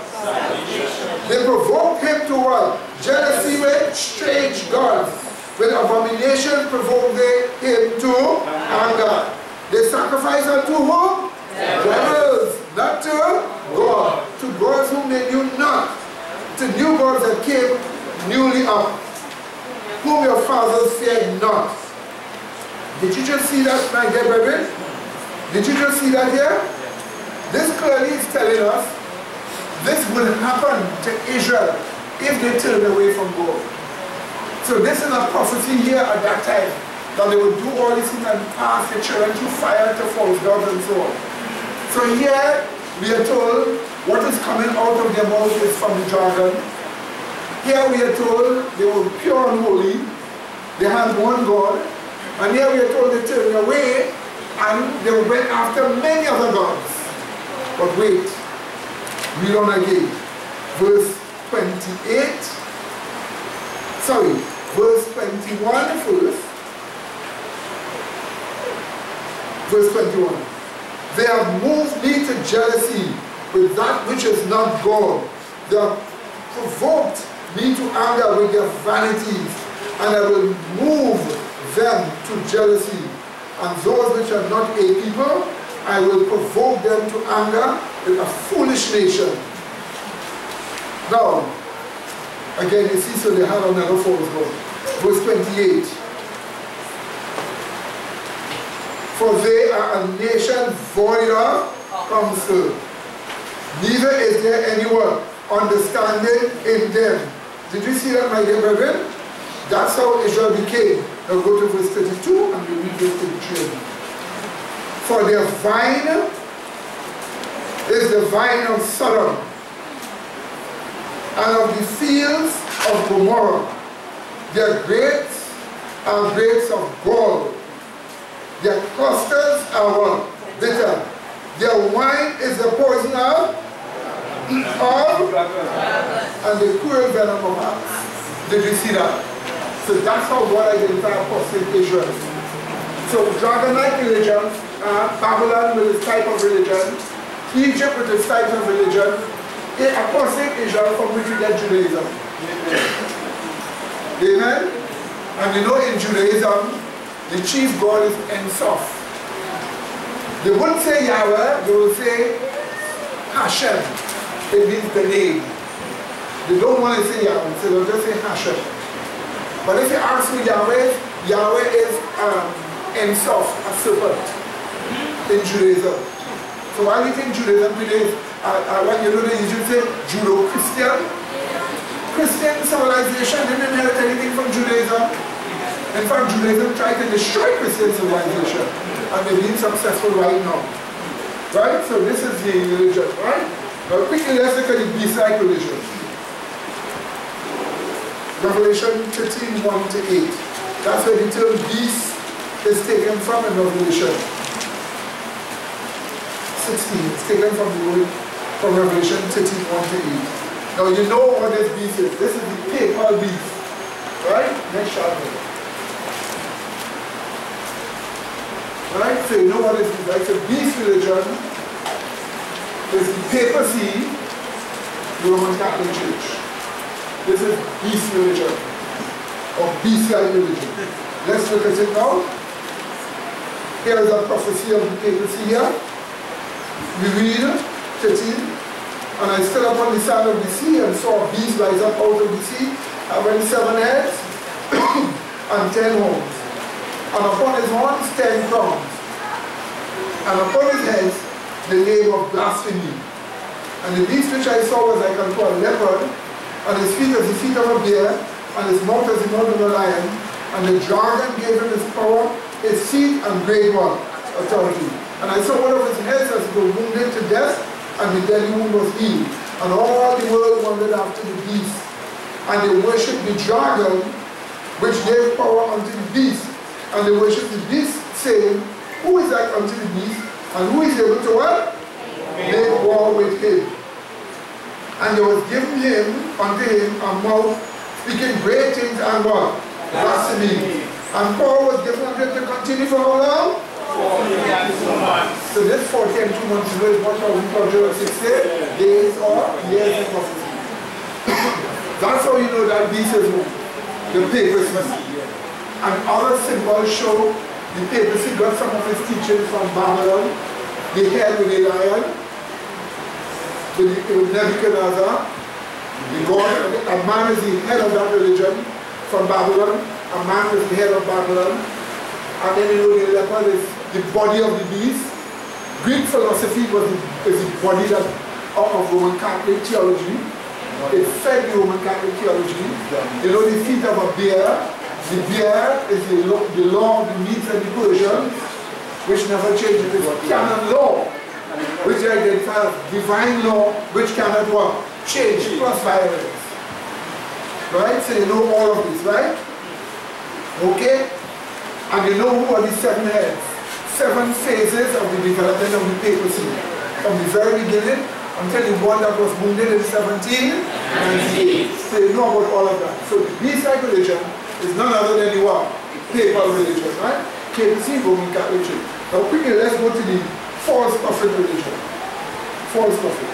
They provoked him to what? Jealousy with strange gods. With abomination provoked they him to anger. They sacrificed unto whom? Devils, not to God. To gods whom they knew not. To new gods that came newly up, whom your fathers feared not. Did you just see that, my dear brethren? Did you just see that here? This clearly is telling us this will happen to Israel if they turn away from God. So this is a prophecy here at that time, that they would do all these things and pass the children through fire to false gods and so on. So here we are told what is coming out of their mouth is from the dragon. Here we are told they were pure and holy, they had one God, and here we are told they turned away and they went after many other gods. But wait, read on again. Verse 28. Sorry, verse 21 first. Verse 21. They have moved me to jealousy with that which is not God. They have provoked me to anger with their vanities, and I will move them to jealousy. And those which are not a people, I will provoke them to anger with a foolish nation. Now, again, you see, so they had another false god. Verse 28. For they are a nation void of counsel, neither is there anyone understanding in them. Did you see that, my dear brethren? That's how Israel became. Now go to verse 32 and we read verse 33. For their vine is the vine of Sodom, and of the fields of Gomorrah. Their grapes are grapes of gall. Their clusters are bitter. Their wine is the poison of and the cruel venom of hearts. Did you see that? So that's how God identified apostate Israel. So dragon-like religion, Babylon with its type of religion, Egypt with its type of religion, apostate Israel from which we get Judaism. Amen? And you know in Judaism, the chief god is Ensof. They wouldn't say Yahweh, they would say Hashem. It means the name. They don't want to say Yahweh, so they'll just say Hashem. But if you ask me Yahweh, Yahweh is Ensof, a serpent, in Judaism. So why do you think Judaism today is, what you know they usually say, Judo-Christian? Christian civilization didn't inherit anything from Judaism. In fact, Judaism tried to destroy Christian civilization, and they're being successful right now. Right? So this is the religion, right? Now quickly let's look at the beast-like religion. Revelation 13, 1 to 8. That's where the term beast is taken from in Revelation 16. It's taken from the word from Revelation 13, 1 to 8. Now you know what this beast is. This is the papal beast. Right? Next chapter. Right? So you know what it is, right? So beast religion is the papacy, the Roman Catholic Church. This is beast religion, or beast-like religion. Let's look at it now. Here is a prophecy of the papacy here. We read 13. And I stood upon the side of the sea and saw a beast rise up out of the sea, having 7 heads and 10 horns. And upon his horns 10 crowns, and upon his heads the name of blasphemy. And the beast which I saw was like unto a leopard, and his feet as the feet of a bear, and his mouth as the mouth of a lion. And the dragon gave him his power, his seat, and great what? Authority. And I saw one of his heads as it was wounded to death, and the deadly wound was healed. And all the world wondered after the beast. And they worshipped the dragon, which gave power unto the beast. And they worshipped the beast, saying, who is like unto the beast, and who is able to what? Make war with him. And there was given unto him a mouth, speaking great things and what? Blasphemy. And power was given unto him to continue for how long? 40 months. So this 40 and 2 months is what we call 60 days or years of prophecy. That's how you know that beast is the papacy. And other symbols show the papacy got some of his teachings from Babylon, the head with the lion, with Nebuchadnezzar, the god, a man is the head of that religion from Babylon, a man is the head of Babylon, and then you know the leopard is the body of the beast. Greek philosophy is the body of Roman Catholic theology. It fed the Roman Catholic theology. You know the feet of a bear. The bear is the law of the Medes and the Persians, which never changes. It is canon law, which identifies divine law, which cannot what? Change, plus violence. Right? So you know all of this, right? Okay? And you know who are the 7 heads? 7 phases of the development of the papacy. from the very beginning until the one that was wounded in 1798. So you know about all of that. So the beast-like religion is none other than the what? Papal religion, right? KBC, Roman Catholic Church. Now quickly, let's go to the false prophet religion. False prophet.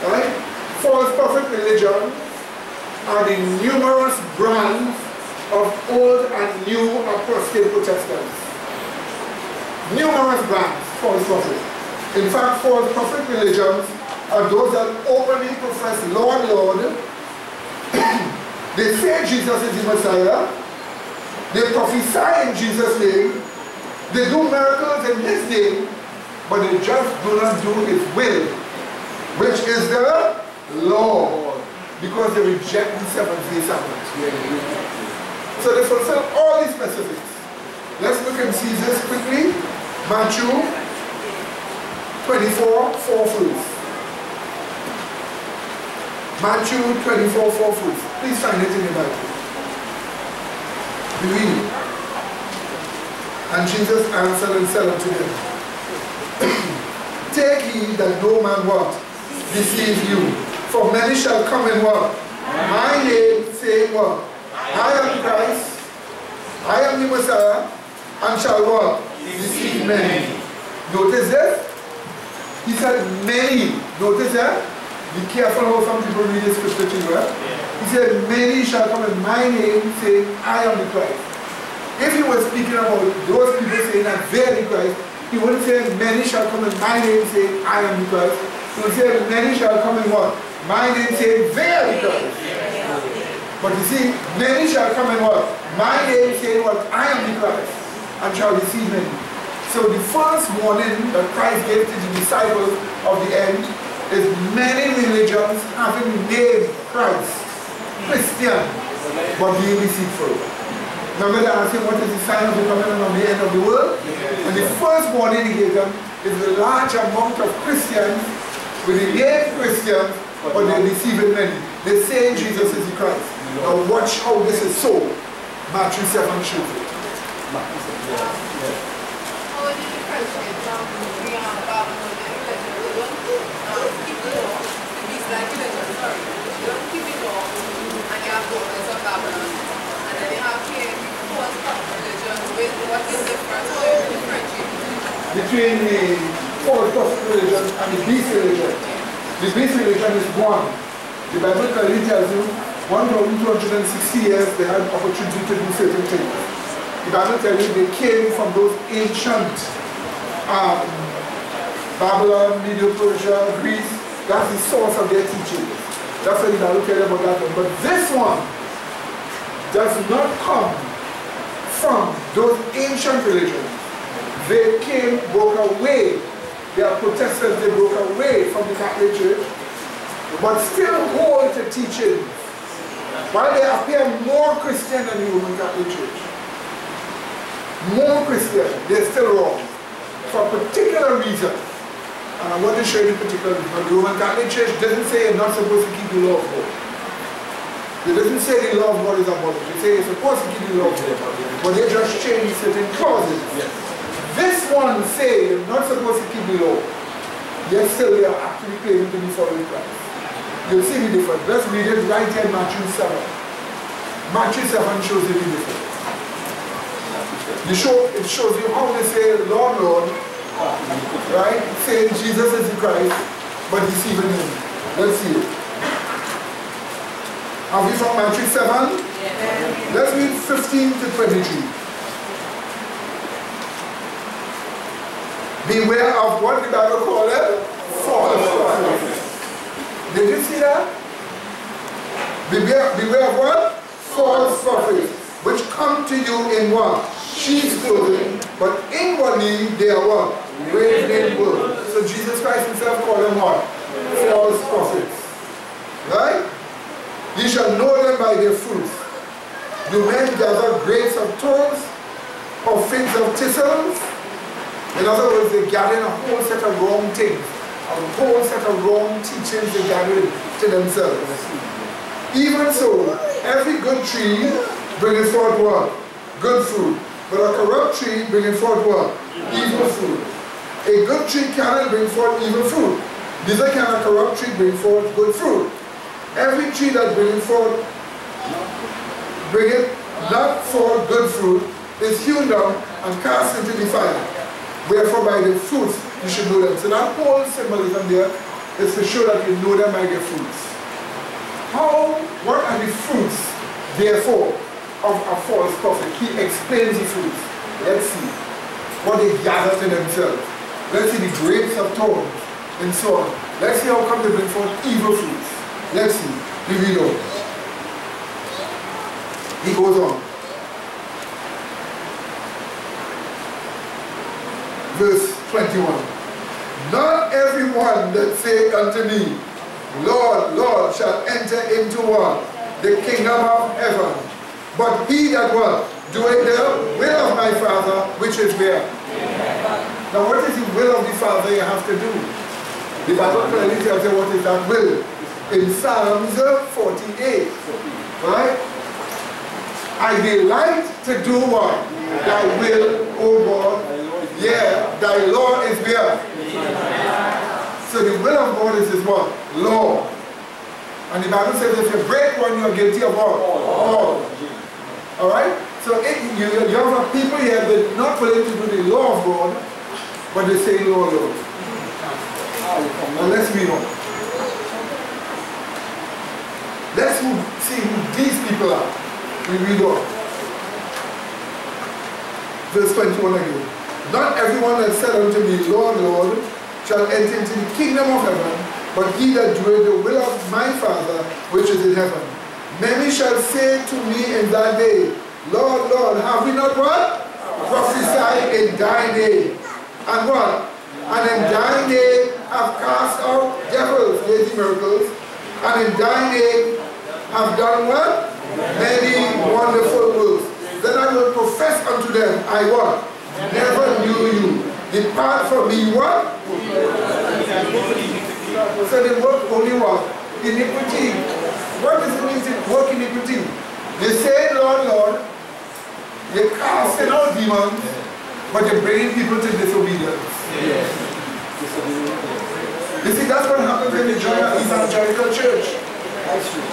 Right? False prophet religion are the numerous brands of old and new apostate Protestants. Numerous brands, false prophet. In fact, false prophet religions are those that openly profess Lord, Lord. They say Jesus is the Messiah. They prophesy in Jesus' name. They do miracles in His name, but they just do not do His will, which is the law, because they reject the seventh-day Sabbath. So they fulfill all these specifics. Let's look and see this quickly. Matthew 24, 4 fruits. Matthew 24, 4 fruits. Please find it in the Bible. We read. And Jesus answered and said unto them, Take heed that no man what? Deceive you. For many shall come in what? My name, saying what? I am Christ, I am the Messiah, and shall what? Deceive many. Notice that? He said many. Notice that? Be careful how some people read this scripture to you, right? He said, many shall come in my name, saying, I am the Christ. If he was speaking about those people saying that they are the Christ, he wouldn't say, many shall come in my name, saying, I am the Christ. He would say, many shall come in what? My name, saying, they are the Christ. But you see, many shall come in what? My name, saying what? I am the Christ, and shall deceive many. So the first warning that Christ gave to the disciples of the end is many religions having named Christ Christian, but being deceitful. Remember that I said, what is the sign of the coming of the end of the world? And the first warning he gave them is the large amount of Christians with the name Christians, but they're deceiving many. They say Jesus is the Christ. Now watch how this is so. Matthew 7 shows it. Between the false prophet religion and the beast religion. The beast religion is one. The Bible clearly tells you 1,260 years they had opportunity to do certain things. The Bible tells you they came from those ancient Babylon, Medo-Persia, Greece. That's the source of their teaching. That's what the Bible tells you about that one. But this one does not come from those ancient religions. They came, broke away. They are Protestants, they broke away from the Catholic Church, but still hold to teaching. While they appear more Christian than the Roman Catholic Church. More Christian, they're still wrong. For a particular reason. And I want to show you the particular reason. The Roman Catholic Church doesn't say you're not supposed to keep the law of God. It doesn't say the law of God is abolished. They say you're supposed to keep the law of God. But they just change certain clauses. Yes. This one say you're not supposed to keep the law. Yet still they are actually claiming to be following Christ. You'll see the difference. Let's read it right here in Matthew 7. Matthew 7 shows you the difference. It shows you how they say, Lord, Lord, right? Saying Jesus is the Christ, but deceiving him. Let's see it. Have we from Matthew 7? Yeah. Let's read 15 to 23. Beware of what the Bible calls it? False prophets. Did you see that? Beware of what? False prophets, which come to you in what? Sheep's clothing, but inwardly they are what? Ravening wolves. So Jesus Christ himself called them what? False prophets. Right? You shall know them by their fruits. Do men gather grapes of thorns or figs of thistles? In other words, they gather in a whole set of wrong things, a whole set of wrong teachings they gather to themselves. Even so, every good tree bringeth forth what? Good fruit. But a corrupt tree bringeth forth what? Evil fruit. A good tree cannot bring forth evil fruit. Neither can a corrupt tree bring forth good fruit. Every tree that bringeth not forth good fruit is hewn down and cast into the fire. Wherefore by the fruits you should know them. So that whole symbolism there is to show that you know them by their fruits. What are the fruits, therefore, of a false prophet? He explains the fruits. Let's see what they gather to themselves. Let's see the grapes of thorns and so on. Let's see how come they bring forth evil fruits. Let's see. We read on. He goes on. Verse 21. Not everyone that saith unto me, Lord, Lord, shall enter into what? The kingdom of heaven. But he that what? Doeth the will of my Father, which is where? Now what is the will of the Father you have to do? The Bible clearly tells you what is that will. In Psalms 48. Right? I delight to do what? Thy will, O God. Yeah, thy law is where? So the will of God is his what? Law. And the Bible says if you break one, you are guilty of what? All. Alright? So you have a people here that are not willing to do the law of God, but they say Lord, Lord. Now let's read on. Let's see who these people are. We read on. Verse 21 again. Not everyone that said unto me, Lord, Lord, shall enter into the kingdom of heaven, but he that doeth the will of my Father which is in heaven. Many shall say to me in that day, Lord, Lord, have we not what? Prophesied in thy name. And what? And in thy name have cast out devils, lazy miracles, and in thy name have done what? Many wonderful works. Then I will profess unto them, I what? Never knew you. Depart from me, what? So they work only what? Iniquity. What does it mean to work iniquity? They say, Lord, Lord, they casting out demons, but they're bringing people to disobedience. Yes. You see, that's what happens when you join an evangelical church.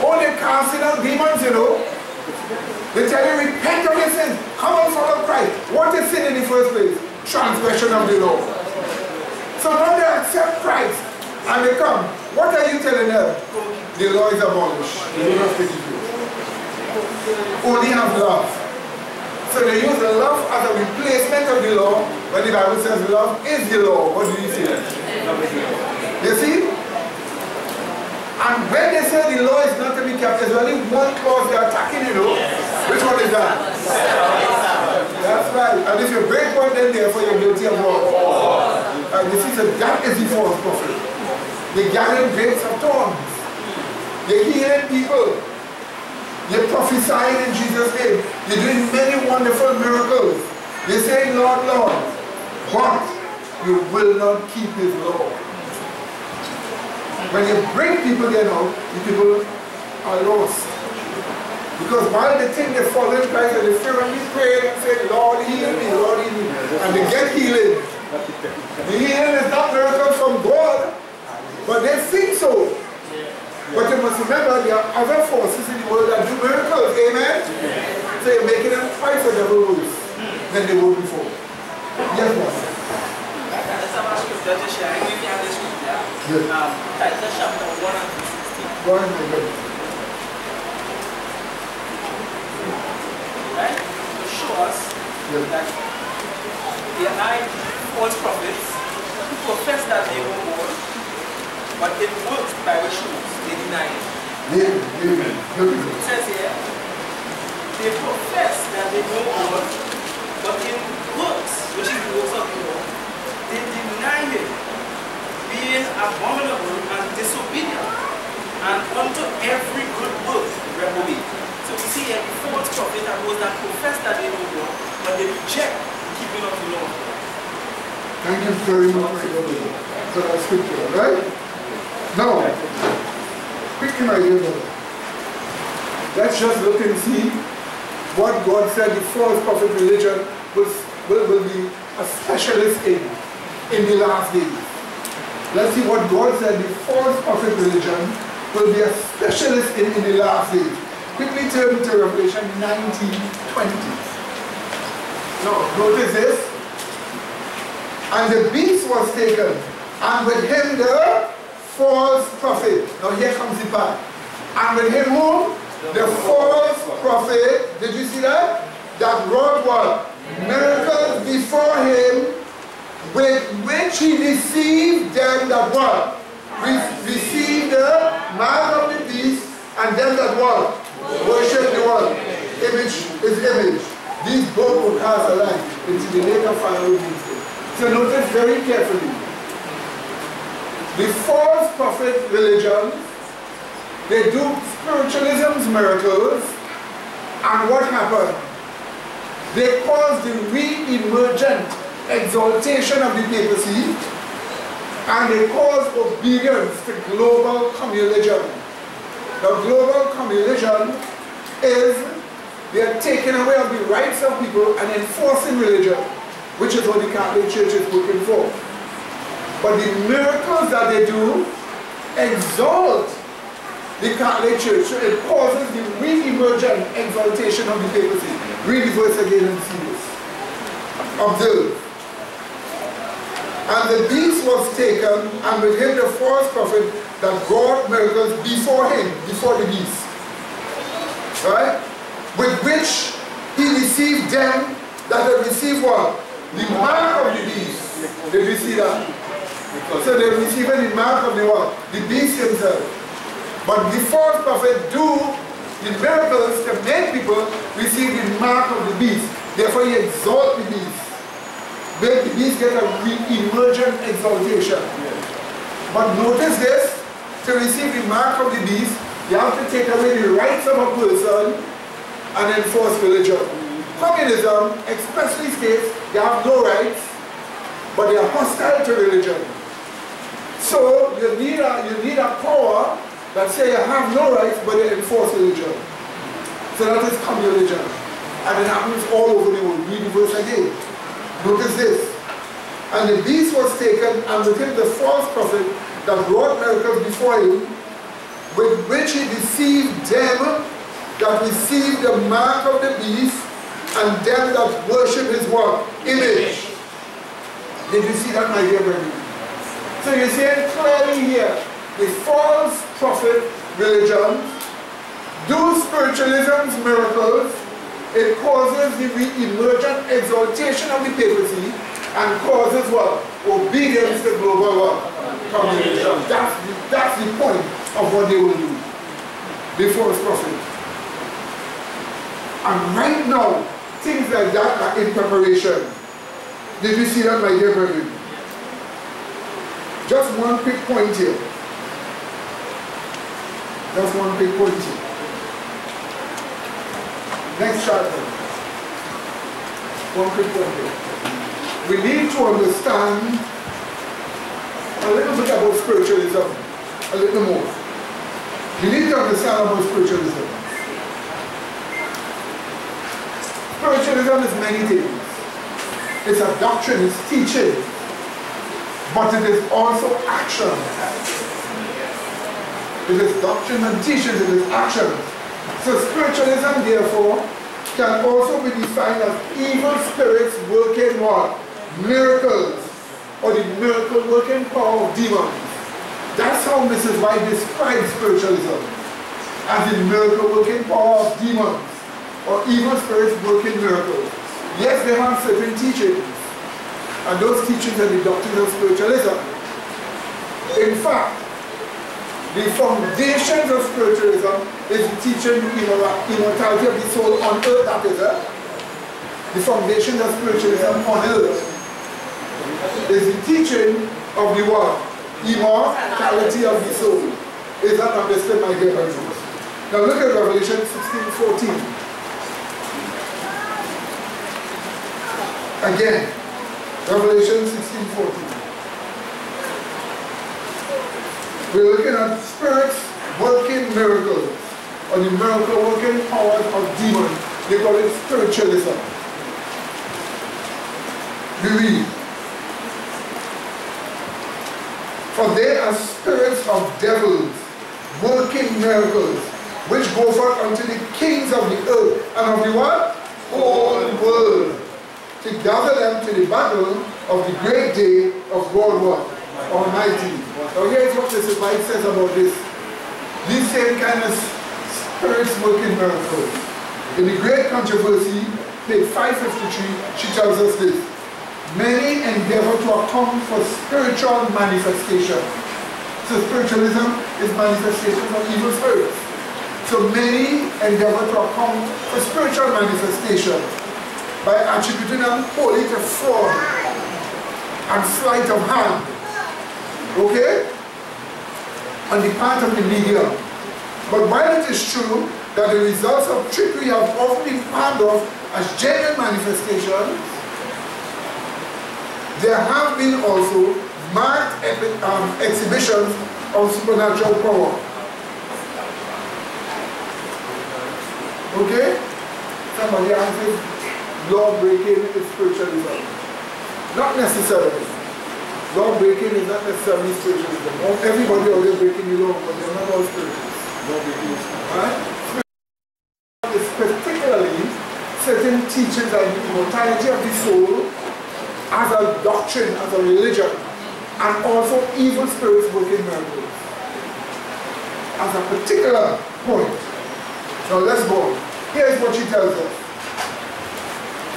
Oh, they're casting out demons, you know. They tell you, repent of your sins, come and follow Christ. What is sin in the first place? Transgression of the law. So now they accept Christ and they come. What are you telling them? The law is abolished. You don't have to keep it. Only have love. So they use the love as a replacement of the law, when the Bible says love is the law. What do you say? You see? And when they say the law is not to be kept, there's only one clause they're attacking, you know. Which one is that? That's right. And if you break one, then therefore you're guilty of all. And you see, so that is the false prophet. They're gathering grapes of thorns. They're healing people. They're prophesying in Jesus' name. They're doing many wonderful miracles. They're saying, Lord, Lord, but you will not keep his law. When you bring people there now, the people are lost. Because while they think they're following Christ and they fervently pray and say, Lord, heal me, Lord, heal me. And they get healing. The healing is not miracle from God, but they think so. But you must remember there are other forces in the world that do miracles, amen? So you're making them twice the devil worse than they were before. Yes, Pastor. Titus chapter 1 and 16. 1 and 16. Right? To show us that there are false prophets who profess that they know more, but it works by which shoes they deny it. It says here, they profess that they know more, but in works, which is the works of the law, they deny him, being abominable and disobedient, and unto every good work reprobate. So we see a false prophet and those that profess that they know God, but they reject the keeping of the law. Thank you very much for that scripture, right? Now, quickly, my dear brother, let's just look and see what God said the false prophet religion will be a specialist in. in the last days. Let's see what God said. The false prophet religion will be a specialist in the last days. Quickly turn to Revelation 19:20. Now, notice this. And the beast was taken, and with him the false prophet. Now here comes the part. And with him who? The false prophet. Did you see that? That wrought what? Miracles before him, with which he deceived them that what? Received the mark of the beast, and them that what? Worship the what? Image. These both will cast alike into the lake of fire with these. So notice very carefully. The false prophet religion, they do spiritualism's miracles, and what happened? They cause the re-emergent exaltation of the papacy, and they cause obedience to global communalism. The global communalism is they are taking away of the rights of people and enforcing religion, which is what the Catholic Church is looking for. But the miracles that they do exalt the Catholic Church, so it causes the re-emergent exaltation of the papacy. Read the verse again and see this. Observe. And the beast was taken, and with him the false prophet that wrought miracles before him, before the beast. Right? With which he deceived them that had received what? The mark of the beast. Did you see that? So they received the mark of the what? The beast himself. But the false prophet do the miracles to make people receive the mark of the beast. Therefore he exalts the beast. Make the beast get a re-emergent exaltation. But notice this, to receive the mark of the beast, you have to take away the rights of a person and enforce religion. Communism expressly states they have no rights, but they are hostile to religion. So you need a power that say you have no rights, but they enforce religion. So that is communism. And it happens all over the world. Read the verse again. Notice this. And the beast was taken, and with him the false prophet that wrought miracles before him, with which he deceived them that received the mark of the beast, and them that worship his what? Image. Did you see that, my dear brethren? So you see it clearly here. The false prophet religion do spiritualism's miracles. It causes the re-emergent exaltation of the papacy and causes what? Obedience to global what? Communism. That's the point of what they will do. The false prophet. And right now, things like that are in preparation. Did you see that, my dear brethren? Just one quick point here. Just one quick point here. Next chapter. One quick point here. We need to understand a little bit about spiritualism. A little more. We need to understand about spiritualism. Spiritualism is many things. It's a doctrine, it's teaching, but it is also action. It is doctrine and teaching, it is action. So spiritualism, therefore, can also be defined as evil spirits working what? Miracles, or the miracle working power of demons. That's how Mrs. White describes spiritualism, as the miracle working power of demons, or evil spirits working miracles. Yes, they have certain teachings, and those teachings are the doctrines of spiritualism. In fact, the foundations of spiritualism is the teaching immortality of the soul on earth, that is it. The foundations of spiritualism on earth is the teaching of the what? Immortality of the soul. Is that understood, my dear brothers? Now look at Revelation 16:14. Again, Revelation 16:14. We're looking at spirits working miracles, or the miracle working powers of demons. They call it spiritualism. We read. For they are spirits of devils, working miracles, which go forth unto the kings of the earth and of the what? Whole world, to gather them to the battle of the great day of God what? Almighty. Now here's what this Bible says about this. These same kind of spirits working miracles. In the great controversy, page 553, she tells us this. Many endeavor to account for spiritual manifestation. So spiritualism is manifestation of evil spirits. So many endeavor to account for spiritual manifestation by attributing them wholly to fraud and sleight of hand. Okay? On the part of the medium. But while it is true that the results of trickery have often been palmed off as genuine manifestations, there have been also marked exhibitions of supernatural power. Okay? Somebody answers, law breaking is spiritualism. Not necessarily. Law breaking is not necessarily spiritualism. Everybody out there breaking the law, but they're not all spiritualists. Law breaking is right? Spiritualism is particularly certain teachings like the immortality of the soul as a doctrine, as a religion, and also evil spirits working miracles. As a particular point. Now let's go. Here's what she tells us.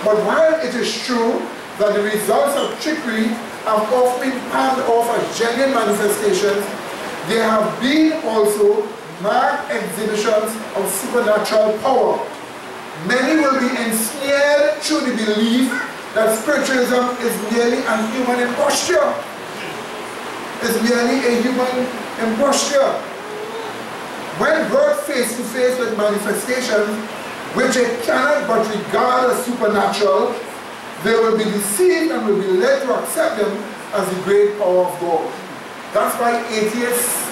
But while it is true that the results of trickery have often been palmed off as genuine manifestations, there have been also marked exhibitions of supernatural power. Many will be ensnared through the belief that spiritualism is merely a human imposture. It's merely a human imposture. When brought face to face with manifestations which it cannot but regard as supernatural, they will be deceived and will be led to accept them as the great power of God. That's why atheists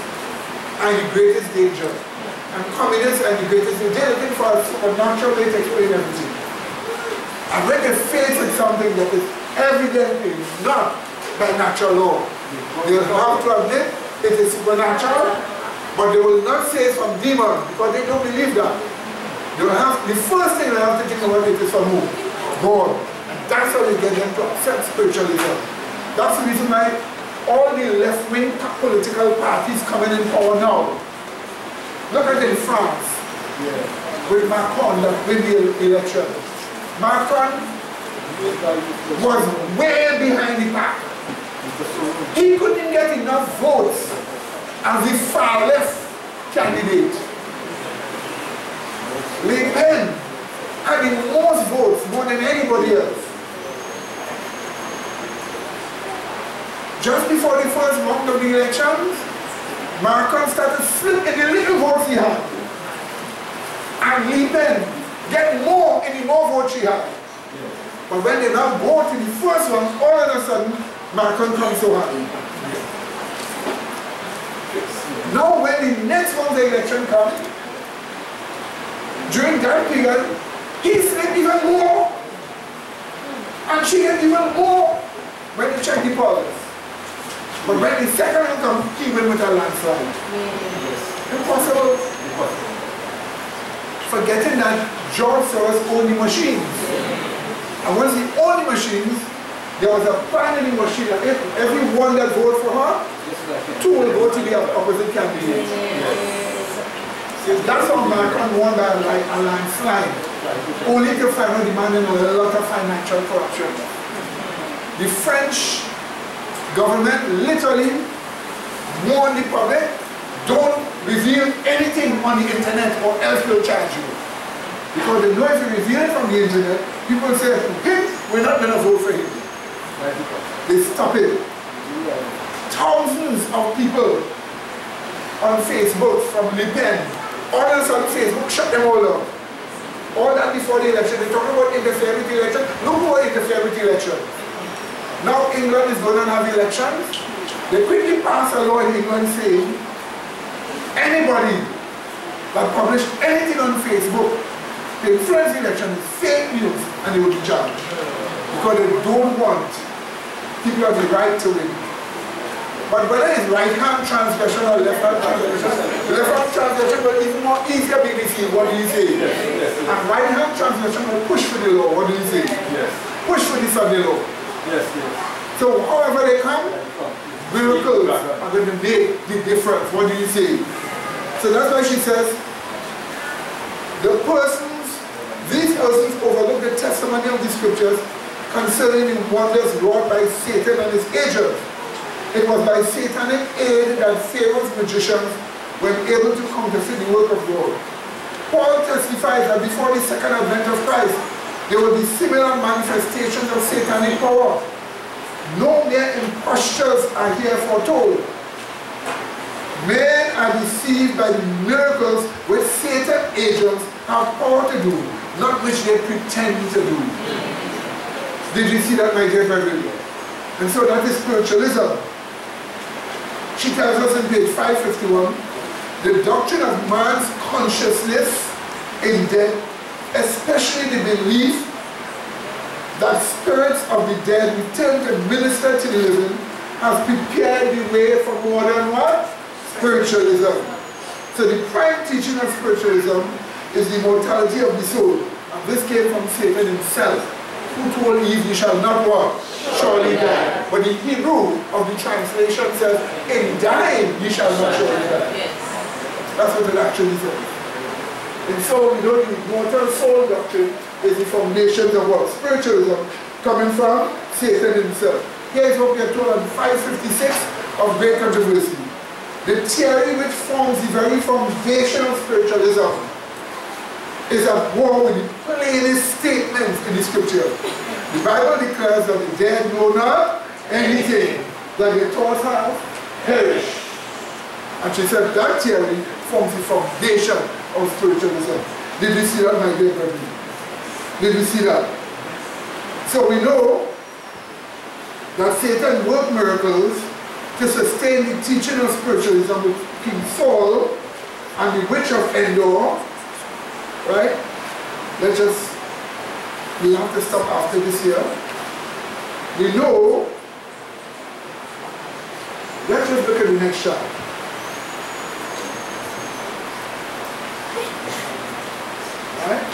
are the greatest danger, and communists are the greatest danger. They're looking for a supernatural way to explain everything. And when they face with something that is evidently not by natural law, they'll have to admit it is supernatural, but they will not say it's from demon because they don't believe that. They will have, the first thing they have to think about it is from who? God. And that's how they get them to accept spiritualism. That's the reason why all the left-wing political parties coming in power now. Look at it in France, with Macron that win the election. Macron was way behind the pack. He couldn't get enough votes as the far left candidate. Le Pen had the most votes, more than anybody else. Just before the first round of the elections, Macron started slipping the little votes he had. And Le Pen get more in the more votes she had. But when they now go to the first one, all of a sudden, Macron comes so high. Now when the next one the election comes, during that period, he slipped even more. And she get even more when you check the polls. But when the second one comes, he went with a landslide. Impossible. Forgetting that George Soros owned the machines. And once he owned the machines, there was a plan in the machine that if everyone that voted for her, two will go to the opposite candidate. So that's how Macron won by a landslide. Only to find out the man in a lot of financial corruption. The French government literally warned the public, don't reveal anything on the internet or else they'll charge you. Because they know if you reveal it from the internet, people say, hey, we're not going to vote for him. They stop it. Thousands of people on Facebook from Le Pen, all of a sudden Facebook shut them all up. All that before the election, they talk about interfering with the election. No more interfere with the election. Now England is going to have elections. They quickly pass a law in England saying anybody that publish anything on Facebook to influence the election is fake news and they will be charged. Because they don't want people have the right to win. But whether it's right-hand transgression or left-hand transgression, left-hand transgression will even more easier be received. What do you say? Yes. And right-hand transgression will push for the law. What do you say? Yes. Push for the Sunday law. Yes. So however they come, miracles are going to make the difference. What do you say? So that's why she says, these persons overlook the testimony of the scriptures concerning the wonders wrought by Satan and his agents. It was by satanic aid that Pharaoh's magicians were able to counterfeit the work of God. Paul testifies that before the second advent of Christ, there will be similar manifestations of satanic power. No mere impostures are here foretold. Men are deceived by the miracles which Satan agents have power to do, not which they pretend to do. Did you see that, my dear brethren? And so that is spiritualism. She tells us in page 551, the doctrine of man's consciousness in death, especially the belief that spirits of the dead return to minister to the living, has prepared the way for modern what? Spiritualism. So the prime teaching of spiritualism is the immortality of the soul. And this came from Satan himself, who told Eve, you shall not what? Surely die. But the Hebrew of the translation says, in dying you shall not surely die. That's what it actually says. And so, you know, the immortal soul doctrine is the foundation of what? Spiritualism, coming from Satan himself. Here's what we are told on 556 of Great Controversy. The theory which forms the very foundation of spiritualism is at war with the plainest statements in the scripture. The Bible declares that the dead know not anything, that their thoughts have perished. And she said that theory forms the foundation of spiritualism. Did you see that, my dear brethren? Did you see that? So we know that Satan worked miracles to sustain the teaching of spiritualism with King Saul and the witch of Endor. Right? We'll have to stop after this here. We know, let's just look at the next chart. Right?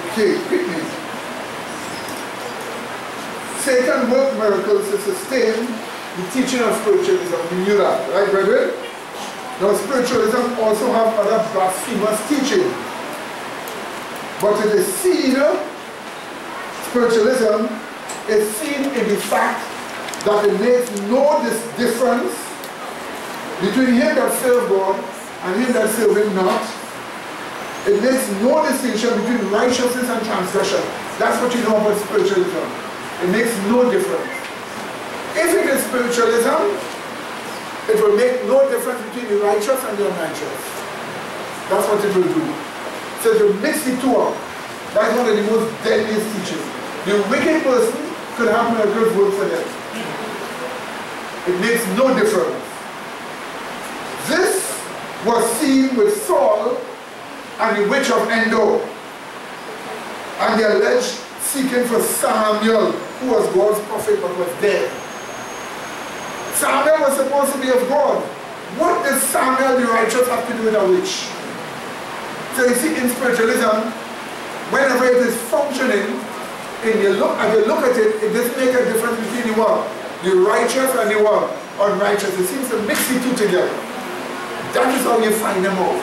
Okay, quickly. Satan worked miracles to sustain the teaching of spiritualism. We knew that, right, brethren? Now, spiritualism also have other blasphemous teaching. But it is seen, spiritualism is seen in the fact that it makes no difference between him that serves God and him that serves him not. It makes no distinction between righteousness and transgression. That's what you know about spiritualism. It makes no difference. If it is spiritualism, it will make no difference between the righteous and the unrighteous. That's what it will do. So to mix the two up, that's one of the most deadliest teachings. The wicked person could have miracles work for them. It makes no difference. This was seen with Saul and the witch of Endor, and the alleged seeking for Samuel, who was God's prophet but was dead. Samuel was supposed to be of God. What does Samuel the righteous have to do with a witch? So you see, in spiritualism, whenever it is functioning, and you look at it, it doesn't make a difference between the what? The righteous and the what? Unrighteous. It seems to mix the two together. That is how you find them out.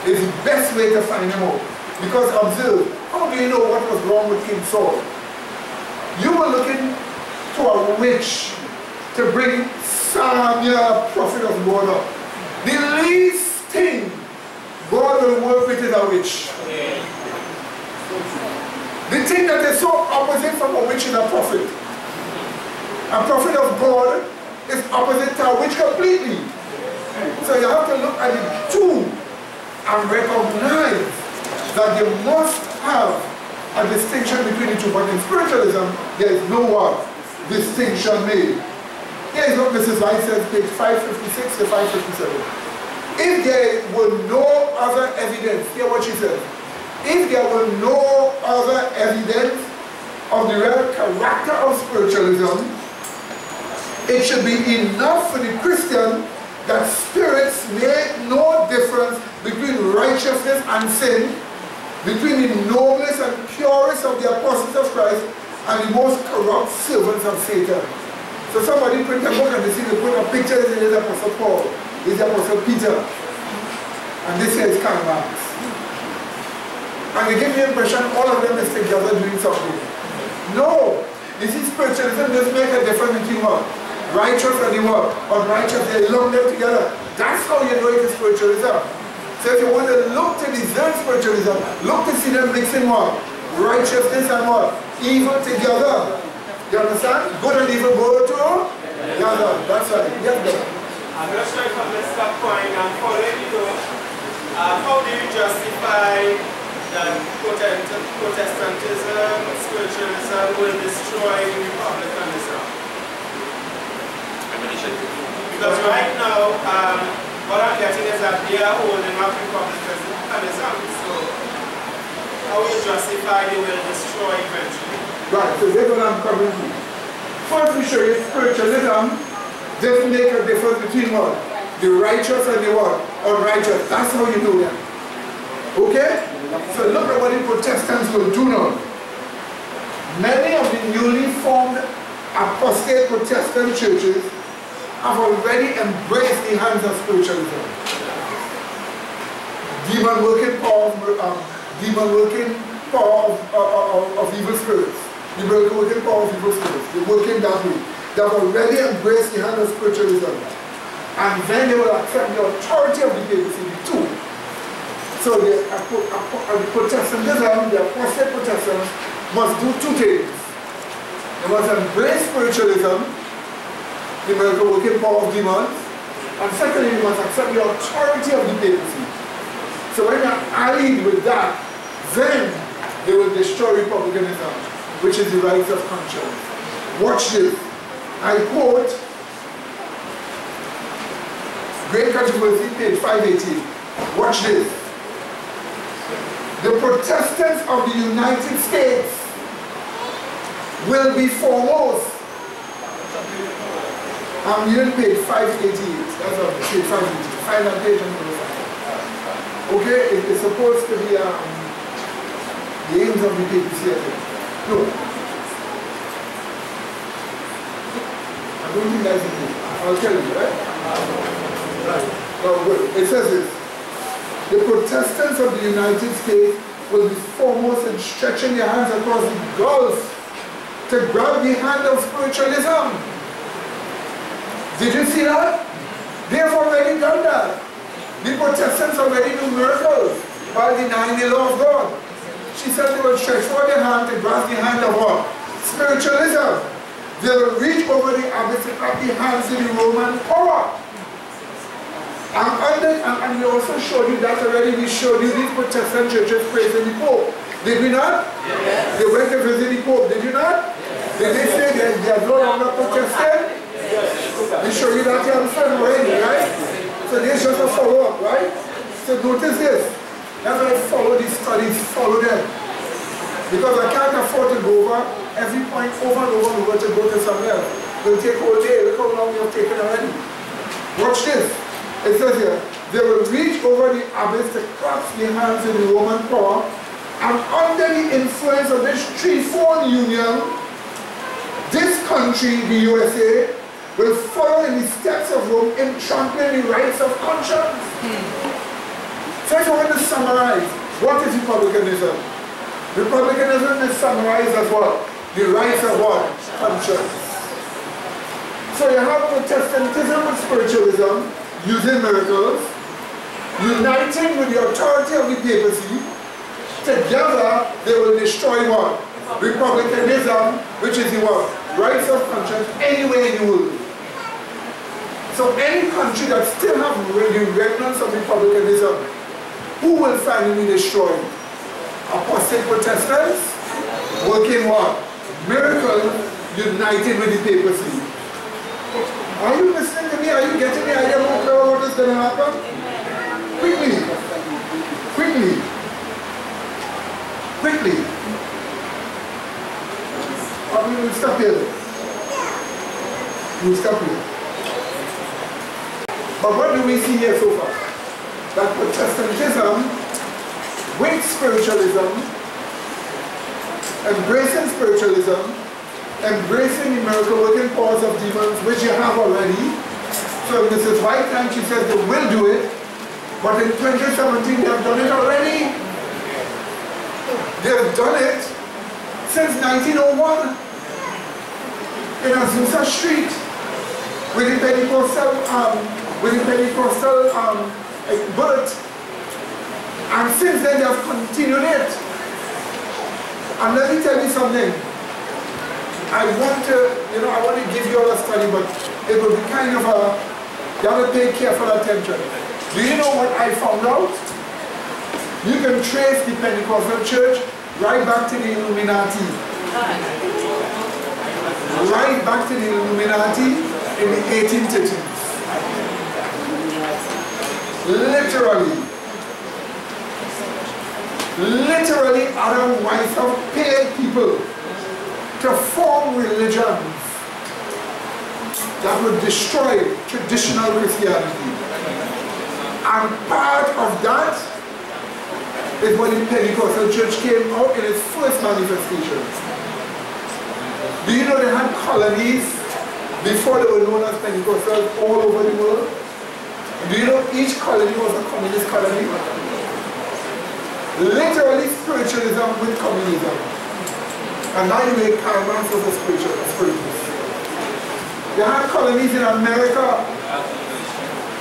It's the best way to find them out. Because observe, how do you know what was wrong with King Saul? You were looking to a witch to bring Samuel, prophet of God, up. The least thing God will work with is a witch. The thing that is so opposite from a witch is a prophet. A prophet of God is opposite to a witch completely. So you have to look at the two and recognize that you must have a distinction between the two. But in spiritualism, there is no distinction made. Here is what Mrs. White says, page 556 to 557. If there were no other evidence, hear what she says. If there were no other evidence of the real character of spiritualism, it should be enough for the Christian that spirits make no difference between righteousness and sin, between the noblest and purest of the apostles of Christ and the most corrupt servants of Satan. So somebody print a book and they see they put a picture, this is the Apostle Paul, this is the Apostle Peter, and this here is Karl Marx. And they give the impression all of them is together doing something. No! You see, spiritualism doesn't make a difference between what? Righteous and the what? Unrighteous, they lump them together. That's how you know it is spiritualism. So if you want to look to discern spiritualism, look to see them mixing what? Righteousness and what? Evil together. You understand? Good and evil go together. That's right. Yes, brother. I'm just trying to mess up point and following you. How do you justify that Protestantism, spiritualism will destroy republicanism? Because right now, what I'm getting is that they are holding up republicanism. So how will you justify they will destroy eventually? Right, so that's what I'm coming to. First we show you spiritualism doesn't make a difference between what? The righteous and the what? Unrighteous. That's how you do that. Okay? So look at what the Protestants will do now. Many of the newly formed apostate Protestant churches have already embraced the hands of spiritualism. Demon working power of evil spirits. The working power of evil spirits. They're working that way. They have already embraced the hand of spiritualism. And then they will accept the authority of the papacy too. So the Protestantism, the apostate Protestants, must do two things. They must embrace spiritualism, the miracle working power of demons, and secondly, they must accept the authority of the papacy. So when you're allied with that, then they will destroy republicanism, which is the right of conscience. Watch this. I quote, Great Controversy, page 518. Watch this. The Protestants of the United States will be foremost. I'm using page 588. That's on page 588. Find that page on the side. Okay, it's supposed to be the aims of the papacy. No. I don't think that's it. I'll tell you, right? Right. Oh, good. It says this. The Protestants of the United States will be foremost in stretching their hands across the Gulf to grab the hand of spiritualism. Did you see that? They have already done that. The Protestants already do miracles while denying the law of God. She said they will stretch forth their hand to grasp the hand of what? Spiritualism. They will reach over the abyss and grab the hands of the Roman power. And we also showed you that already. We showed you these Protestant churches praising the Pope. Did we not? Yes. They went to visit the Pope. Did you not? Yes. Did they say they are no longer Protestant? Yes. We showed you that you understand already, right? So this is just a follow-up, right? So notice this. That's why I follow these studies, follow them. Because I can't afford to go over every point over and over and over to go to somewhere else. It will take all day. Look how long we have taken already. Watch this. It says here, they will reach over the abyss to clasp their hands in the Roman power, and under the influence of this threefold union, this country, the USA, will follow in the steps of Rome in trampling the rights of conscience. So if I want to summarize, what is republicanism? Republicanism is summarized as what? The rights of what? Conscience. So you have Protestantism and spiritualism, using miracles, uniting with the authority of the papacy. Together they will destroy what? Republicanism, which is the what? Rights of conscience anywhere in the world. So any country that still have the remnants of republicanism, who will finally destroy? Apostate Protestants working what? Miracles united with the papacy. Are you listening to me? Are you getting the idea of what is going to happen? Quickly. Quickly. Quickly. will stop here. We'll stop here. But what do we see here so far? That Protestantism with spiritualism, embracing spiritualism, embracing the miracle working powers of demons, which you have already. So in Mrs. White time she says they will do it, but in 2017 they have done it already. They have done it since 1901 in Azusa Street with the Pentecostal bullet, and since then they have continued it. And let me tell you something. I want to give you all a study, but it will be kind of you have to pay careful attention. Do you know what I found out? You can trace the Pentecostal church right back to the Illuminati. Right back to the Illuminati in the 1830s. Literally Adam White have paid people to form religions that would destroy traditional Christianity. And part of that is when the Pentecostal church came out in its first manifestation. Do you know they had colonies before they were known as Pentecostals all over the world? Do you know each colony was a communist colony? Literally spiritualism with communism. And now you make Karl Marx was a spiritualist. They had colonies in America,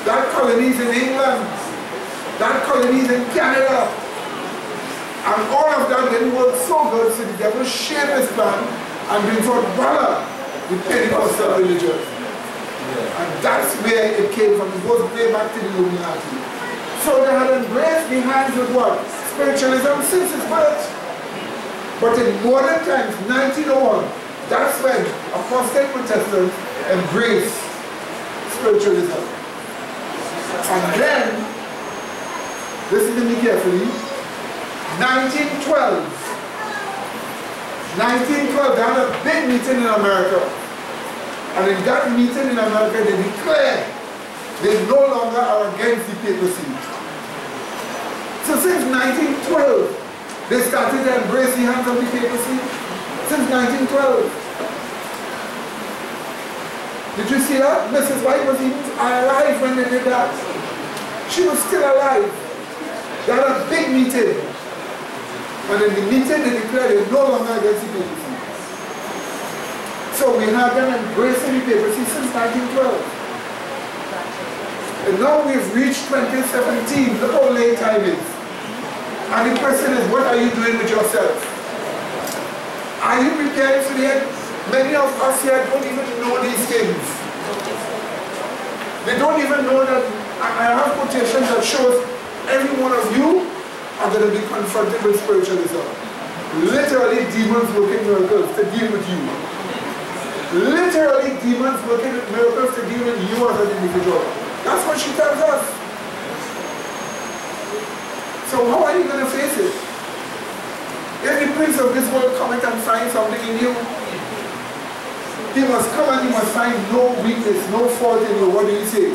they had colonies in England, they had colonies in Canada. And all of that didn't work so good, so the devil shaped his plan and brings out Bala, the Pentecostal religion. And that's where it came from. It goes way back to the Illuminati. So they had embraced the hands with what? Spiritualism since its birth. But in modern times, 1901, that's when apostate Protestants embraced spiritualism. And then, listen to me carefully, 1912, they had a big meeting in America. And in that meeting in America, they declared they no longer are against the papacy. So since 1912, they started to embrace the hands of the papacy. Since 1912. Did you see that? Mrs. White was even alive when they did that. She was still alive. They had a big meeting. And in the meeting, they declared they no longer against the papacy. So we had them embracing the papacy since 1912. And now we've reached 2017. Look how late time is. And the question is, what are you doing with yourself? Are you preparing for the end? Many of us here don't even know these things. They don't even know that. I have quotations that shows every one of you are going to be confronted with spiritualism. Literally demons working miracles to deal with you. Literally demons working miracles to deal with you as an individual. That's what she tells us. So how are you going to face it? If the prince of this world cometh and find something in you, he must come and he must find no weakness, no fault in you. What do you say?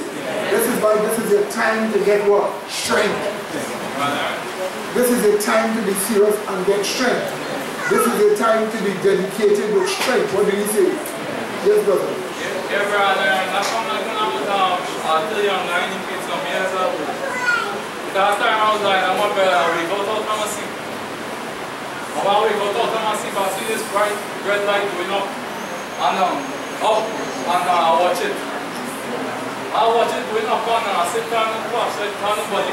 This is your time to get what? Strength. This is your time to be serious and get strength. This is your time to be dedicated with strength. What do you say? Yes, brother. Yeah, brother. That's something I'll tell you, I'm 90 feet some years old. Last time I was like, I'm up at we go to Thomasy. While we go to Thomasy, I see this bright red light going up. And I watch it. I watch it going up and I sit down and watch it, turn the body,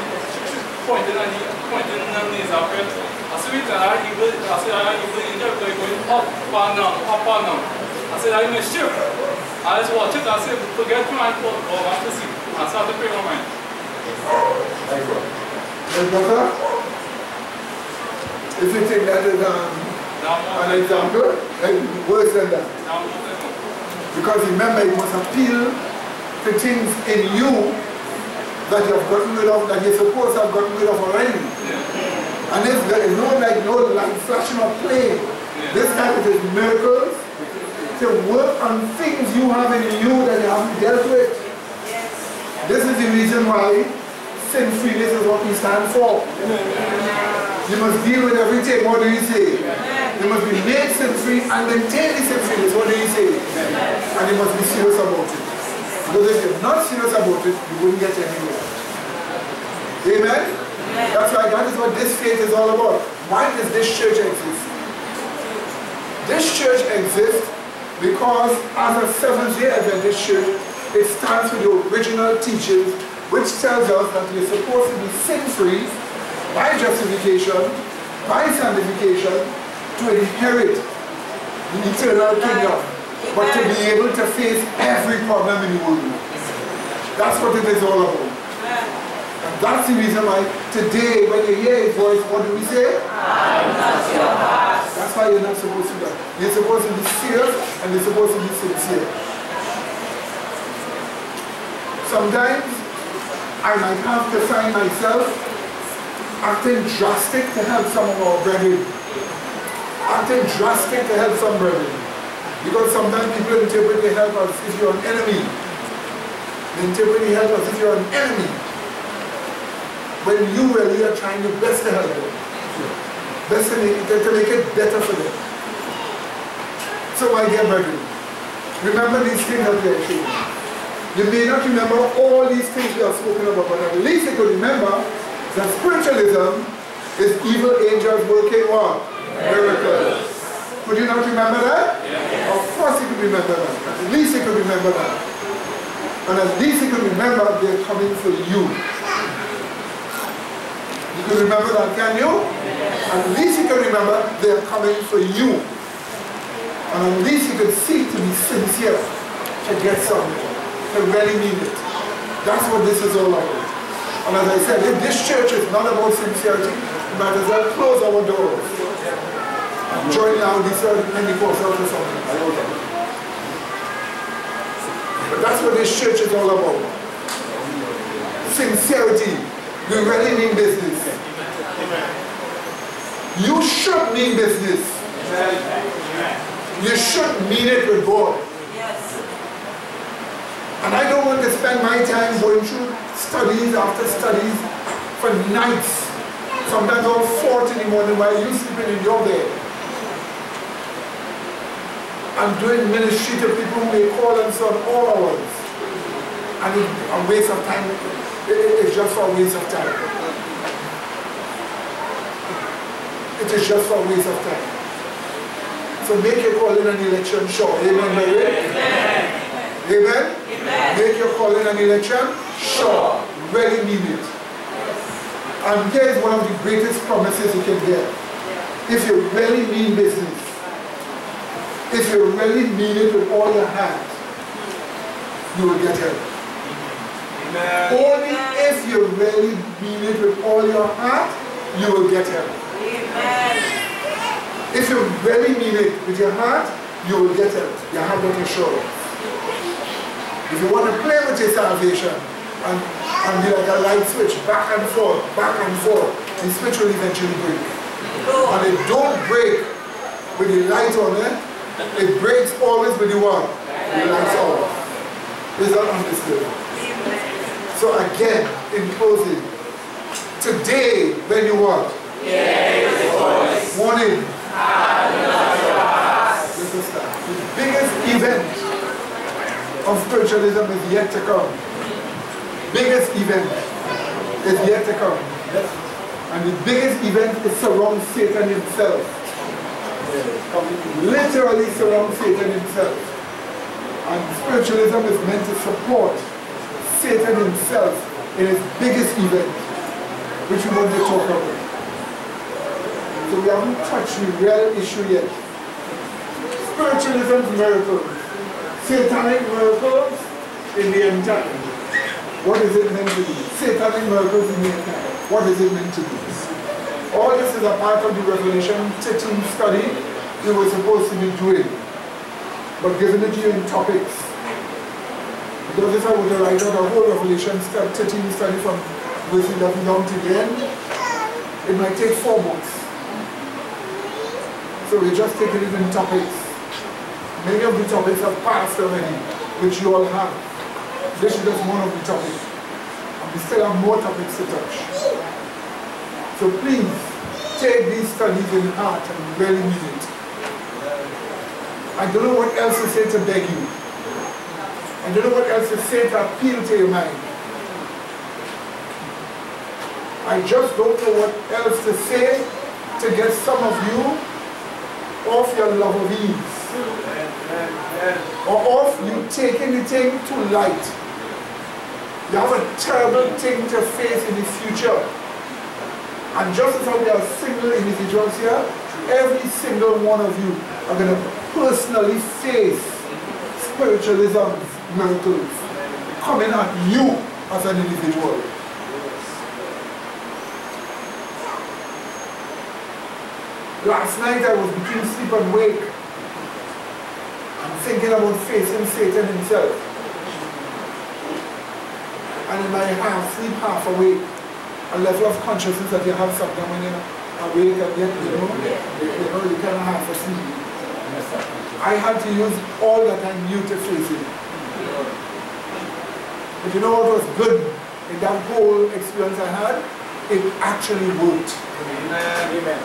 pointing on these up. I see it and I said, I enjoy going up and down, up and down. I said, I may shift. I just watch it, I said, forget my thought, go back to sleep. I start to pray my mind. Hey brother, if you think that is an example, worse than that. Because remember, it must appeal to things in you that you have gotten rid of, that you're supposed to have gotten rid of already. And if there is no light flashing or playing, this time it is miracles, to work on things you have in you that you haven't dealt with. This is the reason why sin-freeness is what we stand for. You must deal with everything. What do you say? You must be made sin-free and maintain the sin-freeness. What do you say? And you must be serious about it. Because if you're not serious about it, you wouldn't get anywhere. Amen? That's why that is what this faith is all about. Why does this church exist? This church exists because as a Seventh-day Adventist church, it stands for the original teachings which tells us that we're supposed to be sin-free by justification, by sanctification, to inherit the eternal kingdom, but to be able to face every problem in the world. That's what it is all about. And that's the reason why today, when you hear his voice, what do we say? I'm not your heart. That's why you're not supposed to do that. You're supposed to be serious and you're supposed to be sincere. Sometimes I might have to find myself acting drastic to help some of our brethren. Acting drastic to help some brethren. Because sometimes people interpret the help as if you're an enemy. They interpret the help as if you're an enemy. When you really are trying your best to help them. Best to make it better for them. So my dear brethren, remember these things that we are saying. You may not remember all these things we have spoken about, but at least you could remember that spiritualism is evil angels working what? Miracles. Could you not remember that? Yes. Of course you could remember that. At least you could remember that. And at least you could remember they're coming for you. You can remember that, can you? Yes. At least you can remember they're coming for you. And at least you can seek to be sincere, to get something, to really mean it. That's what this is all about. And as I said, if this church is not about sincerity, we might as well close our doors. Join now this Pentecostal or something. But that's what this church is all about. Sincerity. We really mean business. You should mean business. You should mean it with God. And I don't want to spend my time going through studies after studies for nights. Sometimes all 4 in the morning while you sleeping in your bed. I'm doing ministry to people who may call and so on all hours. And it's a waste of time. It's just for a waste of time. It is just for a waste of time. So make your calling and election sure. Amen, Mary? Amen. Amen? Amen. Make your calling and election sure. Really mean it. And here is one of the greatest promises you can get. If you really mean business, if you really mean it with all your heart, you will get help. Amen. Only if you really mean it with all your heart, you will get help. Amen. If you really mean it with your heart, you will get help. You have that assurance. If you want to play with your salvation and be like a light switch, back and forth, the switch will eventually break. And it don't break with the light on it. It breaks always with the what? The lights off. Is that understood? So again, in closing, today when you what? Morning. The biggest event of spiritualism is yet to come. Biggest event is yet to come. And the biggest event is surround Satan himself. Literally surround Satan himself. And spiritualism is meant to support Satan himself in his biggest event, which we want to talk about. So we haven't touched the real issue yet. Spiritualism's miracles. Satanic miracles in the end time. What is it meant to be? Satanic miracles in the end time. What is it meant to be? All this is a part of the Revelation 13 study we were supposed to be doing, but giving it to you in topics. Because if I were to write out a whole Revelation 13 study from verse 11 down to the end, it might take 4 books. So we're just taking it in topics. Many of the topics have passed already, which you all have. This is just one of the topics. And we still have more topics to touch. So please, take these studies in heart and really mean it. I don't know what else to say to beg you. I don't know what else to say to appeal to your mind. I just don't know what else to say to get some of you off your love of ease. Or off you taking the thing too light. You have a terrible thing to face in the future. And just as how there are single individuals here, every single one of you are going to personally face spiritualism's miracles coming at you as an individual. Last night I was between sleep and wake and thinking about facing Satan himself. And in my half sleep, half awake, a level of consciousness that you have something when you're awake and yet you kind of half asleep. I had to use all that I knew to face it. But you know what was good in that whole experience I had? It actually worked. Amen.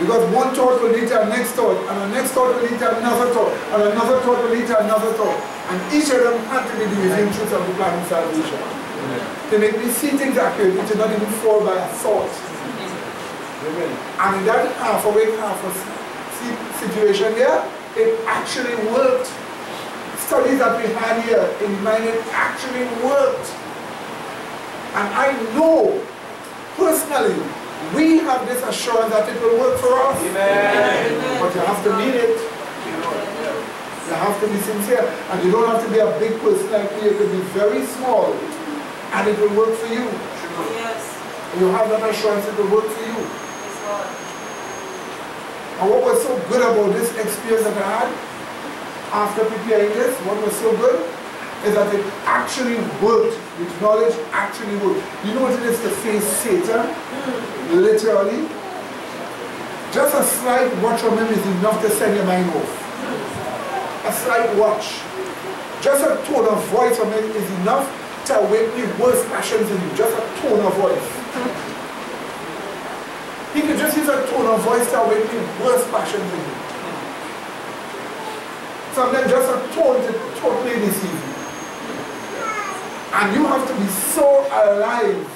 Because one thought will lead to a next thought, and a next thought will lead to another thought, and another thought will lead to another thought. And each of them had to be the revealed truth of the plan of salvation. To make me see things accurately, to not even fall by a thought. And in that half awake, half asleep situation there, it actually worked. Studies that we had here in mind, it actually worked. And I know, personally, we have this assurance that it will work for us. Amen. But you have to mean it. You have to be sincere. And you don't have to be a big person like me. You could be very small. And it will work for you. Yes. You have that assurance it will work for you. And what was so good about this experience that I had after preparing this, what was so good is that it actually worked. The knowledge actually worked. You know what it is to face Satan? Literally. Just a slight watch from him is enough to send your mind off. A slight watch. Just a tone of voice from him is enough to awake the worst passions in you. Just a tone of voice. He could just use a tone of voice to awake the worst passions in you. Sometimes just a tone to totally deceive you. And you have to be so alive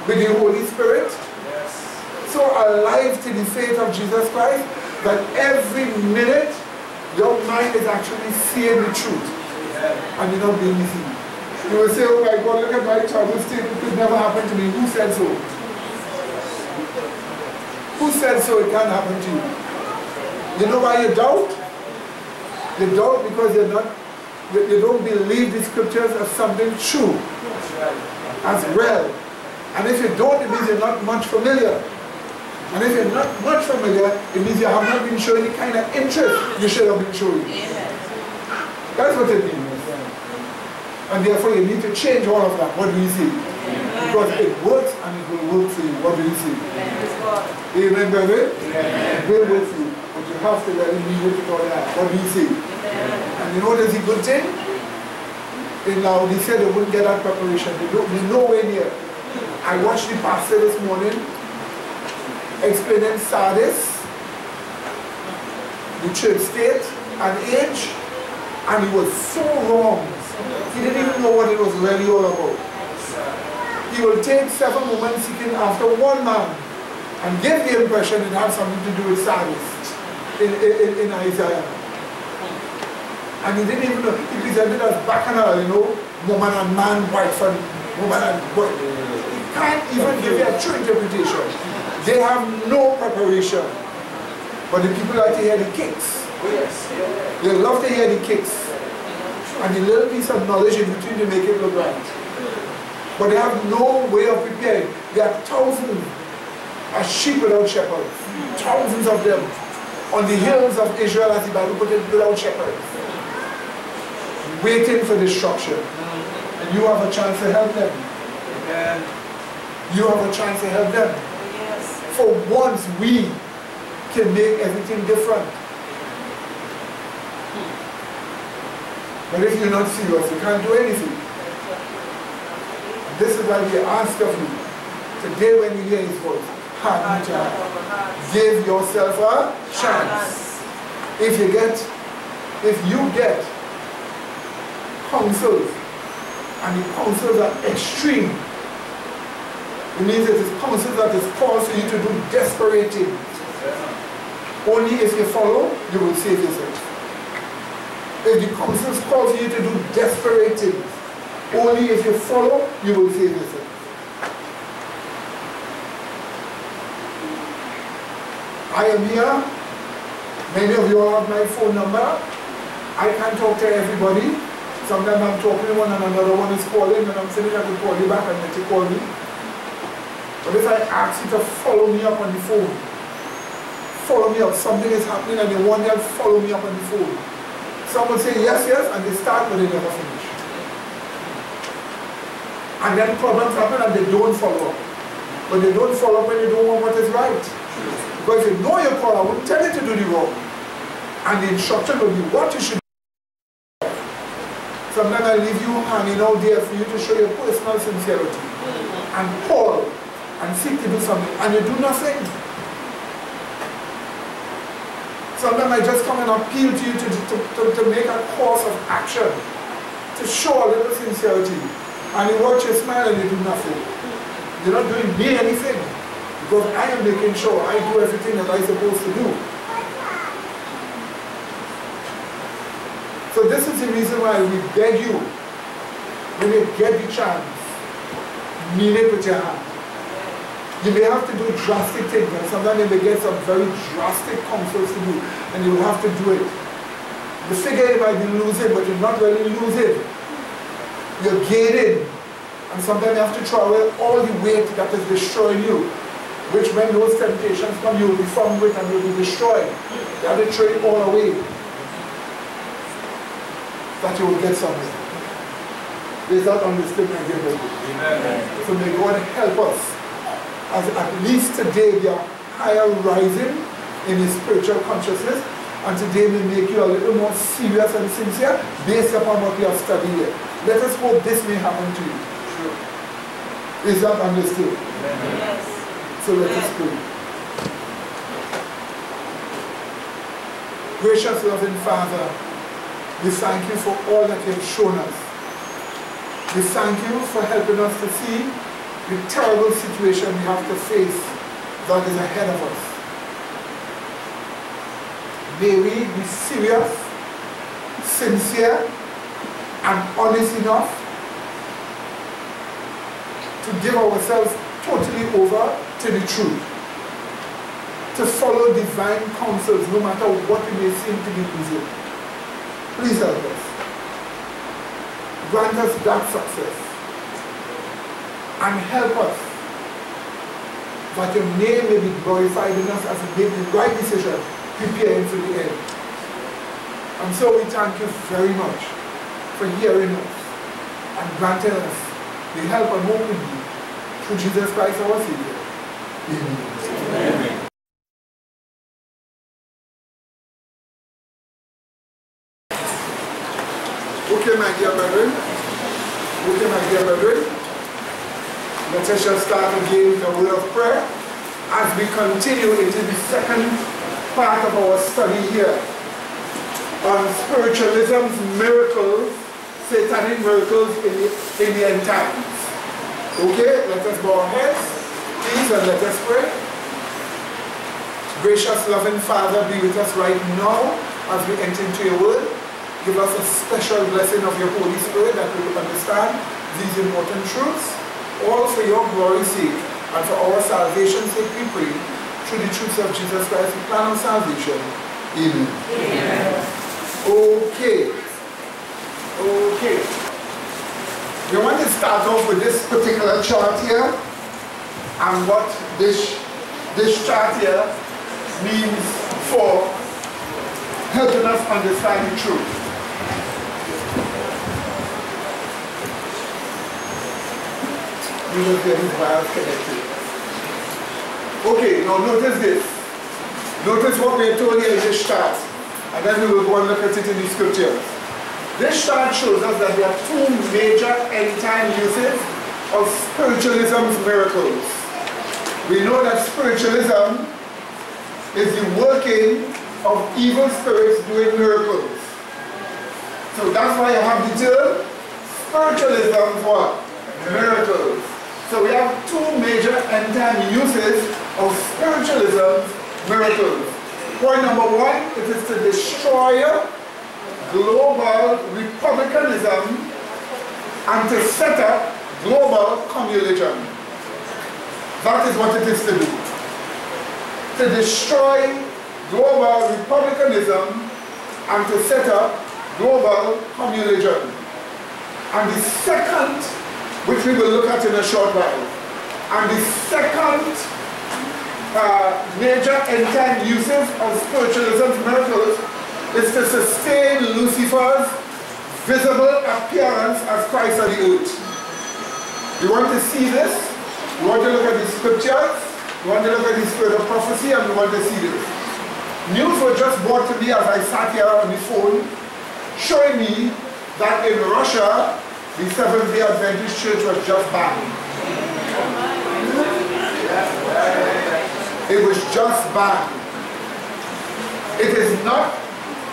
with the Holy Spirit, so alive to the faith of Jesus Christ, that every minute your mind is actually seeing the truth. And you're not being deceived. You will say, oh my God, look at my childhood state, it could never happen to me. Who said so? Who said so it can't happen to you? You know why you doubt? You doubt because you don't believe the scriptures as something true, as real. And if you don't, it means you're not much familiar. And if you're not much familiar, it means you have not been showing the kind of interest you should have been showing. That's what it means. And therefore you need to change all of that. What do you see? Because it works and it will work for you. What do you see? Amen, brother? It will work for you. But you have to let him leave it all that. What do you see? And you know there's a good thing? They said they wouldn't get that preparation. They're nowhere near. I watched the pastor this morning explaining Sardis, the church state and age, and he was so wrong. He didn't even know what it was really all about. He will take 7 women seeking after one man and give the impression it had something to do with Sardis in Isaiah. And he didn't even know. He presented as bacchanal, you know, woman and man, wife and woman and boy. He can't even give you a true interpretation. They have no preparation. But the people like to hear the kicks. They love to hear the kicks. And the little piece of knowledge in between to make it look right. But they have no way of preparing. There are thousands of sheep without shepherds. Thousands of them. On the hills of Israel, as the Bible put it, without shepherds. Waiting for destruction. And you have a chance to help them. You have a chance to help them. For once we can make everything different. But if you're not serious, you can't do anything. This is why we ask of you, today when you hear his voice, harden your heart. Give yourself a chance. If you get counsels, and the counsels are extreme, it means it is counsel that is caused you to do desperate things. Only if you follow, you will save yourself. If the counsels cause you to do desperate things, only if you follow, you will save yourself. I am here. Many of you have my phone number. I can't talk to everybody. Sometimes I'm talking to one and another one is calling and I'm saying I can call you back and let you call me. But if I ask you to follow me up on the phone, follow me up, something is happening and you want them to follow me up on the phone. Some will say yes, yes, and they start but they never finish. And then problems happen and they don't follow up. But they don't follow up when they don't want what is right. Because if you know your call, I wouldn't tell you to do the wrong. And the instruction will be what you should do. Sometimes I leave you hanging out there for you to show your personal sincerity. And call and seek to do something. And you do nothing. Sometimes I just come and appeal to you to make a course of action. To show a little sincerity. And you watch your smile and you do nothing. You're not doing me anything. Because I am making sure I do everything that I'm supposed to do. So this is the reason why we beg you, when you get the chance, mean it with your hand. You may have to do drastic things, and sometimes you may get some very drastic counsels to do, and you will have to do it. The figure you might be losing, but you're not really losing. You're gaining. And sometimes you have to throw away all the weight that is destroying you, which when those temptations come, you will be found with and you will be destroyed. You have to throw it all away, that you will get something. Is that understood, my dear brother? Amen. So may God help us, as at least today we are higher rising in His spiritual consciousness, and today we make you a little more serious and sincere based upon what we have studied here. Let us hope this may happen to you. True. Is that understood? Amen. Yes. So let us pray. Gracious, loving Father, we thank you for all that you have shown us. We thank you for helping us to see the terrible situation we have to face that is ahead of us. May we be serious, sincere, and honest enough to give ourselves totally over to the truth, to follow divine counsels no matter what we may seem to be losing. Please help us. Grant us that success and help us that your name may be glorified in us as we make the right decision, preparing for the end. And so we thank you very much for hearing us and granting us the help and hope in you through Jesus Christ our Savior. Amen. Amen. Okay, my dear brethren. Okay, my dear brethren. Let us just start again with a word of prayer as we continue into the second part of our study here on spiritualism's miracles, satanic miracles in the end times. Okay, let us bow our heads, please, and let us pray. Gracious, loving Father, be with us right now as we enter into your word. Give us a special blessing of your Holy Spirit that we will understand these important truths, all for your glory's sake and for our salvation's sake we pray, through the truths of Jesus Christ, the plan of salvation. Amen. Amen. Okay. Okay. We want to start off with this particular chart here, and what this chart here means for helping us understand the truth. We will get these wires connected. Okay, now notice this. Notice what we are told here in this chart, and then we will go and look at it in the scriptures. This chart shows us that there are two major end-time uses of spiritualism's miracles. We know that spiritualism is the working of evil spirits doing miracles. So that's why you have the term spiritualism for miracles. So we have two major end-time uses of spiritualism's miracles. Point number one, it is to destroy global republicanism and to set up global communism. That is what it is to do. To destroy global republicanism and to set up global communism. And the second, which we will look at in a short while, and the second major end-time uses of spiritualism's miracles is to sustain Lucifer's visible appearance as Christ on the earth. You want to see this? You want to look at the scriptures? You want to look at the spirit of prophecy, and you want to see this. News were just brought to me as I sat here on the phone, showing me that in Russia, the Seventh-day Adventist Church was just banned. It was just banned. It is not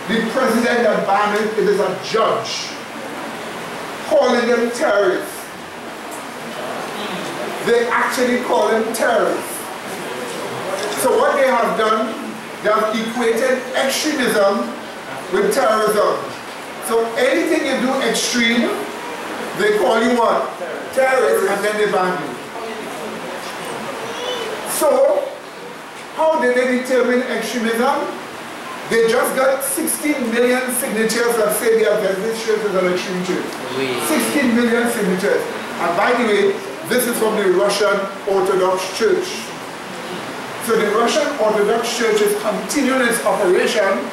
the president that banned it, it is a judge calling them terrorists. They actually call them terrorists. So what they have done, they have equated extremism with terrorism. So anything you do extreme, they call you what? Terrorist, and then they ban you. So, how did they determine extremism? They just got 16 million signatures that say the Adventist Church is an extreme church. 16 million signatures. And by the way, this is from the Russian Orthodox Church. So the Russian Orthodox Church is continuing its operation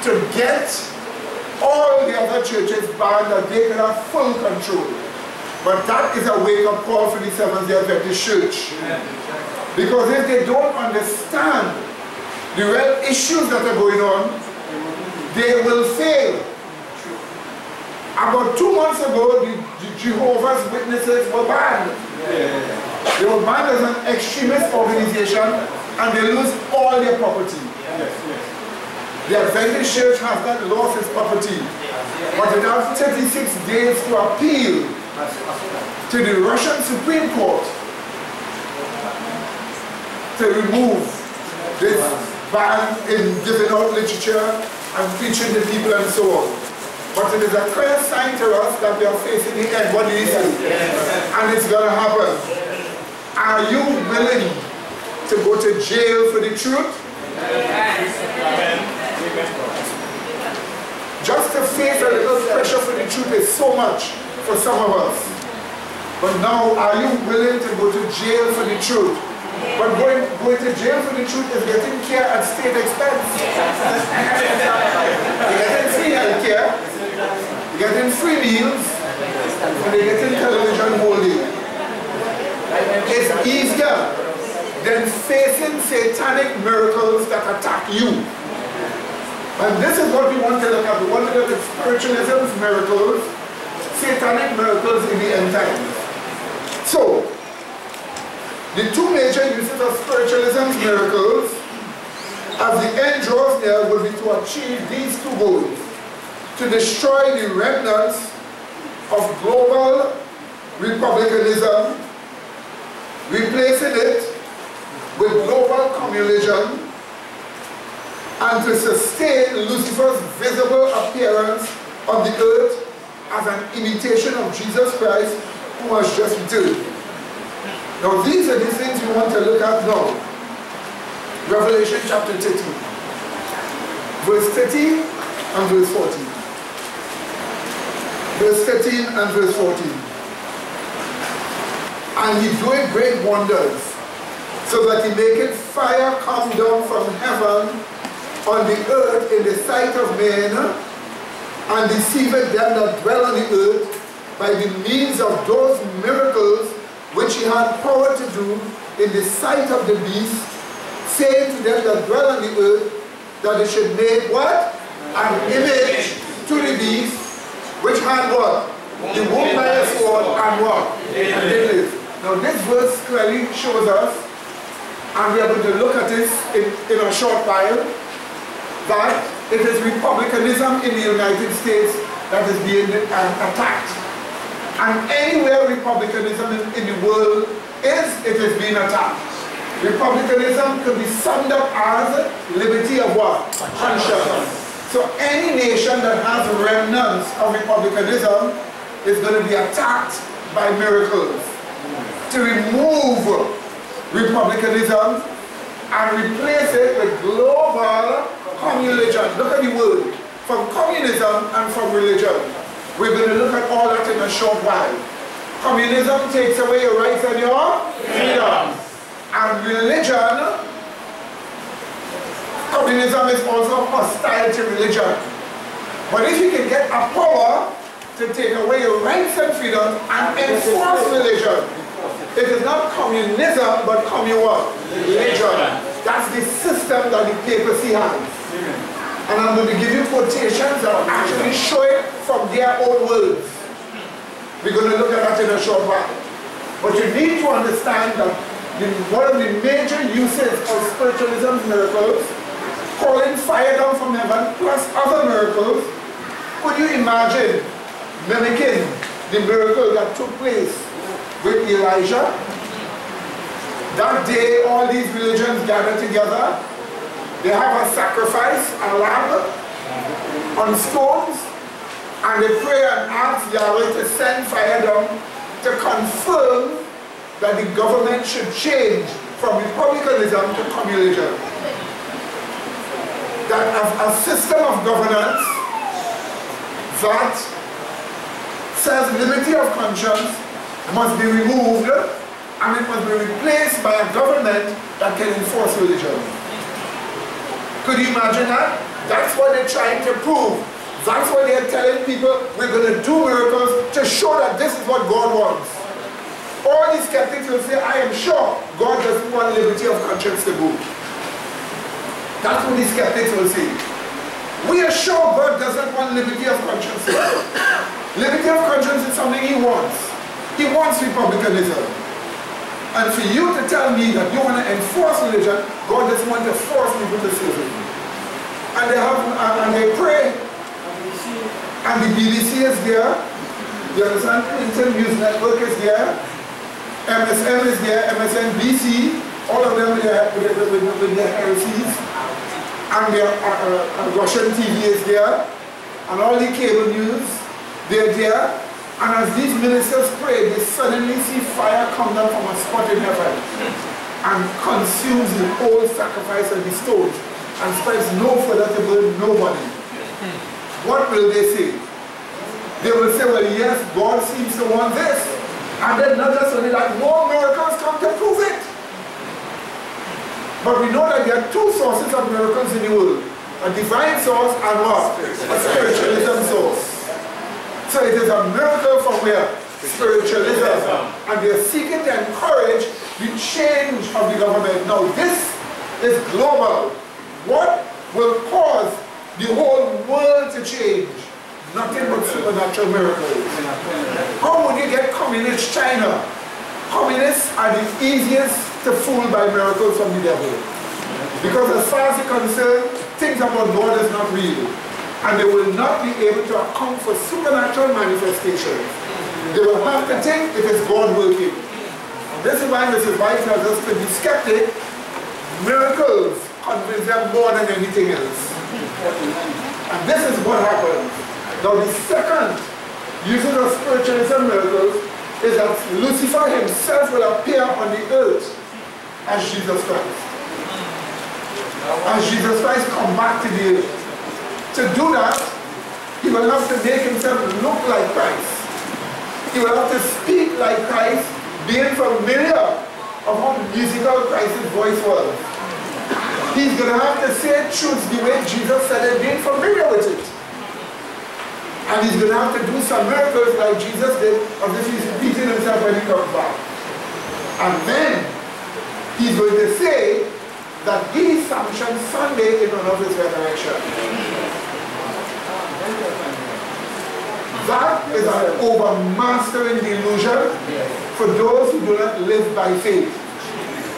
to get all the other churches banned that they can have full control. But that is a wake-up call for the Seventh-day Adventist Church. Because if they don't understand the real issues that are going on, they will fail. About 2 months ago, the Jehovah's Witnesses were banned. They were banned as an extremist organization, and they lose all their property. The Adventist Church has not lost its property, but it has 36 days to appeal to the Russian Supreme Court to remove this ban in giving out literature and preaching to people and so on. But it is a clear sign to us that we are facing the end. What do you say? And it's going to happen. Are you willing to go to jail for the truth? Just to face a little pressure for the truth is so much for some of us. But now, are you willing to go to jail for the truth? But going to jail for the truth is getting care at state expense. You're getting free health care, you're getting free meals, and you're getting television holding. It's easier than facing satanic miracles that attack you. And this is what we want to look at. We want to look at spiritualism's miracles, satanic miracles in the end times. So, the two major uses of spiritualism's miracles, as the end draws near, will be to achieve these two goals: to destroy the remnants of global republicanism, replacing it with global communism, and to sustain Lucifer's visible appearance on the earth as an imitation of Jesus Christ, who has just returned. Now these are the things we want to look at now. Revelation chapter 13. Verse 13 and verse 14. Verse 13 and verse 14. And he doeth great wonders, so that he maketh fire come down from heaven on the earth in the sight of men, and deceiveth them that dwell on the earth by the means of those miracles which he had power to do in the sight of the beast, saying to them that dwell on the earth, that they should make what? An image to the beast, Which hand what? The womb by a sword and what? And did live. Now this verse clearly shows us, and we are going to look at this in a short while, that it is republicanism in the United States that is being attacked. And anywhere republicanism in the world is, it is being attacked. Republicanism could be summed up as liberty of what? Conscience. So any nation that has remnants of republicanism is going to be attacked by miracles. To remove republicanism and replace it with global communism. Look at the word. From communism and from religion. We're going to look at all that in a short while. Communism takes away your rights and your freedom. And religion, communism is also hostile to religion. But if you can get a power to take away your rights and freedom and enforce religion, it is not communism, but religion. That's the system that the papacy has. And I'm going to give you quotations that will actually show it from their own words. We're going to look at that in a short while. But you need to understand that one of the major uses of spiritualism's miracles, calling fire down from heaven, plus other miracles, could you imagine mimicking the miracle that took place with Elijah? That day, all these religions gather together. They have a sacrifice, a lamb, on stones, and they pray and ask Yahweh to send fire down to confirm that the government should change from republicanism to communism. That a system of governance that says liberty of conscience must be removed and it must be replaced by a government that can enforce religion. Could you imagine that? That's what they're trying to prove. That's what they're telling people, we're going to do miracles to show that this is what God wants. All these skeptics will say, I am sure God doesn't want liberty of conscience to go. That's what these skeptics will say. We are sure God doesn't want liberty of conscience to go. Liberty of conscience is something He wants. He wants republicanism. And for you to tell me that you want to enforce religion, God doesn't want to force people to serve Him. And they have, and they pray. And the BBC is there. You understand? Clinton News Network is there. MSM is there. MSNBC. All of them with their heresies. And their Russian TV is there. And all the cable news, they're there. And as these ministers pray, they suddenly see fire come down from a spot in heaven and consumes the whole sacrifice of the stones and spreads no further to burn nobody. What will they say? They will say, well, yes, God seems to want this. And then not just only that, more miracles come to prove it. But we know that there are two sources of miracles in the world. A divine source and what? A spiritualism source. So it is a miracle from where? Spiritualism. And they are seeking to encourage the change of the government. Now this is global. What will cause the whole world to change? Nothing but supernatural miracles. How would you get communist China? Communists are the easiest to fool by miracles from the devil. Because as far as they're concerned, things about God is not real. And they will not be able to account for supernatural manifestations. They will have to think it is God working. This is why Mrs. White tells us to be skeptic. Miracles convince them more than anything else. And this is what happens. Now the second usage of spiritualism miracles is that Lucifer himself will appear on the earth as Jesus Christ. As Jesus Christ come back to the earth. To do that, he will have to make himself look like Christ. He will have to speak like Christ, being familiar of how musical Christ's voice was. He's going to have to say truths the way Jesus said it, being familiar with it. And he's going to have to do some miracles like Jesus did, as if he's repeating himself when he comes back. And then, he's going to say that he sanctioned Sunday in honor of his resurrection. That is an overmastering delusion for those who do not live by faith.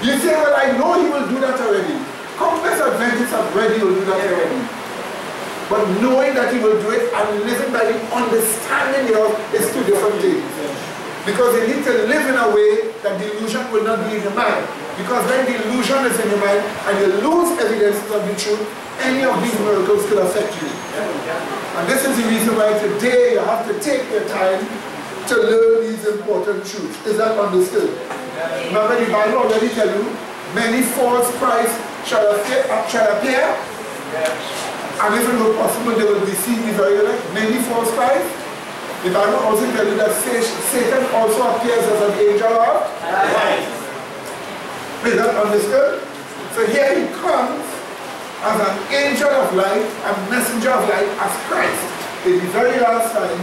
You say, well, I know he will do that already. Countless Adventists have read he will do that already. But knowing that he will do it and living by the understanding thereof is two different things. Because you need to live in a way that delusion will not be in your mind. Because when delusion is in your mind and you lose evidence of the truth, any of these miracles could affect you. And this is the reason why today you have to take your time to learn these important truths. Is that understood? Remember the Bible already tell you, many false Christs shall appear. And if it were possible, they will deceive the very elect. Many false Christs. The Bible also tells you that Satan also appears as an angel of light. Is that understood? So here he comes as an angel of light, a messenger of light, as Christ, in the very last time,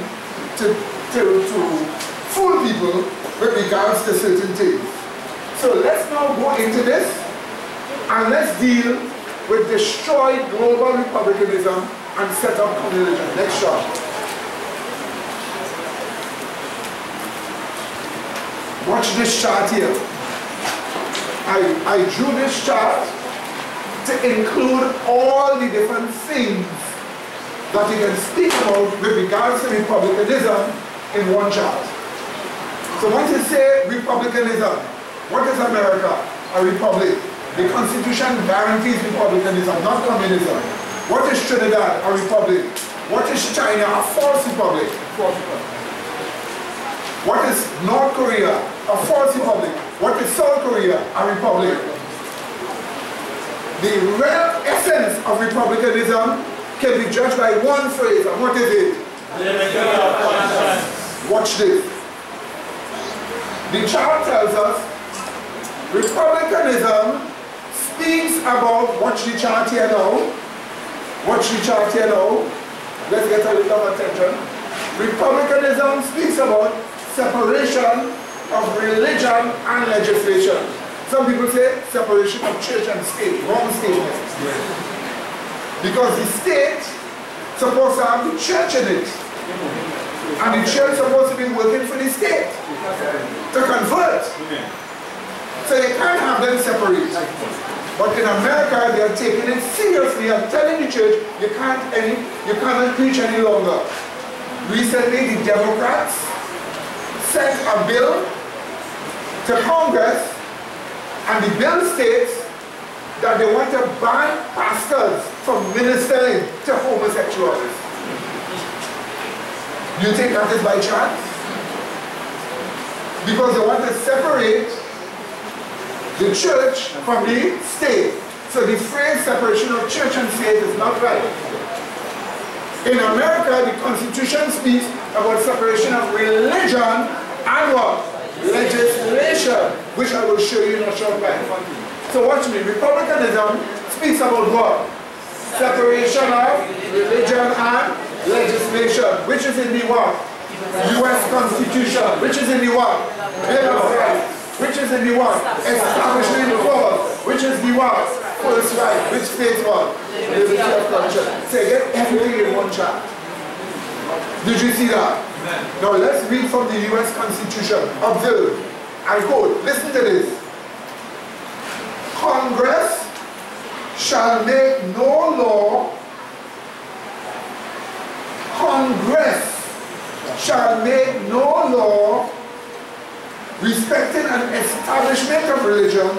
to fool people with regards to certain things. So let's now go into this, and let's deal with destroyed global republicanism and set up communism. Next chart. Watch this chart here. I drew this chart to include all the different things that you can speak about with regards to republicanism in one chart. So once you say republicanism, what is America? A republic. The Constitution guarantees republicanism, not communism. What is Trinidad? A republic. What is China? A false republic. What is North Korea? A false republic. What is South Korea? A republic. The real essence of republicanism can be judged by one phrase, and what is it? Watch this. The chart tells us republicanism speaks about, watch the chart here now. Watch the chart here now. Let's get a little attention. Republicanism speaks about separation of religion and legislation. Some people say separation of church and state. Wrong statement. Because the state is supposed to have the church in it. And the church is supposed to be working for the state to convert. So you can't have them separate. But in America, they are taking it seriously and telling the church you cannot preach any longer. Recently, the Democrats sent a bill to Congress, and the bill states that they want to ban pastors from ministering to homosexuals. Do you think that is by chance? Because they want to separate the church from the state. So the phrase separation of church and state is not right. In America, the Constitution speaks about separation of religion and what? Legislation, which I will show you in a short while. So watch me. Republicanism speaks about what? Separation of religion and legislation, which is in the what? U.S. Constitution, which is in the what? Bill of Rights, which is in the what? Establishment Clause, which is the what? First right, which states what? Liberty of conscience. So you get everything in one chart. Did you see that? Now let's read from the U.S. Constitution. Observe. I quote. Listen to this. Congress shall make no law. Congress shall make no law respecting an establishment of religion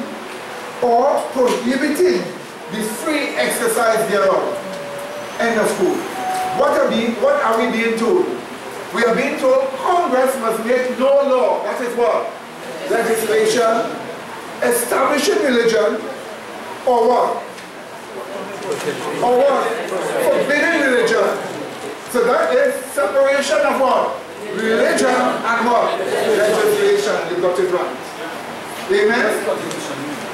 or prohibiting the free exercise thereof. End of quote. What are we being told? We are being told Congress must make no law. That is what? Legislation establishing religion or what? Or what? Forbidding religion. So that is separation of what? Religion and what? Legislation. You got it right. Amen?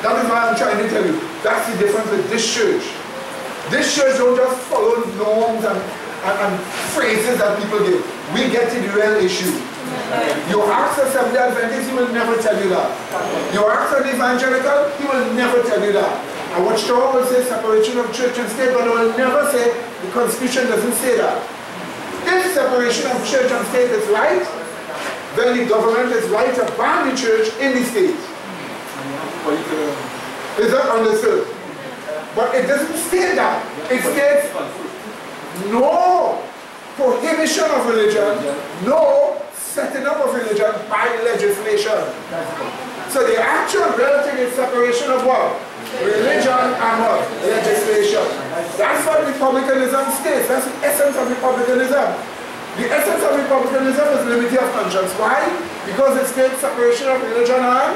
That is why I'm trying to tell you. That's the difference with this church. This church don't just follow norms and phrases that people give. We get to the real issue. You ask a Seventh-day Adventist, he will never tell you that. You ask an evangelical, he will never tell you that. And what Shaw will say separation of church and state, but he will never say the Constitution doesn't say that. If separation of church and state is right, then the government is right to ban the church in the state. Is that understood? But it doesn't state that. It states no prohibition of religion, no setting up of religion by legislation. So the actual relative separation of what? Religion and what? Legislation. That's what republicanism states. That's the essence of republicanism. The essence of republicanism is liberty of conscience. Why? Because it states separation of religion and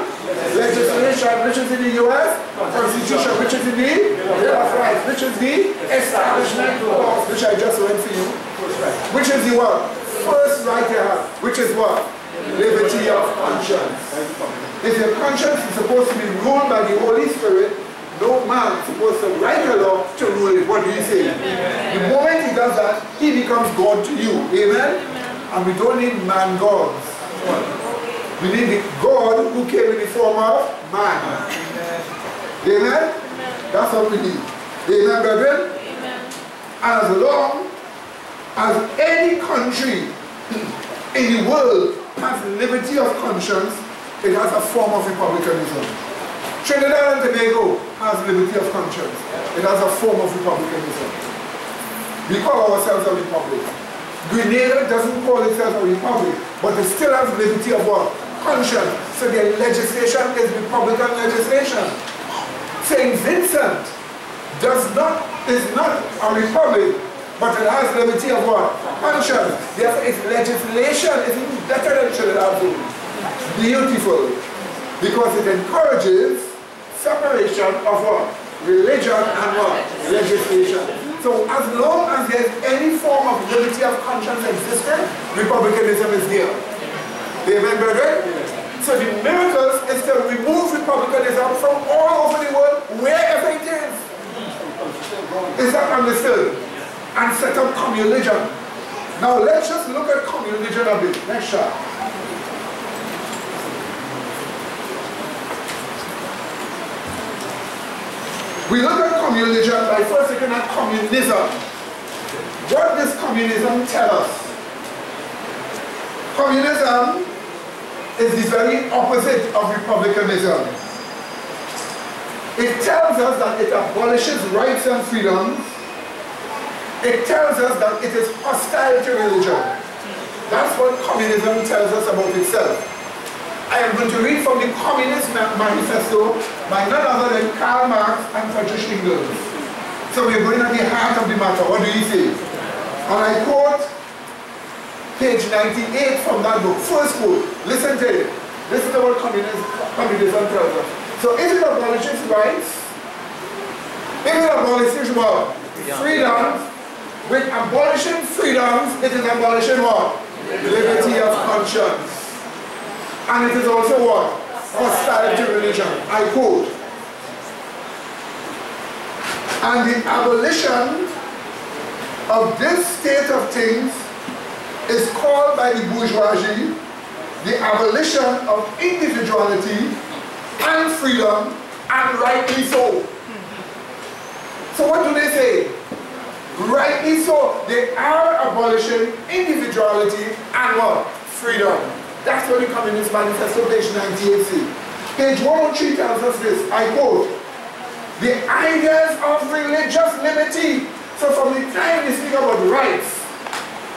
legislation, which is in the US, Constitution, which is in the Bill of Rights, which is the establishment clause, which I just went for you, which is the what? First right you have, which is what? Liberty of conscience. If your conscience is supposed to be ruled by the Holy Spirit, no man is supposed to write a law to rule it. What do you say? The moment he does that, he becomes God to you. Amen? And we don't need man gods. We need the God who came in the form of man. Amen? That's what we need. Amen, brethren? And as long as any country in the world has liberty of conscience, it has a form of republicanism. Trinidad and Tobago has liberty of conscience. It has a form of republicanism. We call ourselves a republic. Grenada doesn't call itself a republic, but it still has liberty of what? Conscience. So their legislation is republican legislation. St. Vincent is not a republic, but it has liberty of what? Conscience. Therefore, its legislation is even better than Trinidad. Beautiful. Because it encourages separation of what? Religion and what? Legislation. So as long as there's any form of liberty of conscience existing, republicanism is there. Amen, brethren? So the miracles is to remove republicanism from all over the world, wherever it is. Is that understood? And set up communalism. Now let's just look at communalism a bit. Next shot. We look at communalism by first looking at communism. What does communism tell us? Communism is the very opposite of republicanism. It tells us that it abolishes rights and freedoms. It tells us that it is hostile to religion. That's what communism tells us about itself. I am going to read from the Communist Manifesto by none other than Karl Marx and Friedrich Engels. So we're going at the heart of the matter. What do you say? And I quote page 98 from that book. First quote. Listen to it. Listen to what communism tells us. So if it abolishes rights, if it abolishes what? Freedoms. With abolishing freedoms, it is abolishing what? Liberty of conscience. And it is also what? Hostile to religion. I quote. And the abolition of this state of things is called by the bourgeoisie the abolition of individuality and freedom, and rightly so. So what do they say? Rightly so. They are abolishing individuality and what? Freedom. That's what the Communist Manifesto, page 98 says. Page 103 tells us this, I quote, the ideas of religious liberty. So from the time they speak about rights,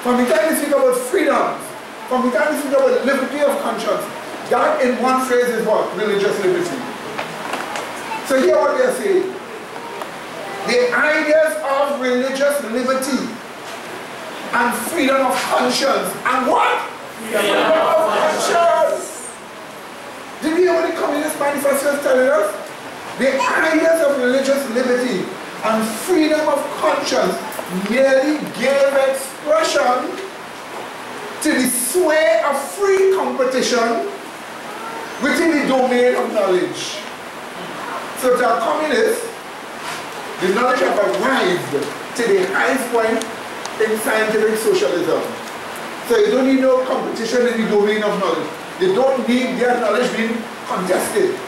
from the time they speak about freedom, from the time they speak about liberty of conscience, that in one phrase is what? Religious liberty. So here what they are saying. The ideas of religious liberty and freedom of conscience. And what? Freedom of conscience. Did you hear what the Communist Manifesto is telling us? The ideas of religious liberty and freedom of conscience merely gave expression to the sway of free competition within the domain of knowledge. So to a communist, the knowledge have arrived to the highest point in scientific socialism. So you don't need no competition in the domain of knowledge. They don't need their knowledge being contested.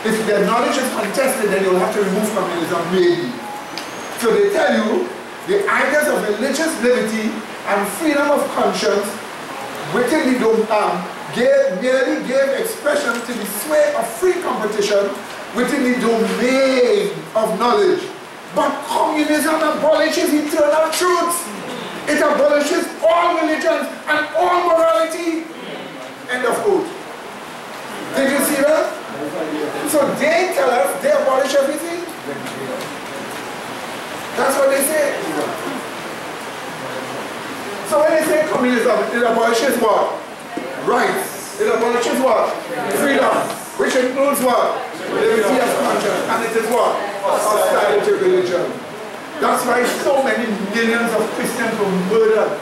If their knowledge is contested, then you'll have to remove communism, maybe. So they tell you the ideas of religious liberty and freedom of conscience within the merely gave expression to the sway of free competition within the domain of knowledge. But communism abolishes eternal truths. It abolishes all religions and all morality. End of quote. Did you see that? So they tell us they abolish everything. That's what they say. So when they say communism, it abolishes what? Rights. It abolishes what? Freedom. Which includes what? Liberty of conscience. And it is what? Hostility to religion. That's why so many millions of Christians were murdered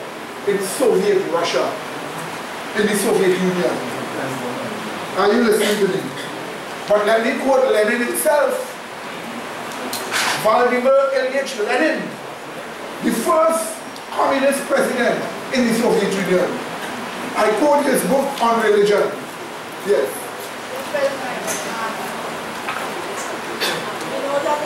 in Soviet Russia, in the Soviet Union. Are you listening to me? But let me quote Lenin himself. Vladimir Ilyich Lenin, the first communist president in the Soviet Union. I quote his book on religion. Yes. You know that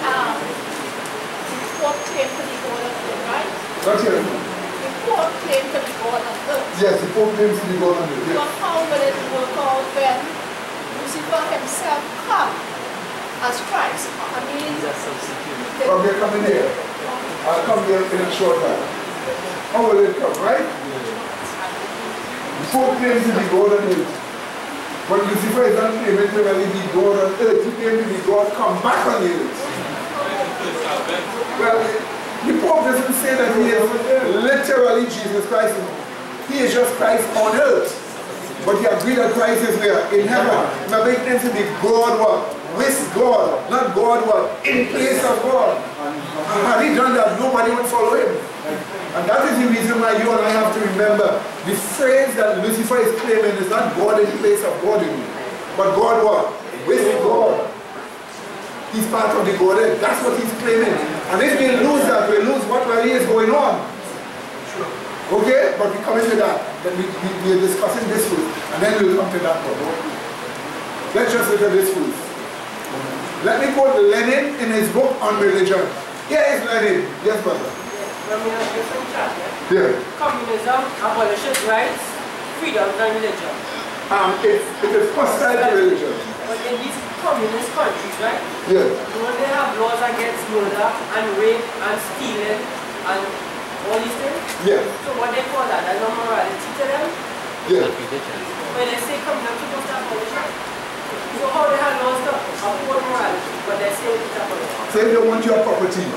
the Pope claimed to be God of earth, right? Not here. The Pope claimed to be God of earth. Yes, the Pope claims to be God of earth. Yes. But how will it work out when Lucifer himself come as Christ? I mean, From here, coming here. I'll come here in a short time. How will it come, right? The Pope claims to be God on earth. But Lucifer is not claiming to really be God on earth. He claims to be God come back on the earth. Well, the Pope doesn't say that he is literally Jesus Christ. He is just Christ on earth. But he agreed that Christ is where? In heaven. Remember, he claims to be God what? With God. Not God what? In place of God. And had he done that, nobody would follow him. And that is the reason why you and I have to remember the phrase that Lucifer is claiming is not God in the place of God in you, but God what? With God. He's part of the Godhead. That's what he's claiming. And if we lose that, we lose what really is going on. Okay? But we come into that. Then we are discussing this first. And then we'll come to that one. Let's just look at this first. Let me quote Lenin in his book on religion. Here is Lenin. Yes, brother. Yeah. Communism abolishes rights, freedoms, and religion. It is hostile to religion. But in these communist countries, right? Yeah. Don't they have laws against murder and rape and stealing and all these things? Yeah. So what they call that? That's not morality to them? Yeah. When they say communism, people start abolishing. So how they have laws to uphold morality, but they say it's abolition? Say they want your property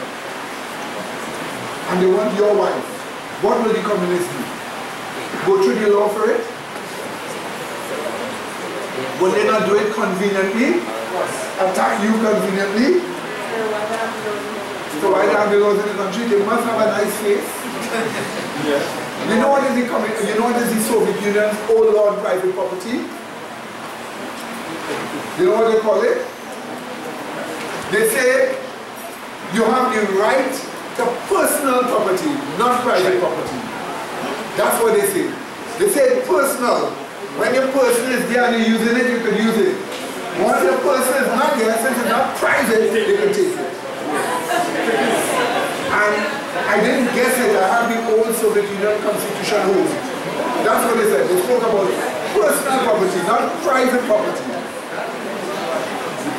and they want your wife. What will the communists do? Go through the law for it? Will they not do it conveniently? Attack you conveniently? So why they have the laws in the country? They must have a nice face. Yeah. You know what is the Soviet Union's old law on private property? You know what they call it? They say you have the right to personal property, not private property. That's what they say. They say personal. When your person is there and you're using it, you can use it. Once your person is not there, since it's not private, you can take it. And I didn't guess it. I have the old Soviet Union Constitution rules. That's what they said. They spoke about personal property, not private property.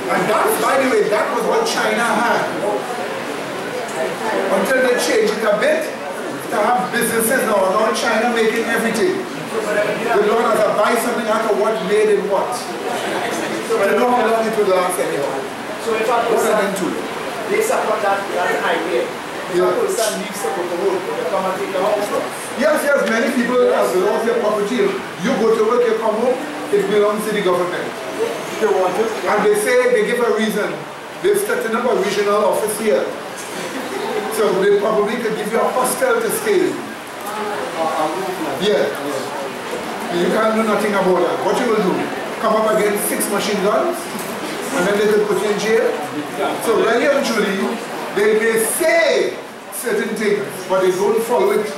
And that's, by the way, that was what China had. Until they changed it a bit, to have businesses now, not China making everything. The Lord has to buy something out of what made in what. So I don't know how long it will last anyhow. So if a person, they support that idea. If a person leaves to go to work, they come and take the house. Yes, many people have lost their property. You go to work, you come home, it belongs to the government. They want it. And they say, they give a reason. They've started up a regional office here. So they probably could give you a hostel to stay. Yeah. You can't do nothing about that. What you will do? Come up against 6 machine guns, and then they will put you in jail. So really and truly, they may say certain things, but they don't follow it.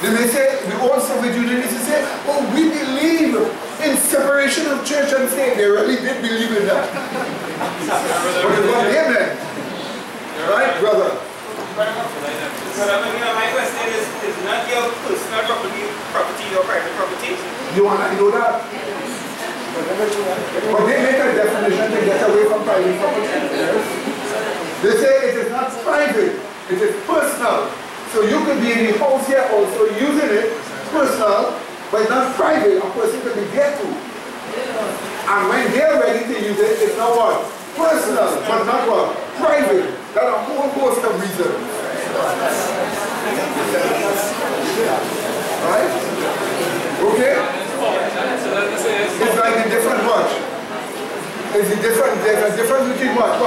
They may say, the old Soviet Union used to say, oh, we believe in separation of church and state. They really did believe in that. But it's not amen. Right, brother? But my question is not You want to know that? But they make a definition to get away from private property. They say it is not private, it is personal. So you could be in the house here also using it, personal, but not private. A person could be there too. And when they're ready to use it, it's not what? Personal, but not what? Private. There are a whole host of reasons. Right? Okay? It's like a different what? There's a difference between what?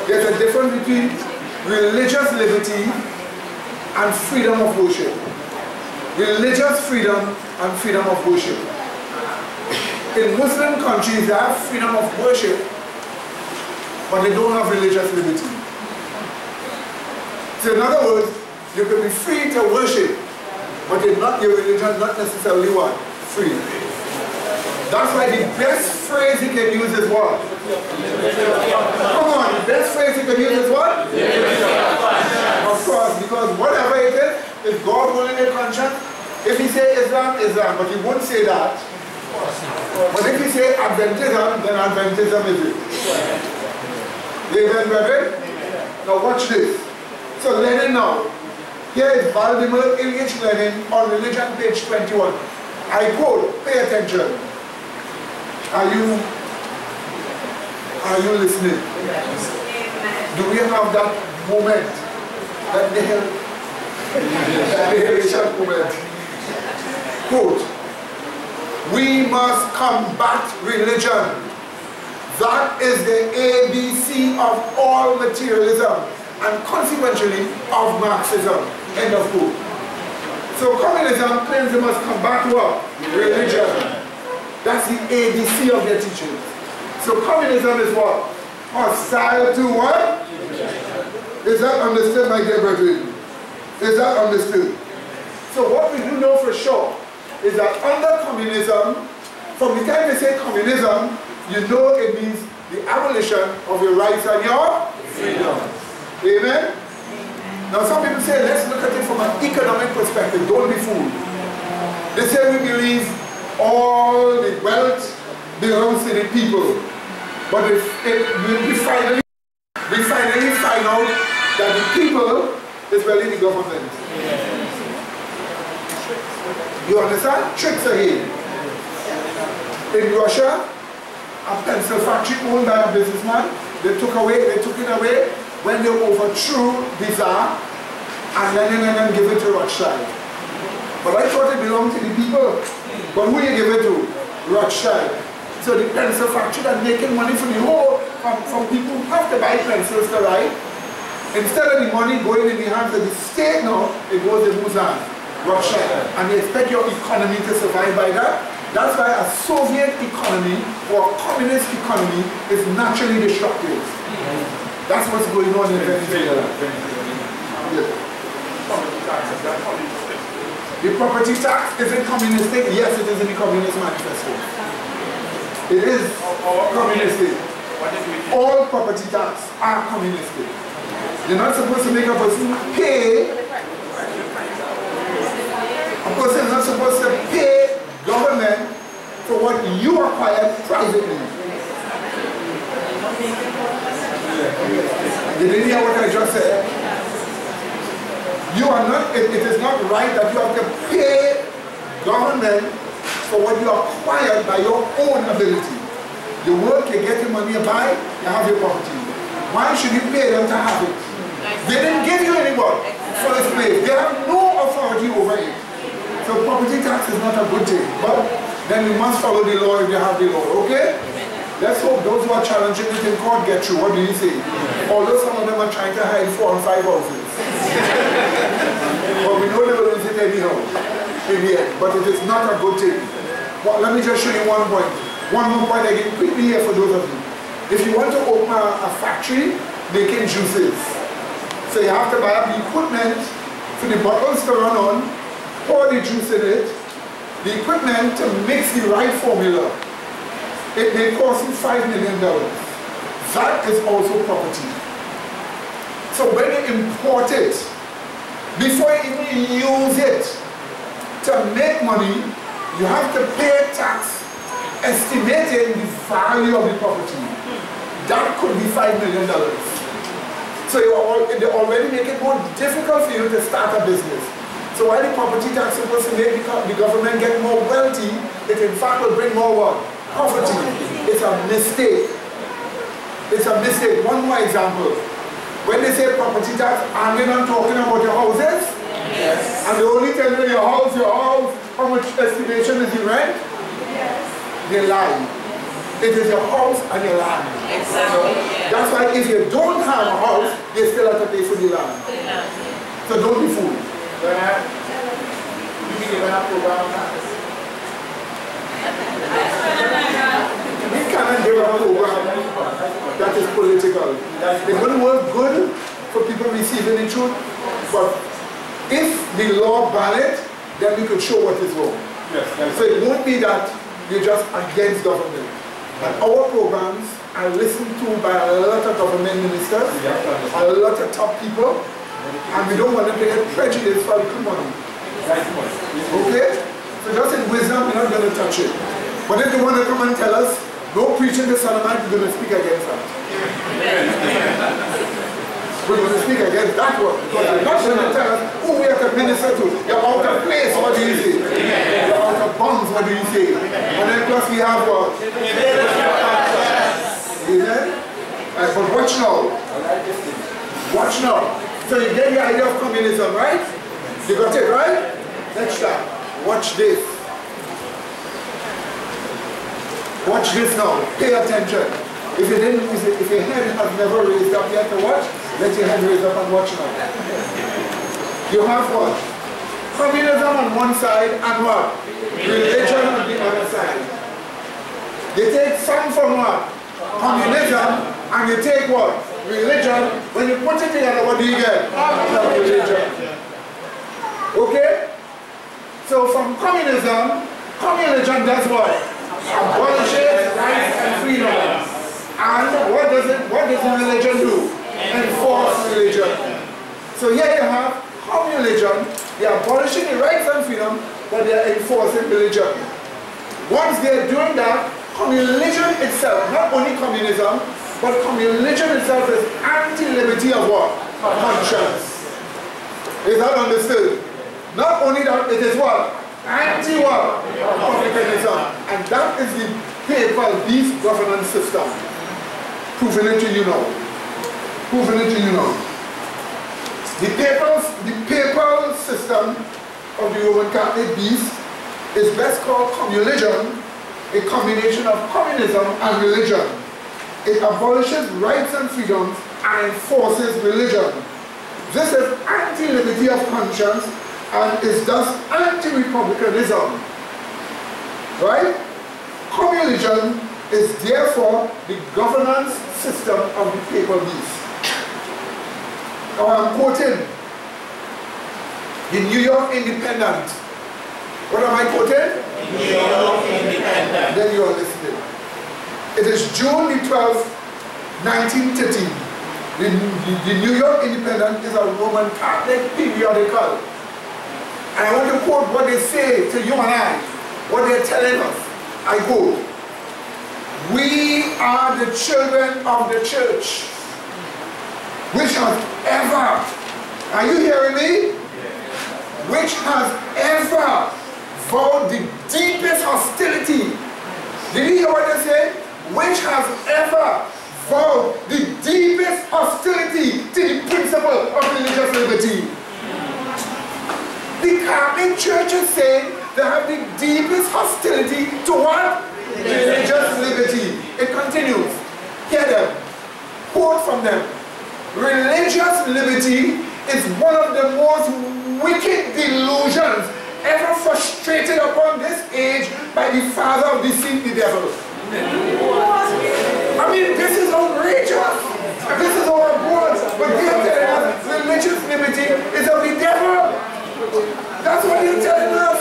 There's a difference between religious liberty and freedom of worship. Religious freedom and freedom of worship. In Muslim countries, they have freedom of worship, but they don't have religious liberty. So in other words, you can be free to worship, but your religion not necessarily what? Free. That's why the best phrase you can use is what? Come on, the best phrase you can use is what? Of course, because whatever it is God willing your conscience. If he say Islam, Islam, but he won't say that. But if he say Adventism, then Adventism is it. Amen, brethren? Now watch this. So Lenin now. Here is Vladimir Ilyich Lenin on Religion, page 21. I quote, pay attention. Are you listening? Do we have that moment? That nihilation moment. Quote, we must combat religion. That is the ABC of all materialism and consequently of Marxism. End of quote. So communism claims they must combat what? Religion. That's the ABC of their teaching. So communism is what? Hostile to what? Is that understood, my dear brethren? Is that understood? So what we do know for sure is that under communism, from the time they say communism, you know it means the abolition of your rights and your freedom. Amen? Now some people say, let's look at it from an economic perspective. Don't be fooled. They say we believe all the wealth belongs to the people. But we finally find out that the people is really the government. You understand? Tricks are here. In Russia, a pencil factory owned by a businessman, they took it away when they overthrew the Tsar and then give it to Rothschild. But I thought it belonged to the people. But who you give it to? Rothschild. So the pencil factory are making money from the whole, from people who have to buy pencils to write. Instead of the money going in the hands of the state now, it goes in whose hands? Rothschild. And they expect your economy to survive by that. That's why a Soviet economy or a communist economy is naturally destructive. That's what's going on in Venezuela. The property tax isn't communistic. Yes, it is in the Communist Manifesto. It is communistic. All property tax are communistic. You're not supposed to make a person pay. A person is not supposed to pay government for what you acquired privately. You didn't hear what I just said? You are not, it is not right that you have to pay government for what you acquired by your own ability. You work, you get your money, you buy, you have your property. Why should you pay them to have it? They didn't give you any work first place. They have no authority over it. So property tax is not a good thing. But then you must follow the law if you have the law, okay? Let's hope those who are challenging it in court get through. What do you say? Although some of them are trying to hide 4 and 5 houses. But we know they will use it anyhow in the end. But it is not a good thing. Well, let me just show you one point. One more point again, quickly here for those of you. If you want to open a factory making juices, so you have to buy up the equipment for the bottles to run on, pour the juice in it, the equipment to mix the right formula. It may cost you $5 million. That is also property. So when you import it, before you even use it to make money, you have to pay tax estimating the value of the property. That could be $5 million. So they already make it more difficult for you to start a business. So while the property tax is supposed to make the government get more wealthy, it in fact will bring more what? Poverty. It's a mistake. It's a mistake. One more example. When they say property tax, are they not talking about your houses? Yes. And they only tell you your house, how much estimation is the rent? Yes. They lie. It is your house and your land. Exactly. That's why if you don't have a house, you still have to pay for the land. So don't be fooled. You given a program We cannot give a program that is political. It will work good for people receiving the truth, but if the law ban it, then we could show what is wrong. Yes, so it won't be that you're just against government. And our programs are listened to by a lot of government ministers, a lot of top people, and we don't want them to get prejudice for the money. Okay? So just in wisdom, we're not going to touch it. But if they want to come and tell us, no preaching the Solomon, we're going to speak against that. We're going to speak against that one. Because they're not going to tell us who we have to minister to. You're out of place, what do you say? You're out of bounds, what do you say? And then plus we have what? Amen? But watch now. Watch now. So you get the idea of communism, right? You got it, right? Next time. Watch this. Watch this now. Pay attention. If your head has never raised up yet to watch, let your head raise up and watch now. You have what? Communism on one side and what? Religion on the other side. You take some from what? Communism, and you take what? Religion. When you put it together, what do you get? Religion. Okay? So from communism, communism does what? Abolishes rights and freedom. And what does the religion do? Enforce religion. So here you have communism, they are abolishing the rights and freedom, but they are enforcing religion. Once they are doing that, communism itself, not only communism, but communism itself is anti-liberty of what? Conscience. Is that understood? Not only that, it is what? Anti-what? Republicanism. And that is the papal beast governance system. Proving it to you now. Proving it to you now. The papal system of the Roman Catholic beast is best called communism, a combination of communism and religion. It abolishes rights and freedoms and enforces religion. This is anti-liberty of conscience and is thus anti-republicanism. Right? Communism is therefore the governance system of the papal beast. Now I'm quoting the New York Independent. What am I quoting? New York Independent. Then you are listening. It is June the 12th, 1913. The New York Independent is a Roman Catholic periodical. And I want to quote what they say to you and I, what they're telling us. I quote, "We are the children of the church, which has ever," are you hearing me? "Which has ever vowed the deepest hostility." Did you hear what they said? "Which has ever vowed the deepest hostility to the principle of religious liberty." The Catholic Church is saying they have the deepest hostility to what? Religious liberty. It continues. Hear them. Quote from them. "Religious liberty is one of the most wicked delusions ever frustrated upon this age by the father of deceit, the devil." I mean, this is outrageous. This is our board. But they are telling us religious liberty is of the devil. That's what they're telling us.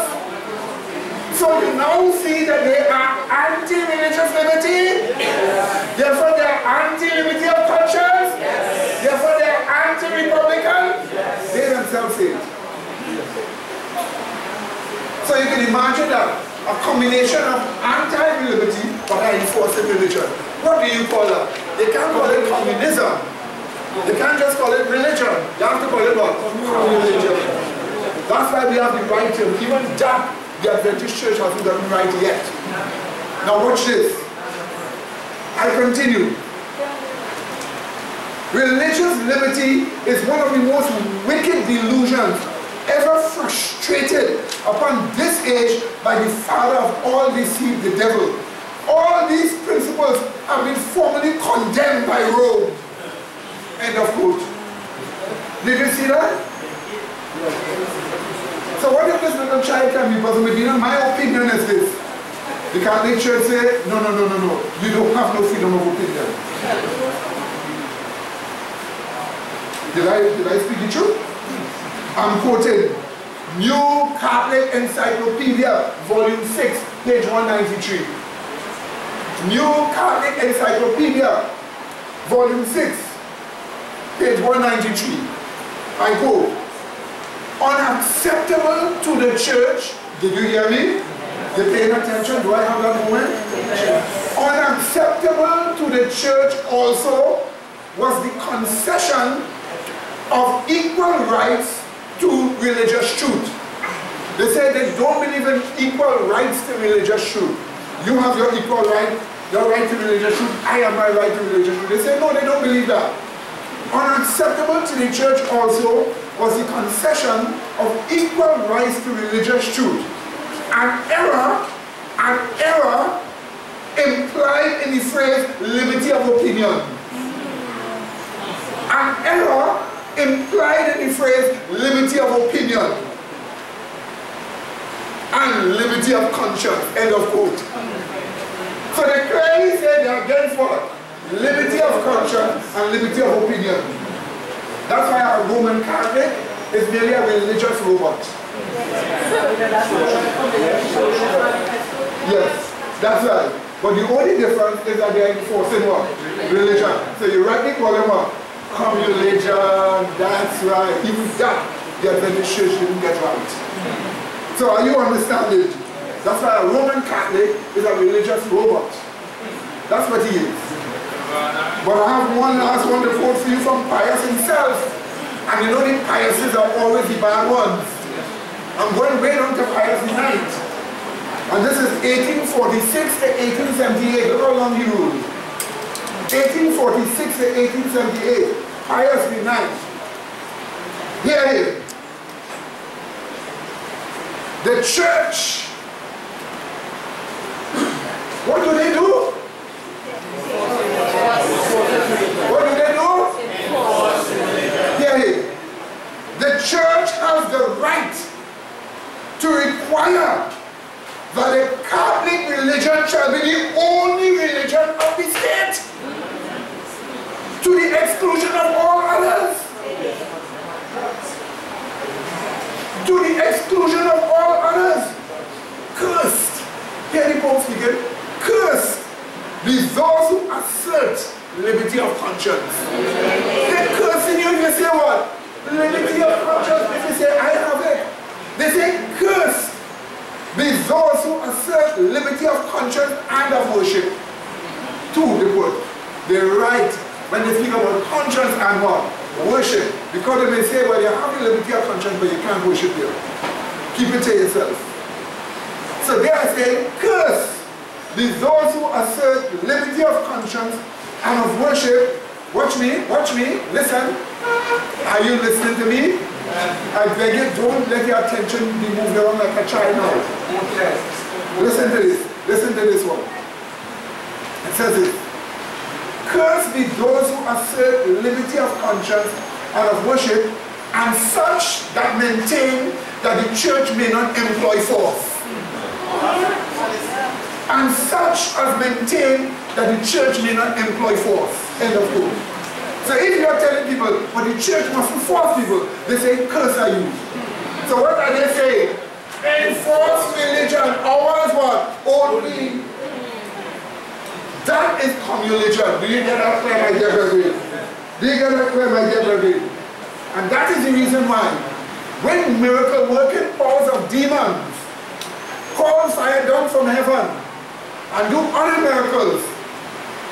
So you now see that they are anti-religious liberty. Therefore they are anti-liberty of conscience. Therefore they are anti-republican. They themselves say it. So you can imagine that a combination of anti-liberty but are enforcing religion. What do you call that? They can't call it communism. They can't just call it religion. You have to call it what? Religion. That's why we have the right term. Even that, the Adventist Church hasn't gotten right yet. Now watch this. I continue. Religious liberty is one of the most wicked delusions ever frustrated upon this age by the father of all deceit, the devil. All these principles have been formally condemned by Rome. End of quote. Did you see that? So what if this little child can be bothered with? You know, my opinion is this. The Catholic Church say, no. You don't have no freedom of opinion. Did I speak the truth? I'm quoting New Catholic Encyclopedia, Volume 6, page 193. New Catholic Encyclopedia, Volume 6, page 193. I quote, unacceptable to the church, did you hear me? You paying attention? Do I have that moment? Unacceptable to the church also was the concession of equal rights to religious truth. They say they don't believe in equal rights to religious truth. You have your equal right, your right to religious truth, I have my right to religious truth. They say no, they don't believe that. Unacceptable to the church also was the concession of equal rights to religious truth. An error implied in the phrase liberty of opinion. An error implied in the phrase liberty of opinion and liberty of conscience. End of quote. So they clearly say they are against what? Liberty of conscience and liberty of opinion. That's why our Roman Catholic is merely a religious robot. Yes, that's right. But the only difference is that they are enforcing what? Religion. So you rightly call them what? Communion. That's right. Even that, the Adventist Church didn't get right. So are you understanding? That's why a Roman Catholic is a religious robot. That's what he is. But I have one last one to quote for you from Pius himself. And you know the Piuses are always the bad ones. I'm going way down to Pius IX. And this is 1846 to 1878. Look how long he ruled. 1846 to 1878. Pius IX. Hear him. The church. What do they do? What do they do? Hear him. The church has the right to require that the Catholic religion shall be the only religion of the state, to the exclusion of all others. To the exclusion of all others. Cursed. Hear the Pope speaking. Cursed be those who assert liberty of conscience. They're cursing you if you say what? Liberty of conscience. If you say, I have it. They say, cursed be those who assert liberty of conscience and of worship. Two, they put. They're right when they speak about conscience and what? Worship. Because they may say, well, you have the liberty of conscience, but you can't worship here. Keep it to yourself. So they are saying, curse be those who assert liberty of conscience and of worship. Watch me, listen. Are you listening to me? I beg you, don't let your attention be moved around like a child now. Listen to this one. It says this. Cursed be those who assert liberty of conscience and of worship, and such that maintain that the church may not employ force. And such as maintain that the church may not employ force. End of quote. So if you are telling people, but the church mustn't force people, they say, curse are you. So what are they saying? Enforce religion, ours what? Only. That is communion. Do you get that clear, my dear brethren? Do you get that clear, my dear brethren? And that is the reason why, when miracle working powers of demons call fire down from heaven and do other miracles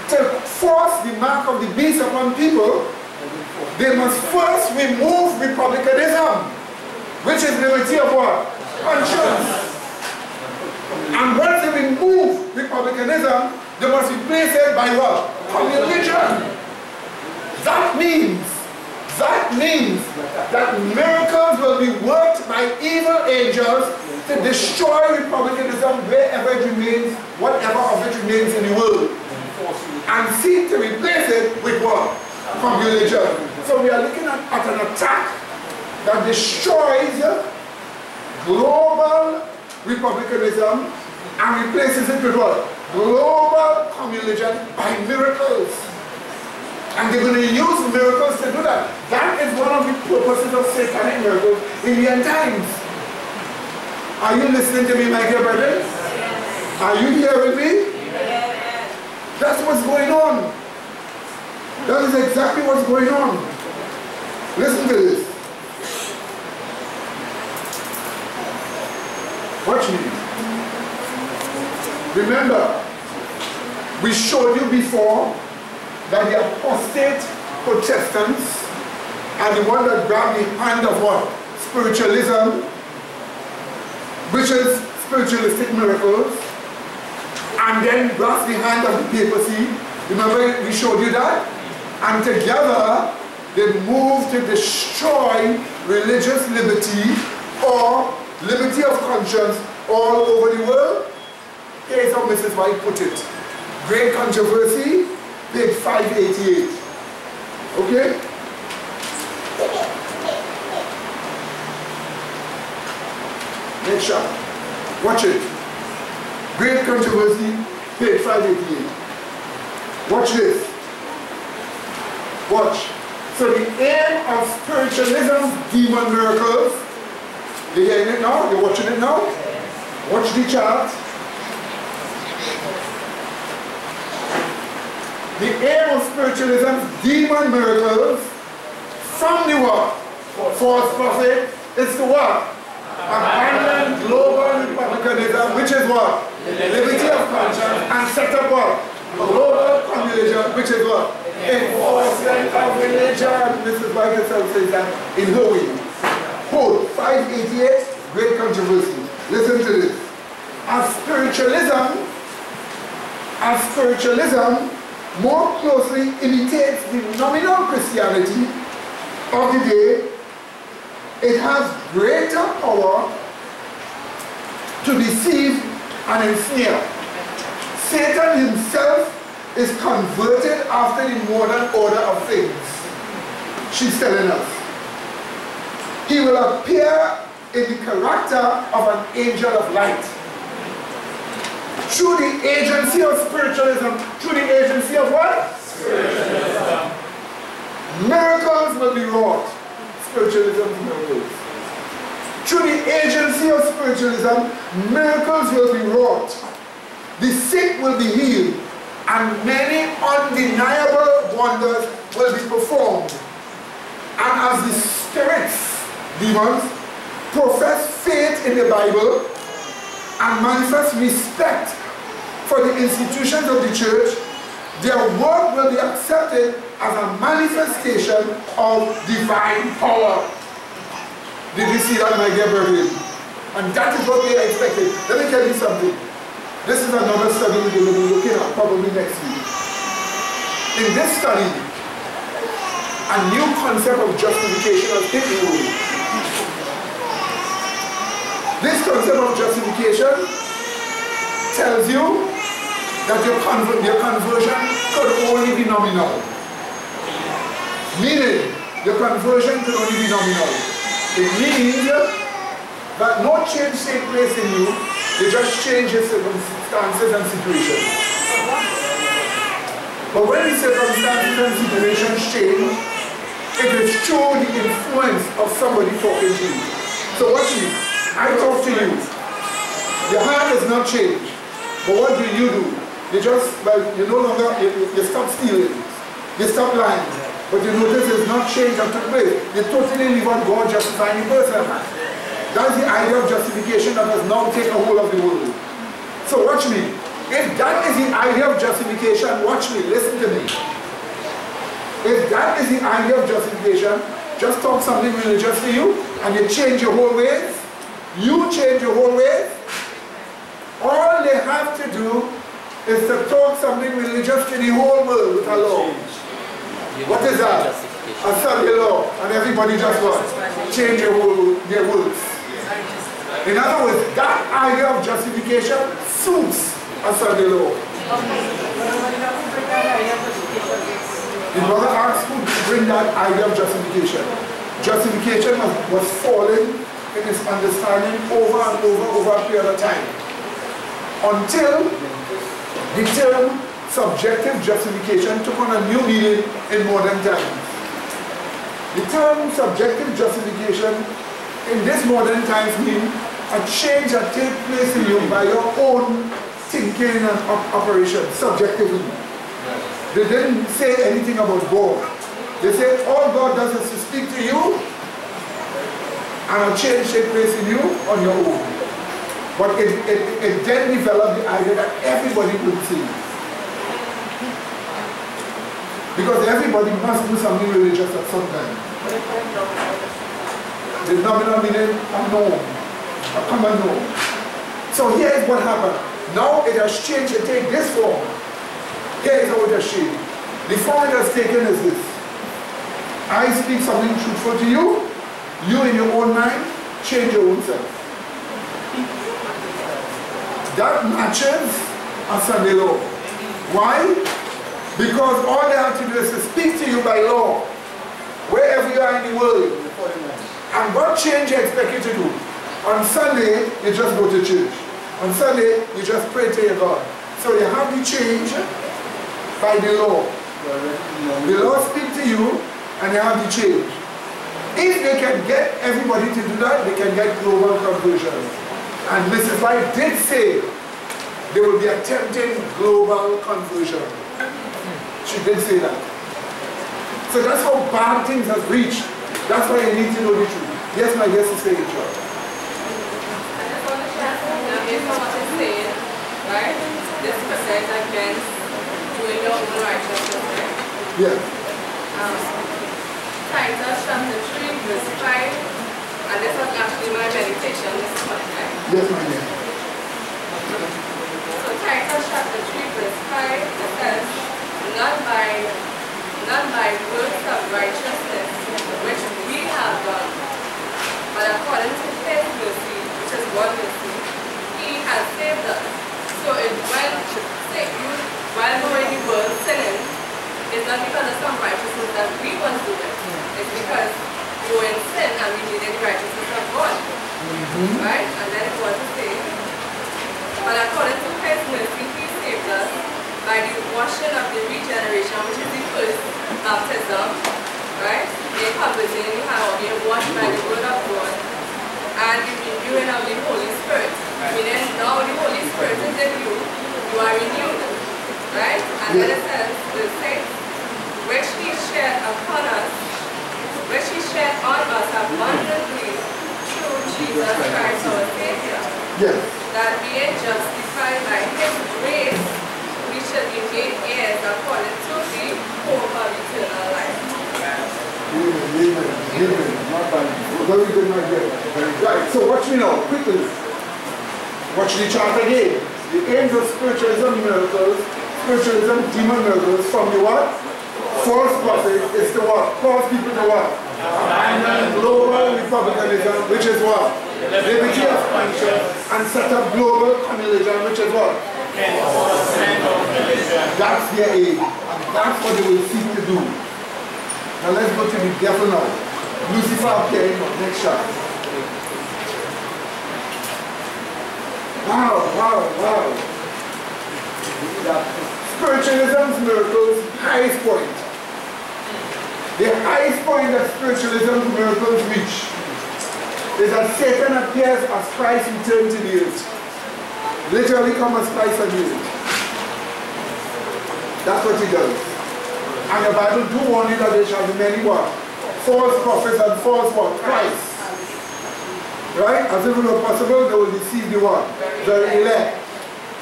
to force the mark of the beast upon people, they must first remove republicanism, which is liberty of what? Conscience. And once they remove republicanism, they must replace it by what? Communion. That means that miracles will be worked by evil angels to destroy republicanism wherever it remains, whatever of it remains in the world, and seek to replace it with what? Communion. So we are looking at an attack that destroys global republicanism and replaces it with what? Global communion by miracles. And they're going to use miracles to do that. That is one of the purposes of satanic miracles in the end times. Are you listening to me, my dear brothers? Are you here with me? That's what's going on. That is exactly what's going on. Listen to this. Watch me. Remember, we showed you before that the apostate Protestants are the one that grabbed the hand of what? Spiritualism, which is spiritualistic miracles, and then grasp the hand of the papacy. Remember, we showed you that? And together, they moved to destroy religious liberty or liberty of conscience all over the world. Here's how Mrs. White put it. Great Controversy, page 588. Okay? Next shot. Watch it. Great Controversy, page 588. Watch this. Watch. So the aim of spiritualism, demon miracles. You're hearing it now? You're watching it now? Watch the chart. The aim of spiritualism, demon miracles, from the what? False prophet, is to what? Abandon global republicanism, which is what? Liberty of conscience, and set up what? Global communism, which is what? Enforcement of religion. Mrs. White herself says that in her way. Quote, 588, Great Controversy. Listen to this. As spiritualism more closely imitates the nominal Christianity of the day, it has greater power to deceive and ensnare. Satan himself is converted after the modern order of things. She's telling us. He will appear in the character of an angel of light. Through the agency of spiritualism. Through the agency of what? Spiritualism. Miracles will be wrought. Spiritualism miracles. Through the agency of spiritualism, miracles will be wrought. The sick will be healed, and many undeniable wonders will be performed. And as the spirits, demons, profess faith in the Bible and manifest respect for the institutions of the church, their work will be accepted as a manifestation of divine power. Did you see that, my dear brethren? And that is what we are expecting. Let me tell you something. This is another study we're going to be looking at probably next week. In this study, a new concept of justification has taken hold. This concept of justification tells you that your conversion could only be nominal. Meaning, your conversion could only be nominal. It means that no change takes place in you, you just change your circumstances and situations. But when the circumstances and situations change, it is through the influence of somebody talking to you. So watch me. I talk to you. Your heart does not change. But what do? You just, well, you no longer, you stop stealing. You stop lying. But you notice there's not change that took place. You totally leave on God justifying the person. That's the idea of justification that has now taken a hold of the world. So watch me. If that is the idea of justification, watch me, listen to me. If that is the idea of justification, just talk something religious to you and you change your whole ways. You change your whole ways. All they have to do is to talk something religious to the whole world with a law. What is that? A Sunday law. And everybody just what? Change their words. In other words, that idea of justification suits a Sunday law. The brother asked who to bring that idea of justification. Justification was falling in its understanding over and over a period of time. Until the term subjective justification took on a new meaning in modern times. The term subjective justification in this modern times means a change that takes place in you by your own thinking and operation, subjectively. They didn't say anything about God. They said all God does is to speak to you and a change takes place in you on your own. But it then developed the idea that everybody could see. Because everybody must do something religious at some time. The nominal meaning a norm, a common norm. So here is what happened. Now it has changed to take this form. Here is how it has changed. The form it has taken is this. I speak something truthful to you. You in your own mind change your own self. That matches a Sunday law. Why? Because all they have to do is to speak to you by law, wherever you are in the world. And what change you expect you to do? On Sunday, you just go to church. On Sunday, you just pray to your God. So you have the change by the law. The law speaks to you, and you have the change. If they can get everybody to do that, they can get global conversion. And Mrs. White did say they will be attempting global conversion. She did say that. So that's how bad things have reached. That's why you need to know the truth. Yes, my guest is saying it. I just want to share something based on what you're saying, right? This person is against doing your own righteousness, right? Yes. Titus chapter 3, verse 5. And this was actually my meditation this morning, right? Yes, my dear. So Titus chapter 3, verse 5, it says, not by works of righteousness, which we have done, but according to his mercy, which is one mercy, he has saved us. So while we were sinning, it's not because of some righteousness that we were doing. It's because we were in sin and we needed the righteousness of God. Right? And then it was to say, but according to his mercy, he saved us by the washing of the regeneration, which is the first baptism, right? Being converted in the hand, being washed by the word of God, and the renewing of the Holy Spirit. Meaning now the Holy Spirit is in you, you are renewed, right? And then it says, verse 6, which he shed upon us, which he shed on us abundantly through Jesus Christ our Savior. Yes. That being justified by his grace, we should be made heirs according to the hope of eternal life. Amen. Not bad. Very good, my dear. Right, so watch me now, quickly. Watch the chart again. The aims of spiritualism miracles, spiritualism demon miracles from the what? False prophet is to what? Cause people to what? And global republicanism, which is what? Liberty of conscience, and set up global communism, which is what? That's their aim. And that's what they will seek to do. Now let's go to the devil now. Lucifer appearing on next shot. Wow. Spiritualism's miracles, highest point. The highest point that spiritualism's miracles reach is that Satan appears as Christ returned to the earth. Literally come as Christ on the earth. That's what he does. And the Bible do warn you that there shall be many what? False prophets and false what? Christ. Right? As if it was possible, they will deceive the one, the elect.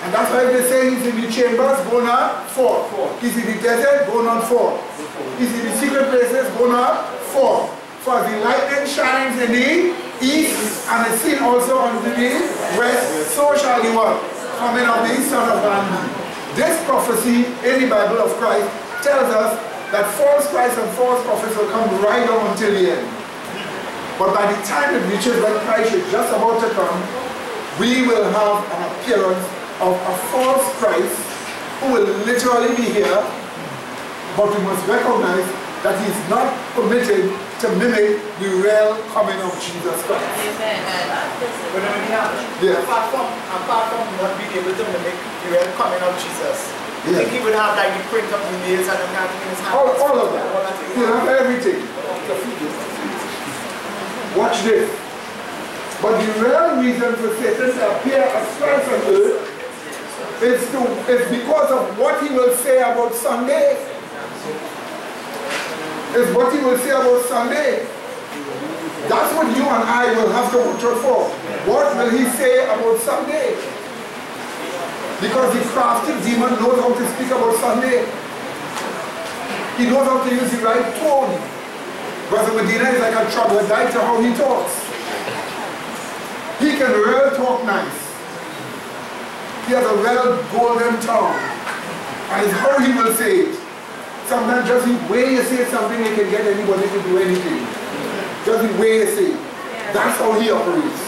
And that's why they say he's in the chambers, go not forth. He's in the desert, go not forth. He's in the secret places, go not forth. For the lightning shines in the east, and is seen also unto the west, so shall the one coming of the Son of Man be. This prophecy in the Bible of Christ tells us that false Christ and false prophets will come right on until the end. But by the time it reaches when Christ is just about to come, we will have an appearance of a false Christ who will literally be here, but we must recognize that he is not permitted to mimic the real coming of Jesus Christ. Amen. Yes. Apart from not being able to mimic the real coming of Jesus, you Yes. think he would have like the print of the nails and the nothing in his hand? All of that. He will have everything. Watch this. But the real reason for Satan to appear as Christ on earth is because of what he will say about Sunday. Is what he will say about Sunday. That's what you and I will have to watch out for. What will he say about Sunday? Because the crafty demon knows how to speak about Sunday. He knows how to use the right tone. Brother Medina is like a troglodyte to how he talks. He can really talk nice. He has a real golden tongue. And it's how he will say it. Sometimes just the way you say something, you can get anybody to do anything. Just the way you say it. That's how he operates.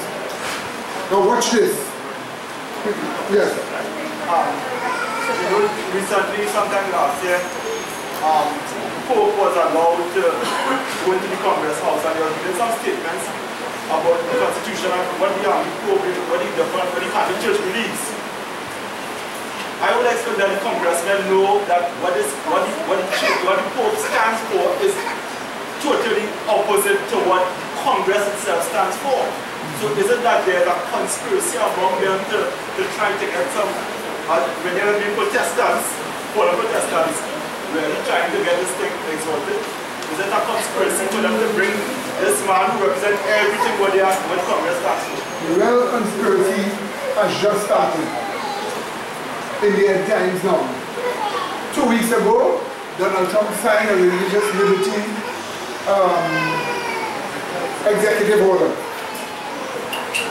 Now watch this. Yes. Recently, sometime last year, Pope was allowed to go into the Congress House and he was giving some statements about the Constitution and what the Pope, what the Catholic Church believes. I would expect that the congressmen know that what the Pope stands for is totally opposite to what Congress itself stands for. So isn't that there's a conspiracy among them to try to get some, when there have been protesters, foreign protesters, really trying to get this thing exalted? Is it a conspiracy for them to bring this man who represents everything what Congress stands for? The real conspiracy has just started. In the end times now. 2 weeks ago, Donald Trump signed a religious liberty executive order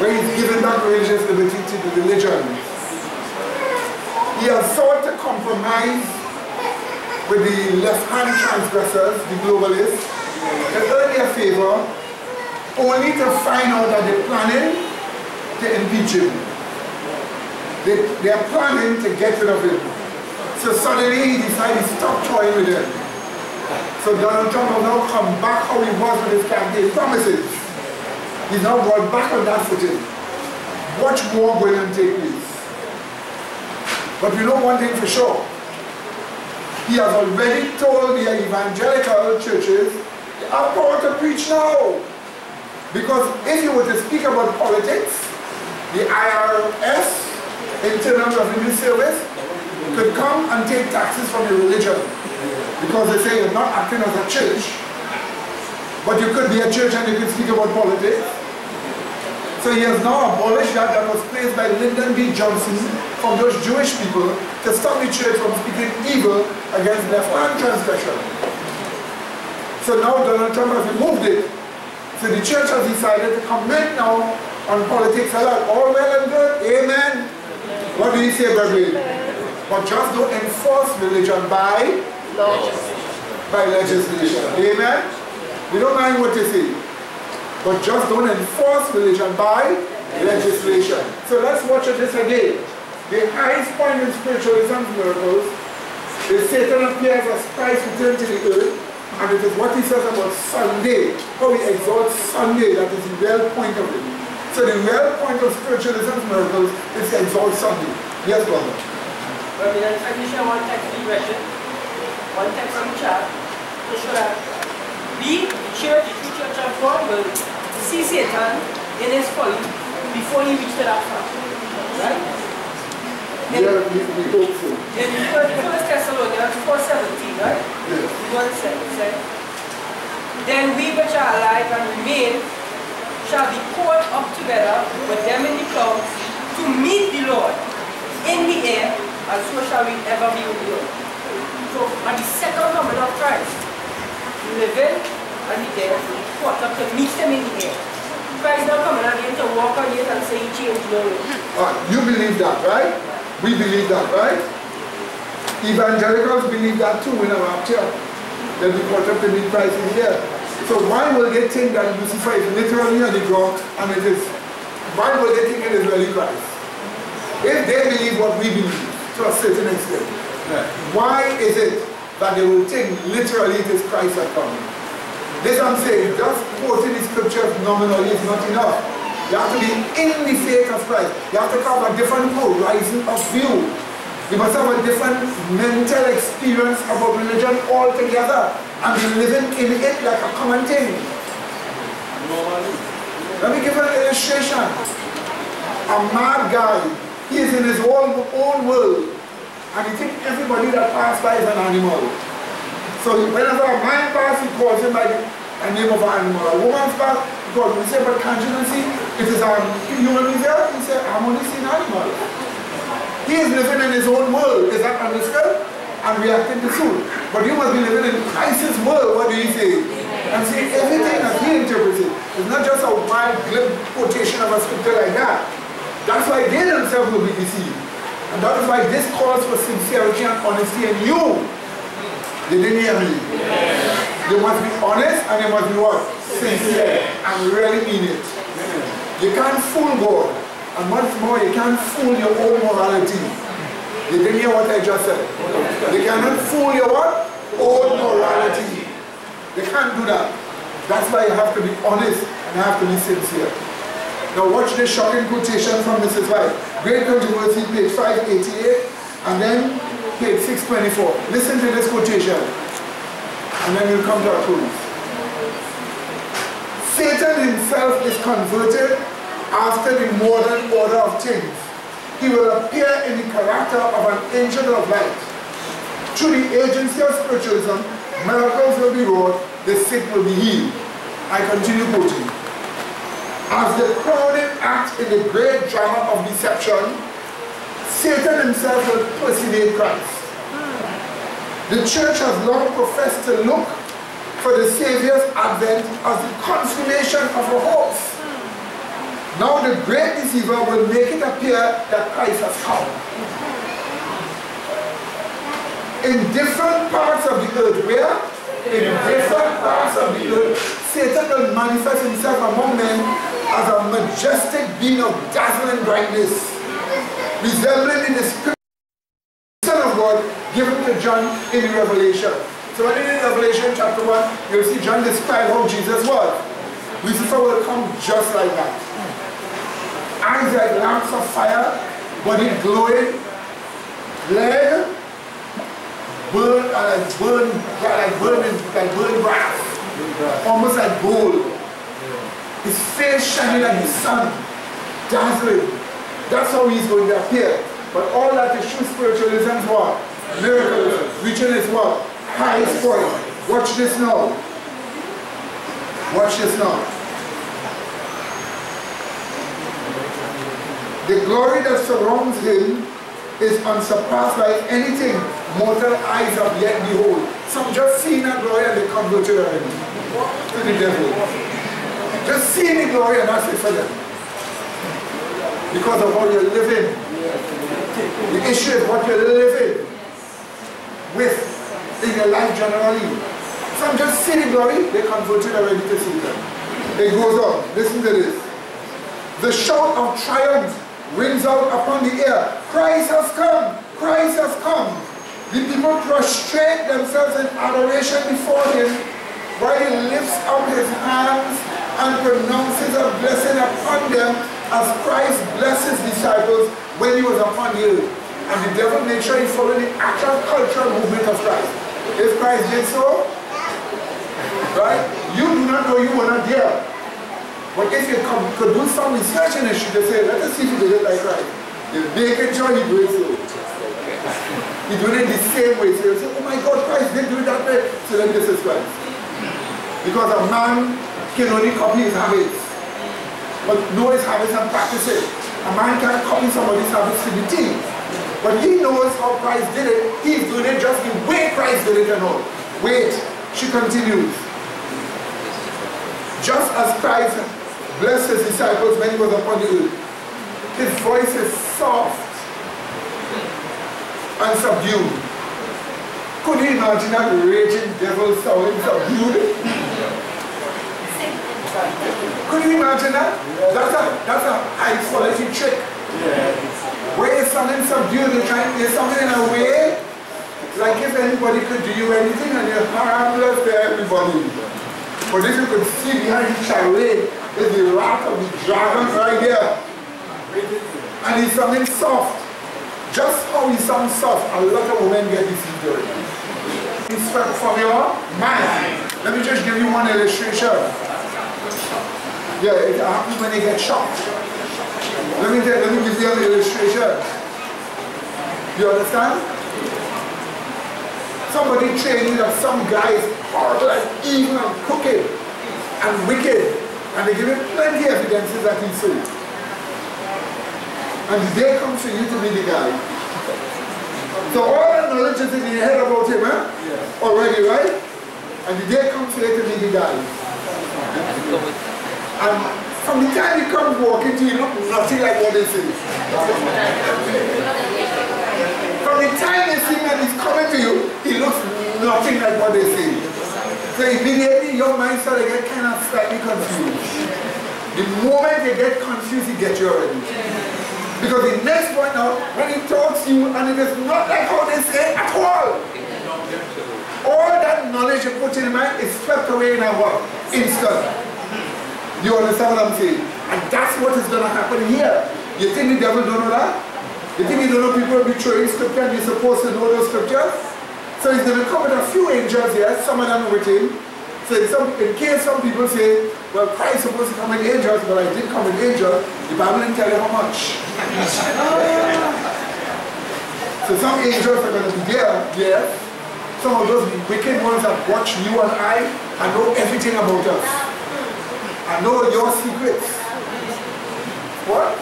where he's giving back religious liberty to the religions. He has sought to compromise with the left-hand transgressors, the globalists, to earn their favor, only to find out that they're planning to impeach him. They are planning to get rid of him. So suddenly he decided to stop toying with them. So Donald Trump will now come back how he was with his campaign promises. He's now brought back on that footing. Watch more going to take place. But we know one thing for sure. He has already told the evangelical churches, they have power to preach now. Because if you were to speak about politics, the IRS, Internal Revenue Service, could come and take taxes from your religion because they say you're not acting as a church. But you could be a church and you could speak about politics. So he has now abolished that was placed by Lyndon B. Johnson from those Jewish people to stop the church from speaking evil against left-hand transgression. So now Donald Trump has removed it. So the church has decided to comment now on politics. All well and good, amen. What do you say, brethren? But just don't enforce religion by legislation. Amen? We don't mind what you say. But just don't enforce religion by legislation. So let's watch this again. The highest point in spiritualism's miracles is Satan appears as Christ returned to the earth, and it is what he says about Sunday, how he exalts Sunday, that is the real point of it. So the real point of spiritualism's miracles is to exalt Sunday. Yes, brother. But I can share one text we read, one text on the chat, to show that we, the church, the true church of God, will see Satan in his folly before he reaches that far. Right? Yeah, we hope so. In 1 Thessalonians 4:17, right? Yes. What it said? Then we which are alive and remain shall be caught up together with them in the clouds to meet the Lord in the air, and so shall we ever be with the Lord. So at the second coming of Christ, the living and the dead will be caught up to meet them in the air. Christ not coming again to walk on it and say he changed glory. You believe that, right? We believe that, right? Evangelicals believe that too in our rapture. They'll be caught up to meet Christ in the air. So why will they think that Lucifer is literally on the ground and it is, why will they think it is really Christ? If they believe what we believe to a certain extent, why is it that they will think literally it is Christ that comes? This I'm saying, just quoting the scriptures nominally is not enough. You have to be in the faith of Christ. You have to have a different horizon of view. You must have a different mental experience about religion altogether and be living in it like a common thing. Let me give an illustration. A mad guy, he is in his own world and he thinks everybody that passes by is an animal. So whenever a man passes, he calls him by the name of an animal. A woman's pass, he calls him. He says, but can't you see? It is a human being there. He says, I'm only seeing animals. He is living in his own world. Is that understood? And reacting to truth. But you must be living in Christ's world. What do you say? And see everything as he interprets it. It's not just a wild, glib quotation of a scripture like that. That's why they themselves will be deceived. And that is why this calls for sincerity and honesty in you. They didn't hear me. They must be honest and they must be what? Sincere. And really mean it. You can't fool God. And much more, you can't fool your own morality. You didn't hear what I just said. You cannot fool your what? Own morality. You can't do that. That's why you have to be honest and you have to be sincere. Now watch this shocking quotation from Mrs. White. Great Controversy, page 588, and then page 624. Listen to this quotation, and then we'll come to our close. Satan himself is converted after the modern order of things. He will appear in the character of an angel of light. Through the agency of spiritualism, miracles will be wrought, the sick will be healed. I continue quoting. As the crowning act in the great drama of deception, Satan himself will personate Christ. The church has long professed to look for the Savior's advent as the consummation of her hopes. Now the great deceiver will make it appear that Christ has come. In different parts of the earth, where? In different parts of the earth, Satan will manifest himself among men as a majestic being of dazzling brightness, resembling the description of the Son of God given to John in the Revelation. So when in Revelation chapter 1, you'll see John describe how Jesus was. Lucifer will come just like that. Eyes like lamps of fire, body glowing, leg burn like burning brass, almost like gold. His face shining like the sun, dazzling. That's how he's going to appear. But all that is true spiritualism is what? Miracles. Reaching is what? Highest point. Watch this now. Watch this now. The glory that surrounds him is unsurpassed by anything mortal eyes have yet behold. Some just seen that glory and they converted already to the devil. Just seeing the glory and that's it for them. Because of how you're living. The issue is what you're living with in your life generally. Some just see the glory, they converted already to Satan. It goes on. Listen to this. The shout of triumph rings out upon the air. Christ has come! Christ has come! The people prostrate themselves in adoration before him while he lifts up his hands and pronounces a blessing upon them as Christ blessed his disciples when he was upon the earth. And the devil made sure he followed the actual cultural movement of Christ. If Christ did so, right, you do not know, you were not there. But if you could do some research in it, you could say, let us see if you did it like Christ. You make it sure he do it so. He do it the same way. So you say, oh my God, Christ did do it that way. So then this is Christ. Because a man can only copy his habits. but know his habits and practice it. A man can't copy somebody's habits to the T. But he knows how Christ did it. He's doing it just the way Christ did it and all. Wait, she continues. Just as Christ blessed his disciples when he was upon the earth, his voice is soft and subdued. Could you imagine that raging devil sounding subdued? Could you imagine that? That's a high quality trick. Where it's something subdued, there's something in a way, like if anybody could do you anything and you're harmless to everybody. But this you could see behind the charade is the wrath of the dragon right there. And it's something soft. Just how he sounds soft, a lot of women get deceived already. Inspect from your mind. Let me just give you one illustration. Yeah, it happens when they get shocked. Let me give you an illustration. You understand? Somebody training that some guy is horrible and evil and crooked and wicked, and they give him plenty of evidences that he's so. And the day comes for you to be the guy. So all that knowledge is in your head about him, already, right? And the day comes for you to be the guy. And from the time he comes walking to you, look nothing like what they say. From the time they see him and he's coming to you, he looks nothing like what they say. So immediately your mind starts to get kind of slightly confused. The moment they get confused, he gets you already. Because the next point now, when he talks to you and it is not like how they say at all. All that knowledge you put in your mind is swept away in a instant. You understand what I'm saying? And that's what is going to happen here. You think the devil don't know that? You think he don't know people will be throwing scripture and you're supposed to know those scriptures? So he's going to come with a few angels here, some of them with him. So in case some people say, well, Christ is supposed to come with angels, but I did come with angels, the Bible didn't tell you how much. So some angels are going to be there, yes. Some of those wicked ones that watch you and I and know everything about us. I know your secrets. What?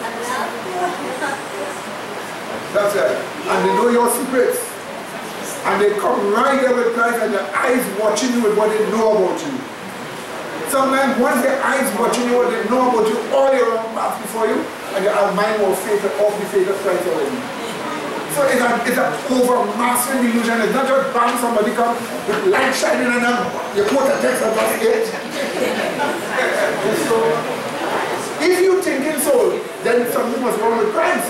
That's right. And they know your secrets. And they come right there with Christ and their eyes watching you with what they know about you. Sometimes once their eyes watching you what they know about you, all your own path before you, and your mind will fade off the faith of Christ already. So it's an over-mastering illusion. It's not just bam, somebody come with light shining on them, you quote a text and that's it. So, if you thinking so, then something was wrong with Christ.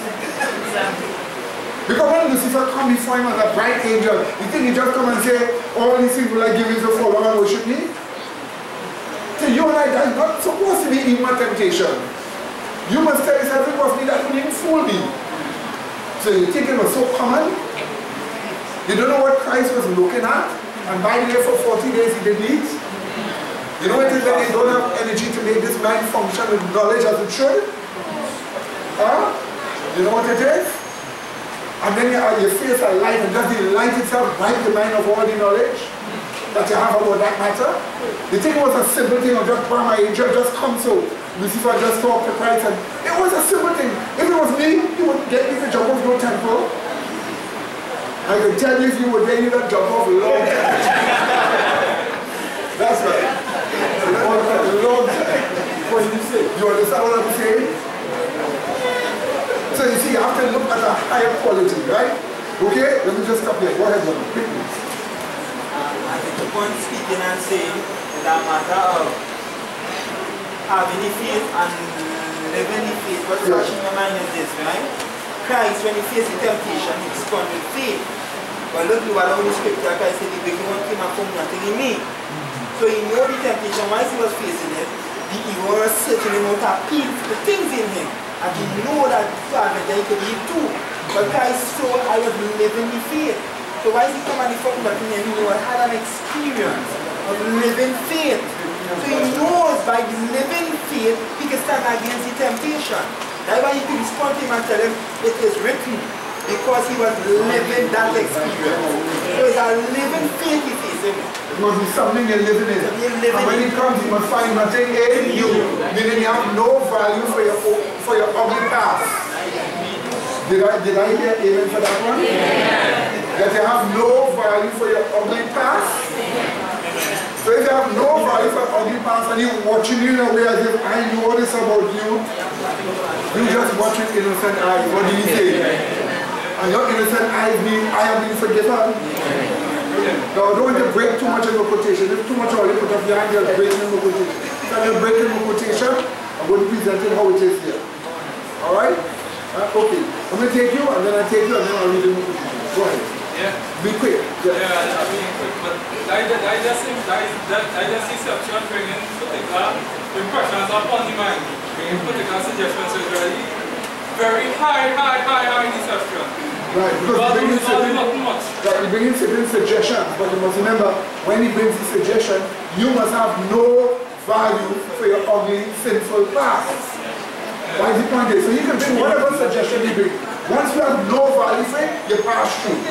Because when Lucifer come before him as a bright angel, you think he just come and say, all these people I give you to follow and worship me? So you and I, that's not supposed to be even a temptation. You must tell yourself it was me that couldn't even fool me. So you think it was so common? You don't know what Christ was looking at? And by the way, for 40 days he didn't eat? You know what it is that they don't have energy to make this mind function with knowledge as it should? Huh? You know what it is? And then your face a light, and does the light itself bright the mind of all the knowledge that you have about that matter? You think it was a simple thing of just bam, my angel just come so Lucifer just talk to Christ, and it was a simple thing. If it was me, you would get me to jump off no temple. I can tell you if you would get me to jump off a long time. That's right. A long time. What did you say? You understand what I'm saying? So you see, you have to look at a higher quality, right? Okay? Let me just stop here. Go ahead, John. Quickly. I keep on speaking and saying that matter of having the faith and living the faith. What's flashing in my mind is this, right? Christ, when he faced the temptation, he responded with faith. But look, you allow the scripture, Christ said, the wicked one came and found nothing in me. So he knew the temptation, whilst he was facing it, the evil was certainly not appeal to the things in him. And he knew that Father then could be too. But Christ saw I was living the faith. So why is he come and he found nothing in him? He had an experience of living faith. So he knows by the living faith he can stand against the temptation. That's why he could respond to him and tell him it is written. Because he was living that experience. So it's a living faith he faced. It must be something you're living in. And when he comes, you must find nothing in you. Meaning you have no value for your ugly past. Did I hear amen for that one? Yeah. That you have no value for your ugly past. So if you have no value for ugly past and you're watching you in a way as if I know this about you, you just watch with innocent eyes. What do you say? And your innocent eyes mean I have been forgiven. Now don't want to break too much in the quotation. If too much oil you put up your hand, you're breaking in the quotation. So you're breaking the quotation, I'm going to present it how it is here. Alright? Okay. I'm going to take you and then I take you and then I'll read the quotation. Go ahead. Yeah. Be quick. Yeah, I'll be quick. But I just see deception bringing particular impressions upon the mind. Bringing particular suggestions is very high deception. Right, because he brings certain suggestions, but you must remember, when he brings the suggestion, you must have no value for your ugly, sinful past. Why is the point is? So you can bring whatever suggestion you bring. Once you have no value for it, you pass through.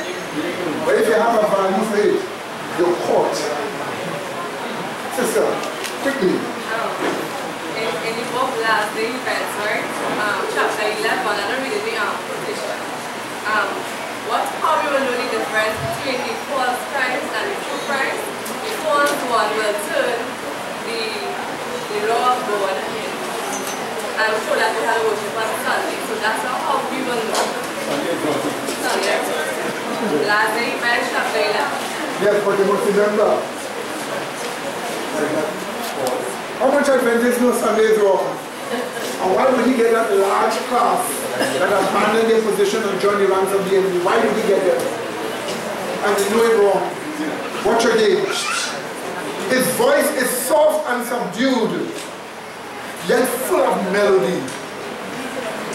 But if you have a value for it, you're caught. Sister, quickly. In the book last day events, right? Chapter 11, and I'm reading the quotation. How we will know the difference between the false Christ and the true Christ? The false one will turn the law of God and show that we have worship on Sunday. So that's how we will know. Sunday. Last day events, chapter 11. Yes, but you must remember. How much Adventists know Sunday is wrong? And why would he get that large class that abandoned their position and joined the ranks of the enemy? Why did he get there? And they know it wrong. Watch your game. His voice is soft and subdued, yet full of melody.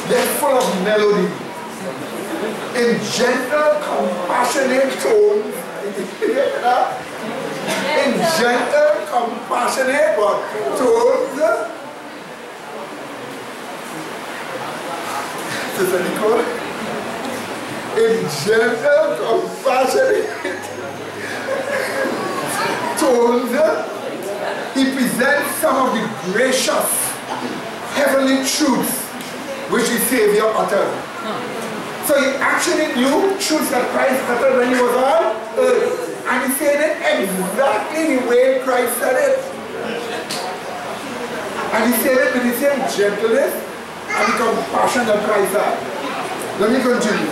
Yet full of melody. In gentle, compassionate tones. In gentle, compassionate tones. Sister Nicole, in gentle, compassionate tones, he presents some of the gracious, heavenly truths which his Savior uttered. So he actually knew truths that Christ uttered when he was on earth. And he said it exactly the way Christ said it. And he said it with the same gentleness and the compassion that Christ had. Let me continue.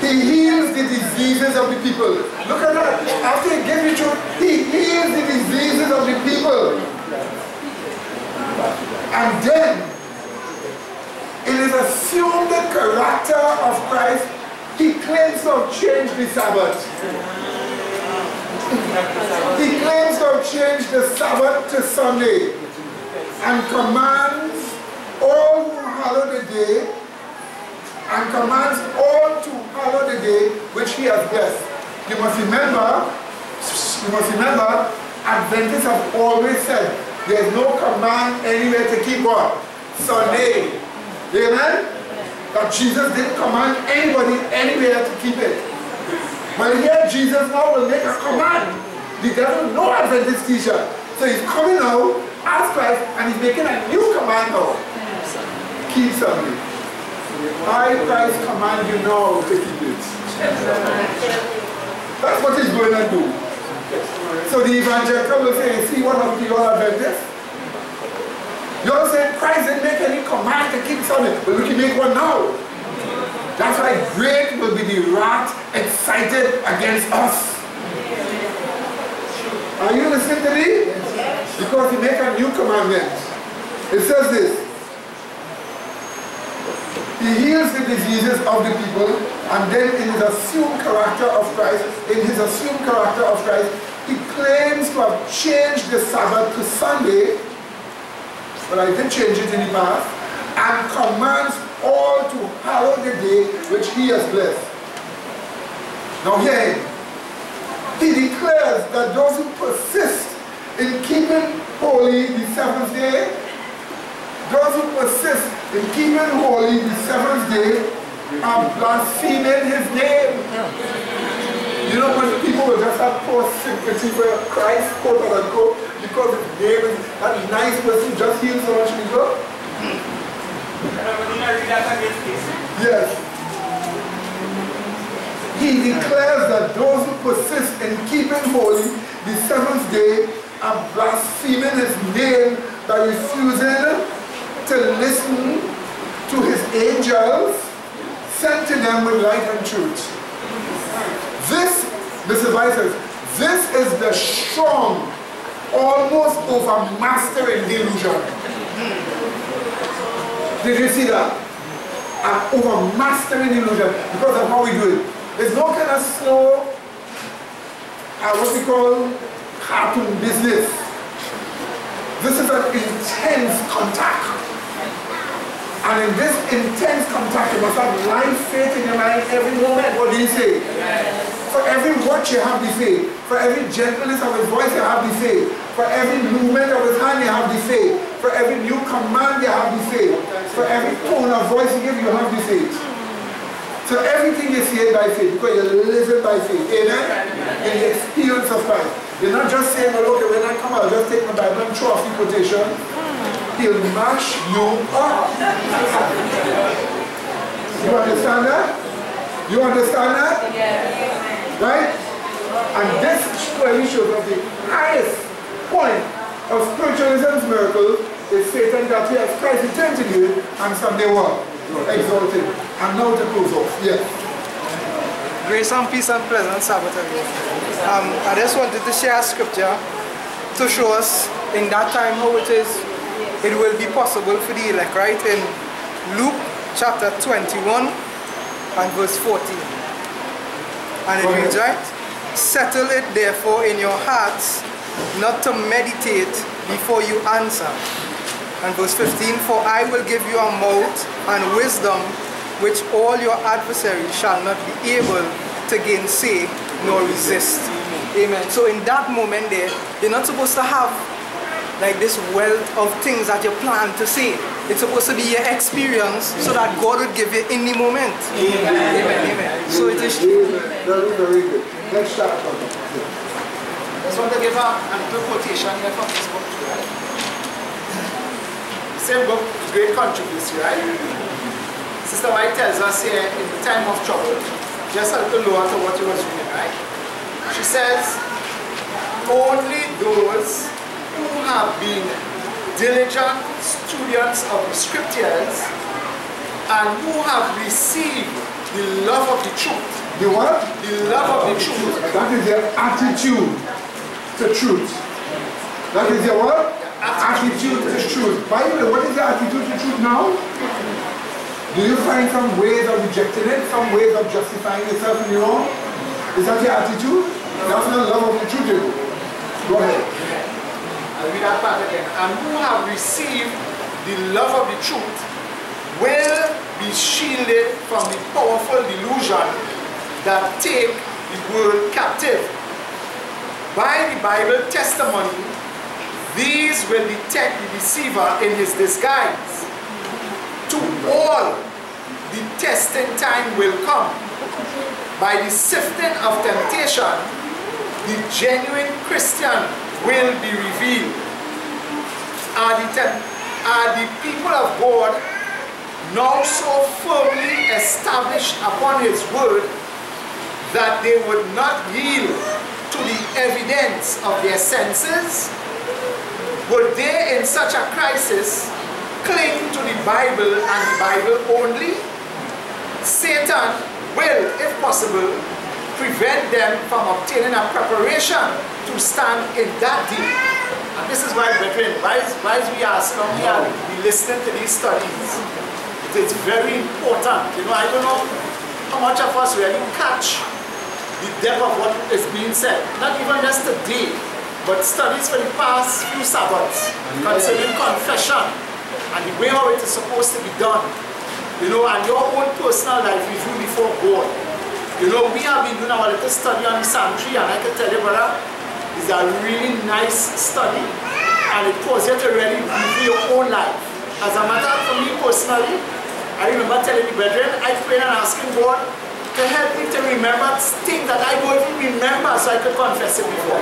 He heals the diseases of the people. Look at that. After he gives you truth, he heals the diseases of the people. And then, in his assumed character of Christ, he claims to have changed the Sabbath. He claims to have changed the Sabbath to Sunday and commands all who hallow the day, and commands all to hallow the day which he has blessed. You must remember, Adventists have always said there is no command anywhere to keep what? Sunday. Amen? That Jesus didn't command anybody anywhere to keep it. But here Jesus now will make a command. The devil no Adventist teacher. So he's coming now as Christ and he's making a new command now. Keep Sunday. I, Christ, command you now to keep it. That's what he's going to do. So the evangelical will say, see what happened to your Adventists? You're saying Christ didn't make any command to keep Sunday, but we can make one now. That's why great will be the wrath excited against us. Are you listening to me? Because he make a new commandment. It says this. He heals the diseases of the people, and then in his assumed character of Christ, he claims to have changed the Sabbath to Sunday, but I did change it in the past, and commands all to hallow the day which he has blessed. Now here, he declares that those who persist in keeping holy the seventh day, those who persist in keeping holy the seventh day are blaspheming his name. You You know when people will just have poor sympathy for Christ, quote unquote, because his name is that nice person just healed so much people? Yes. He declares that those who persist in keeping holy the seventh day are blaspheming his name by refusing to listen to his angels sent to them with light and truth. This is why it says, this is the strong, almost overmastering delusion. Did you see that? An overmastering delusion because of how we do it. There's no kind of slow, what we call cartoon business. This is an intense contact. And in this intense contact, you must have life, faith in your mind every moment. What do you say? Yes. For every watch you have the faith. For every gentleness of his voice you have the faith. For every movement of his hand you have the faith. For every new command you have the faith. For every tone of voice you give you have the faith. So everything you say by faith because you're living by faith. Amen? In the experience of Christ. You're not just saying, well, okay, when I come out, I'll just take my Bible and throw a few quotations. He'll mash you up. You understand that? You understand that? Yes. Right? And this clearly shows us the highest point of spiritualism's miracle is Satan got here as Christ returned to you and someday what? Exalted. And now to close off. Yes. Grace and peace and pleasant Sabbath everyone. I just wanted to share a scripture to show us in that time how it will be possible for the elect, right? In Luke chapter 21 and verse 14. And it reads, right? Settle it therefore in your hearts not to meditate before you answer. And verse 15, for I will give you a mouth and wisdom which all your adversaries shall not be able to gainsay nor resist. Amen. So in that moment there, you're not supposed to have like this wealth of things that you plan to say. It's supposed to be your experience so that God would give you in the moment. Amen. Amen. Amen. So it is very, very good. Next chapter. I just want to give a little quotation here from this book, right? Same book, great controversy, right? Sister White tells us here in the time of trouble, just a little lower to what you was reading, right? She says, only those who have been diligent students of the scriptures and who have received the love of the truth. The what? The love of the truth. That is their attitude to truth. That is their what? Attitude to truth. By the way, what is the attitude to truth now? Do you find some ways of rejecting it? Some ways of justifying yourself in your own? Is that your attitude? That's not love of the truth. Go ahead. I'll read that part again. And who have received the love of the truth will be shielded from the powerful delusion that take the world captive. By the Bible testimony, these will detect the deceiver in his disguise. To all, the testing time will come. By the sifting of temptation, the genuine Christian will be revealed. Are the people of God now so firmly established upon his word that they would not yield to the evidence of their senses? Would they in such a crisis cling to the Bible and the Bible only? Satan will, if possible, prevent them from obtaining a preparation to stand in that day. And this is why, brethren, why we ask, come here, we listen to these studies. It's very important. You know, I don't know how much of us really catch the depth of what is being said. Not even just today, but studies for the past few Sabbaths concerning confession and the way how it is supposed to be done. You know, and your own personal life review before God. You know, we have been doing our little study on the sanctuary, and I can tell you, brother, it's a really nice study, and it causes you to really review your own life. As a matter for me personally, I remember telling the brethren, I prayed and asking God to help me to remember things that I don't even remember so I could confess it before.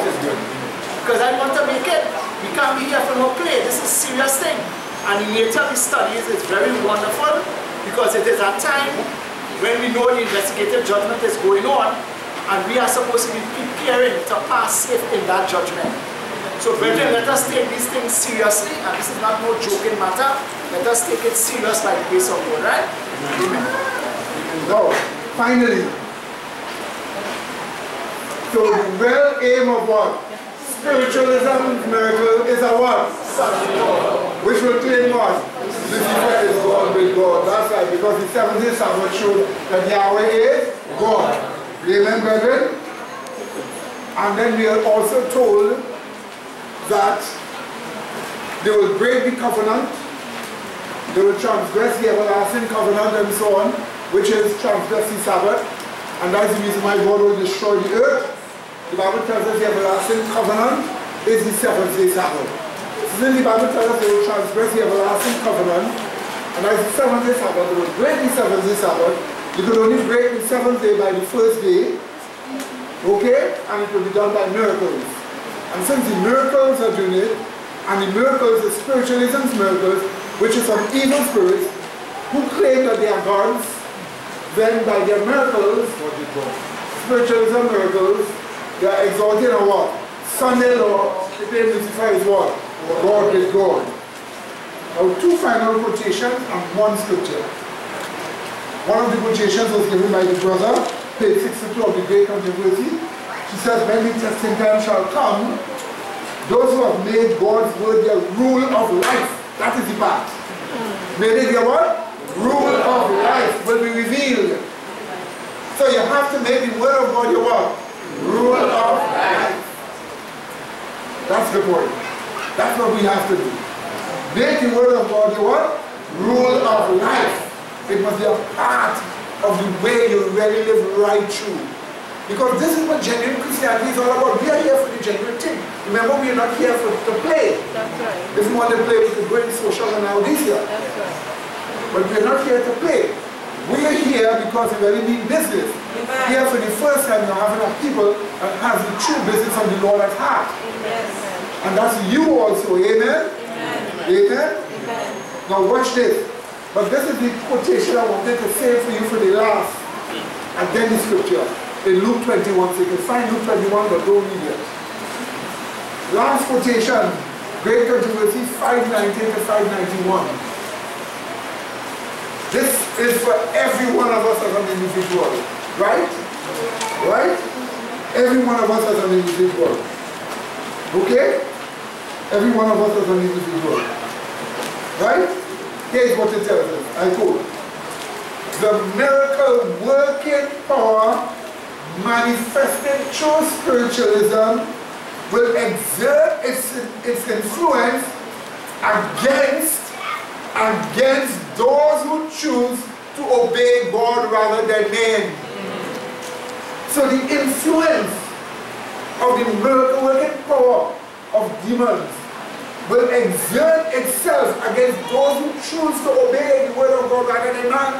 Because I want to make it. We can't be here for no play. This is a serious thing. And the nature of the studies is very wonderful because it is a time when we know the investigative judgment is going on and we are supposed to be preparing to pass safe in that judgment. So brethren, let us take these things seriously, and this is not no joking matter. Let us take it serious by the grace of God, right? Amen. Now, finally, so the real aim of what? Spiritualism miracle is a what? Which will claim what? Lucifer is God with God. That's right, because the 7th Sabbath showed that Yahweh is God. Amen, brethren? And then we are also told that they will break the covenant, they will transgress the everlasting covenant and so on, which is transgress the Sabbath, and that's the reason why God will destroy the earth. The Bible tells us the everlasting covenant is the 7th day Sabbath. So then the Bible tells us they will transgress the everlasting covenant, and that's the 7th day Sabbath. They will break the 7th day Sabbath. You could only break the 7th day by the 1st day, okay, and it will be done by miracles. And since the miracles are doing it, and the miracles, the spiritualism's miracles, which is from evil spirits who claim that they are gods, then by their miracles, what they call spiritualism miracles, they are exalting a what? Sunday law, they claim Lucifer is what? God is God. Now 2 final quotations and 1 scripture. One of the quotations was given by the brother, page 62 of the Great Controversy. He says, when the testing time shall come, those who have made God's word their rule of life, that is the part. Made it their what? Rule of life will be revealed. So you have to make the word of God your what? Rule of life. That's the point. That's what we have to do. Make the word of God your what? Rule of life. It must be a part of the way you really live right through. Because this is what genuine Christianity is all about. We are here for the genuine thing. Remember, we are not here to play. That's right. If we want to play, we could go in social and all this here. That's right. But we are not here to play. We are here because we really mean business. Amen. Here for the first time you're having a people that has the true business of the Lord at heart. Amen. And that's you also. Amen? Amen. Amen? Amen. Now watch this. But this is the quotation I wanted to say for you for the last. And then the scripture. In Luke 21, so you can find Luke 21, but don't read it. Last quotation, Great Controversy 519 to 591. This is for every one of us as an individual, right? Right? Every one of us as an individual. Okay? Every one of us as an individual. Right? Here's what it tells us. I quote. The miracle working power manifested through spiritualism will exert its influence against those who choose to obey God rather than men. So the influence of the miracle working power of demons will exert itself against those who choose to obey the word of God rather than man.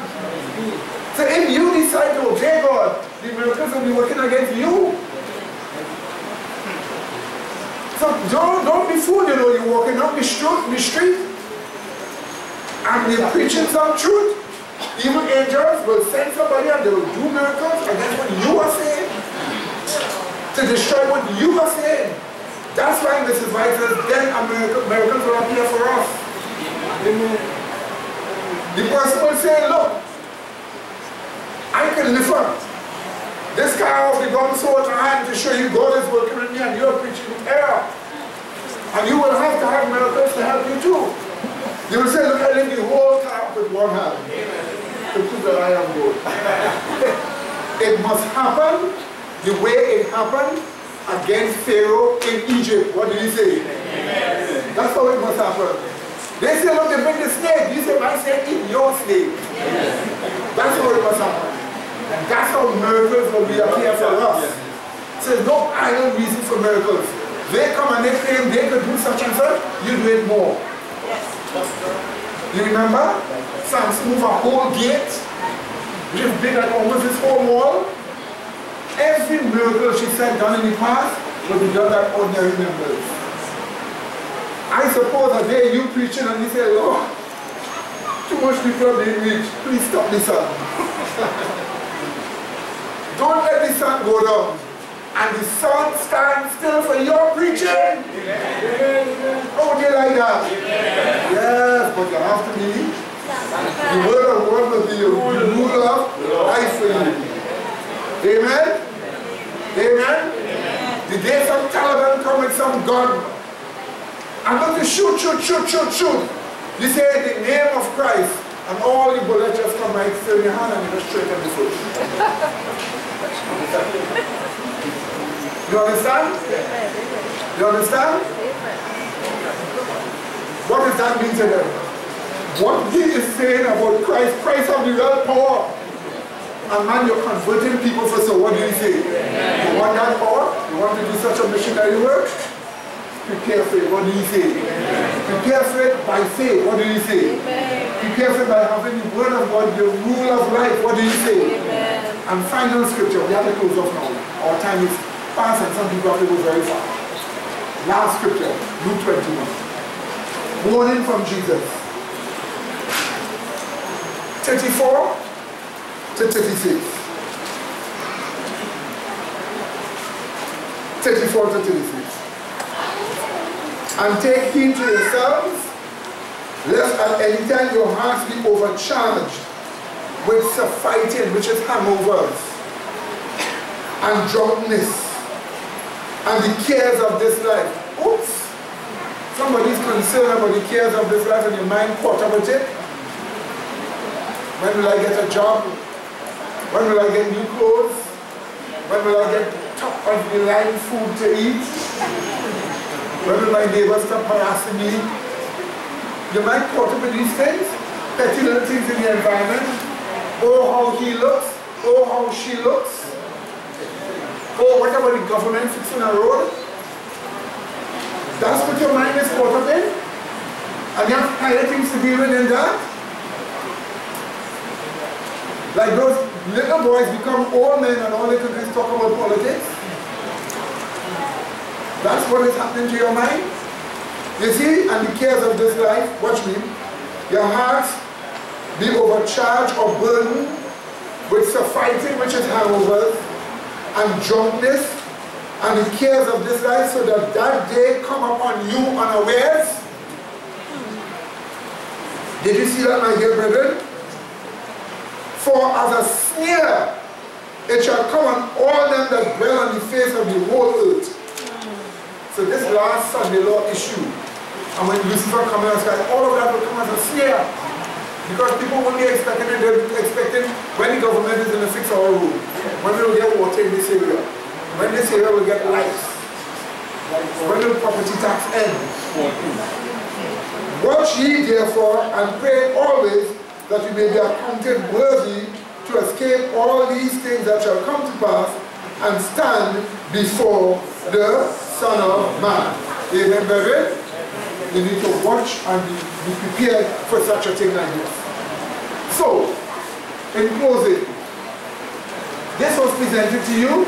So if you decide to obey God, the miracles will be working against you. So don't be fooled, you know, you're walking up the street and they're preaching some truth. Even angels will send somebody and they will do miracles against what you are saying, to destroy what you are saying. That's why Mrs. White says, then miracles will appear for us. Amen. The person will say, look, I can lift up this guy off the gun sword in hand to show you God is working with me and you're preaching in error. And you will have to have miracles to help you too. You will say, look, I lift the whole car up with one hand. To prove that I am God. It must happen the way it happened against Pharaoh in Egypt. What did he say? Amen. That's how it must happen. They say, look, they bring the snake. You say, I say, eat your snake. Yes. That's how it must happen. And that's how miracles will be appear for us. So there's no idle reason for miracles. They come and they claim they could do such and such, you do it more. Yes. You remember? Samson moved a whole gate, which is big like almost this whole wall. every miracle she said done in the past will be done by ordinary members. I suppose a day you preaching and you say, Lord, too much people are being reached. Please stop the sun. Don't let the sun go down. And the sun stands still for your preaching. Oh, do you like that? Yes, but you have to be. The word of God will be your rule of life for you. Amen? Amen? The day some Taliban come with some gun, I'm going to shoot. You say the name of Christ, and all the bullets just come right still in your hand and you just straight on the foot. You understand? You understand? What does that mean to them? What he is saying about Christ have the real power. And man, you're converting people for, so what do you say? You want that power? You want to do such a missionary work? Prepare for it. What do you say? Prepare for it by faith. What do you say? Prepare for it by having the word of God, the rule of life. What do you say? And final scripture. We have to close off now. Our time is past and some people have to go very far. Last scripture, Luke 21. Warning from Jesus. 34 to 36. 34 to 36. And take heed to yourselves, lest at any time your hearts be overcharged with surfeiting, which is hangovers, and drunkenness, and the cares of this life. Oops! Somebody's concerned about the cares of this life and your mind caught up with it. When will I get a job? When will I get new clothes? When will I get top of the line food to eat? When will my neighbors stop harassing me? Your mind caught up with these things? Petty little things in the environment. Oh, how he looks. Oh, how she looks. Oh, what about the government fixing a road? That's what your mind is caught up in? And you have higher things to deal with than that? Like those little boys become old men and all they can do is talk about politics? That's what is happening to your mind? You see, and the cares of this life, watch me, your hearts be overcharged or burdened with surfeiting, which is hangovers, and drunkenness, and the cares of this life, so that that day come upon you unawares. Did you see that, my dear brethren? For as a snare it shall come on all them that dwell on the face of the whole earth. So this last Sunday law issue, and when Lucifer comes in the sky, all of that will come as a snare. Because people won't be expecting it, they're expecting when the government is in a 6-hour room, when they will get water in this area, when this area will get lights, when will property tax end. Watch ye therefore and pray always that you may be accounted worthy to escape all these things that shall come to pass and stand before the Son of Man. Amen, brethren? You need to watch and be prepared for such a thing like this. So, in closing, this was presented to you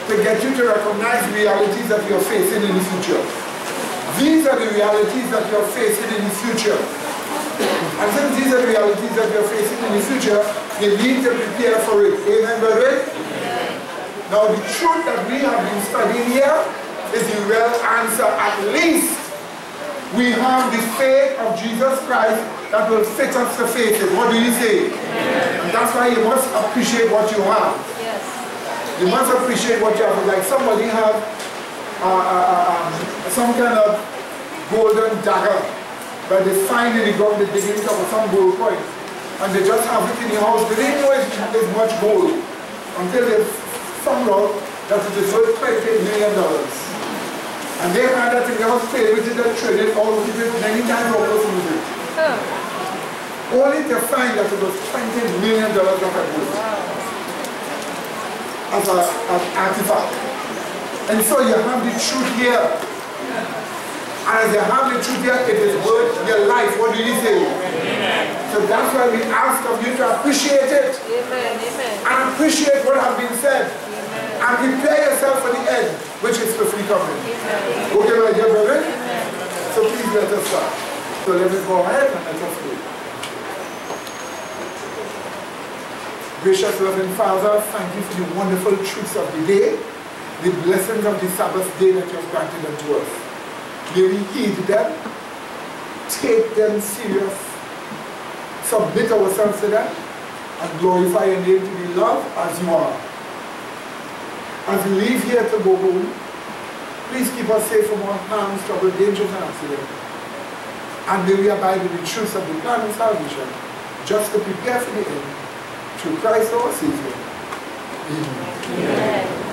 to get you to recognize realities that you are facing in the future. These are the realities that you are facing in the future. And since these are the realities that we are facing in the future, you need to prepare for it. Amen, brethren? Now the truth that we have been studying here is the real answer. At least we have the faith of Jesus Christ that will fit us to face it. What do you say? And that's why you must appreciate what you have. You must appreciate what you have. Like somebody have some kind of golden dagger that they find in the ground, they dig it up with some gold coin, and they just have it in the house. They didn't know there's much gold until they found out that it is worth $20 million. And they had that in the house, played with it and traded all with it many times over with it. Only to find that it was $20 million worth of gold as an artifact. And so you have the truth here. And as you have the truth here, it is worth your life. What do you say? Amen. So that's why we ask of you to appreciate it. Amen. And appreciate what has been said. Amen. And coming. Okay, my dear brethren? So please let us start. So let us go ahead and let us pray. Gracious loving Father, thank you for the wonderful truths of the day, the blessings of the Sabbath day that you have granted unto us. May we heed them, take them serious, submit ourselves to them, and glorify your name to be loved as you are. As we leave here to go home, please keep us safe from all harms, trouble, dangers, and accidents. And may we abide in the truths of the plan of salvation, just to prepare for the end, through Christ our Savior. Amen. Amen.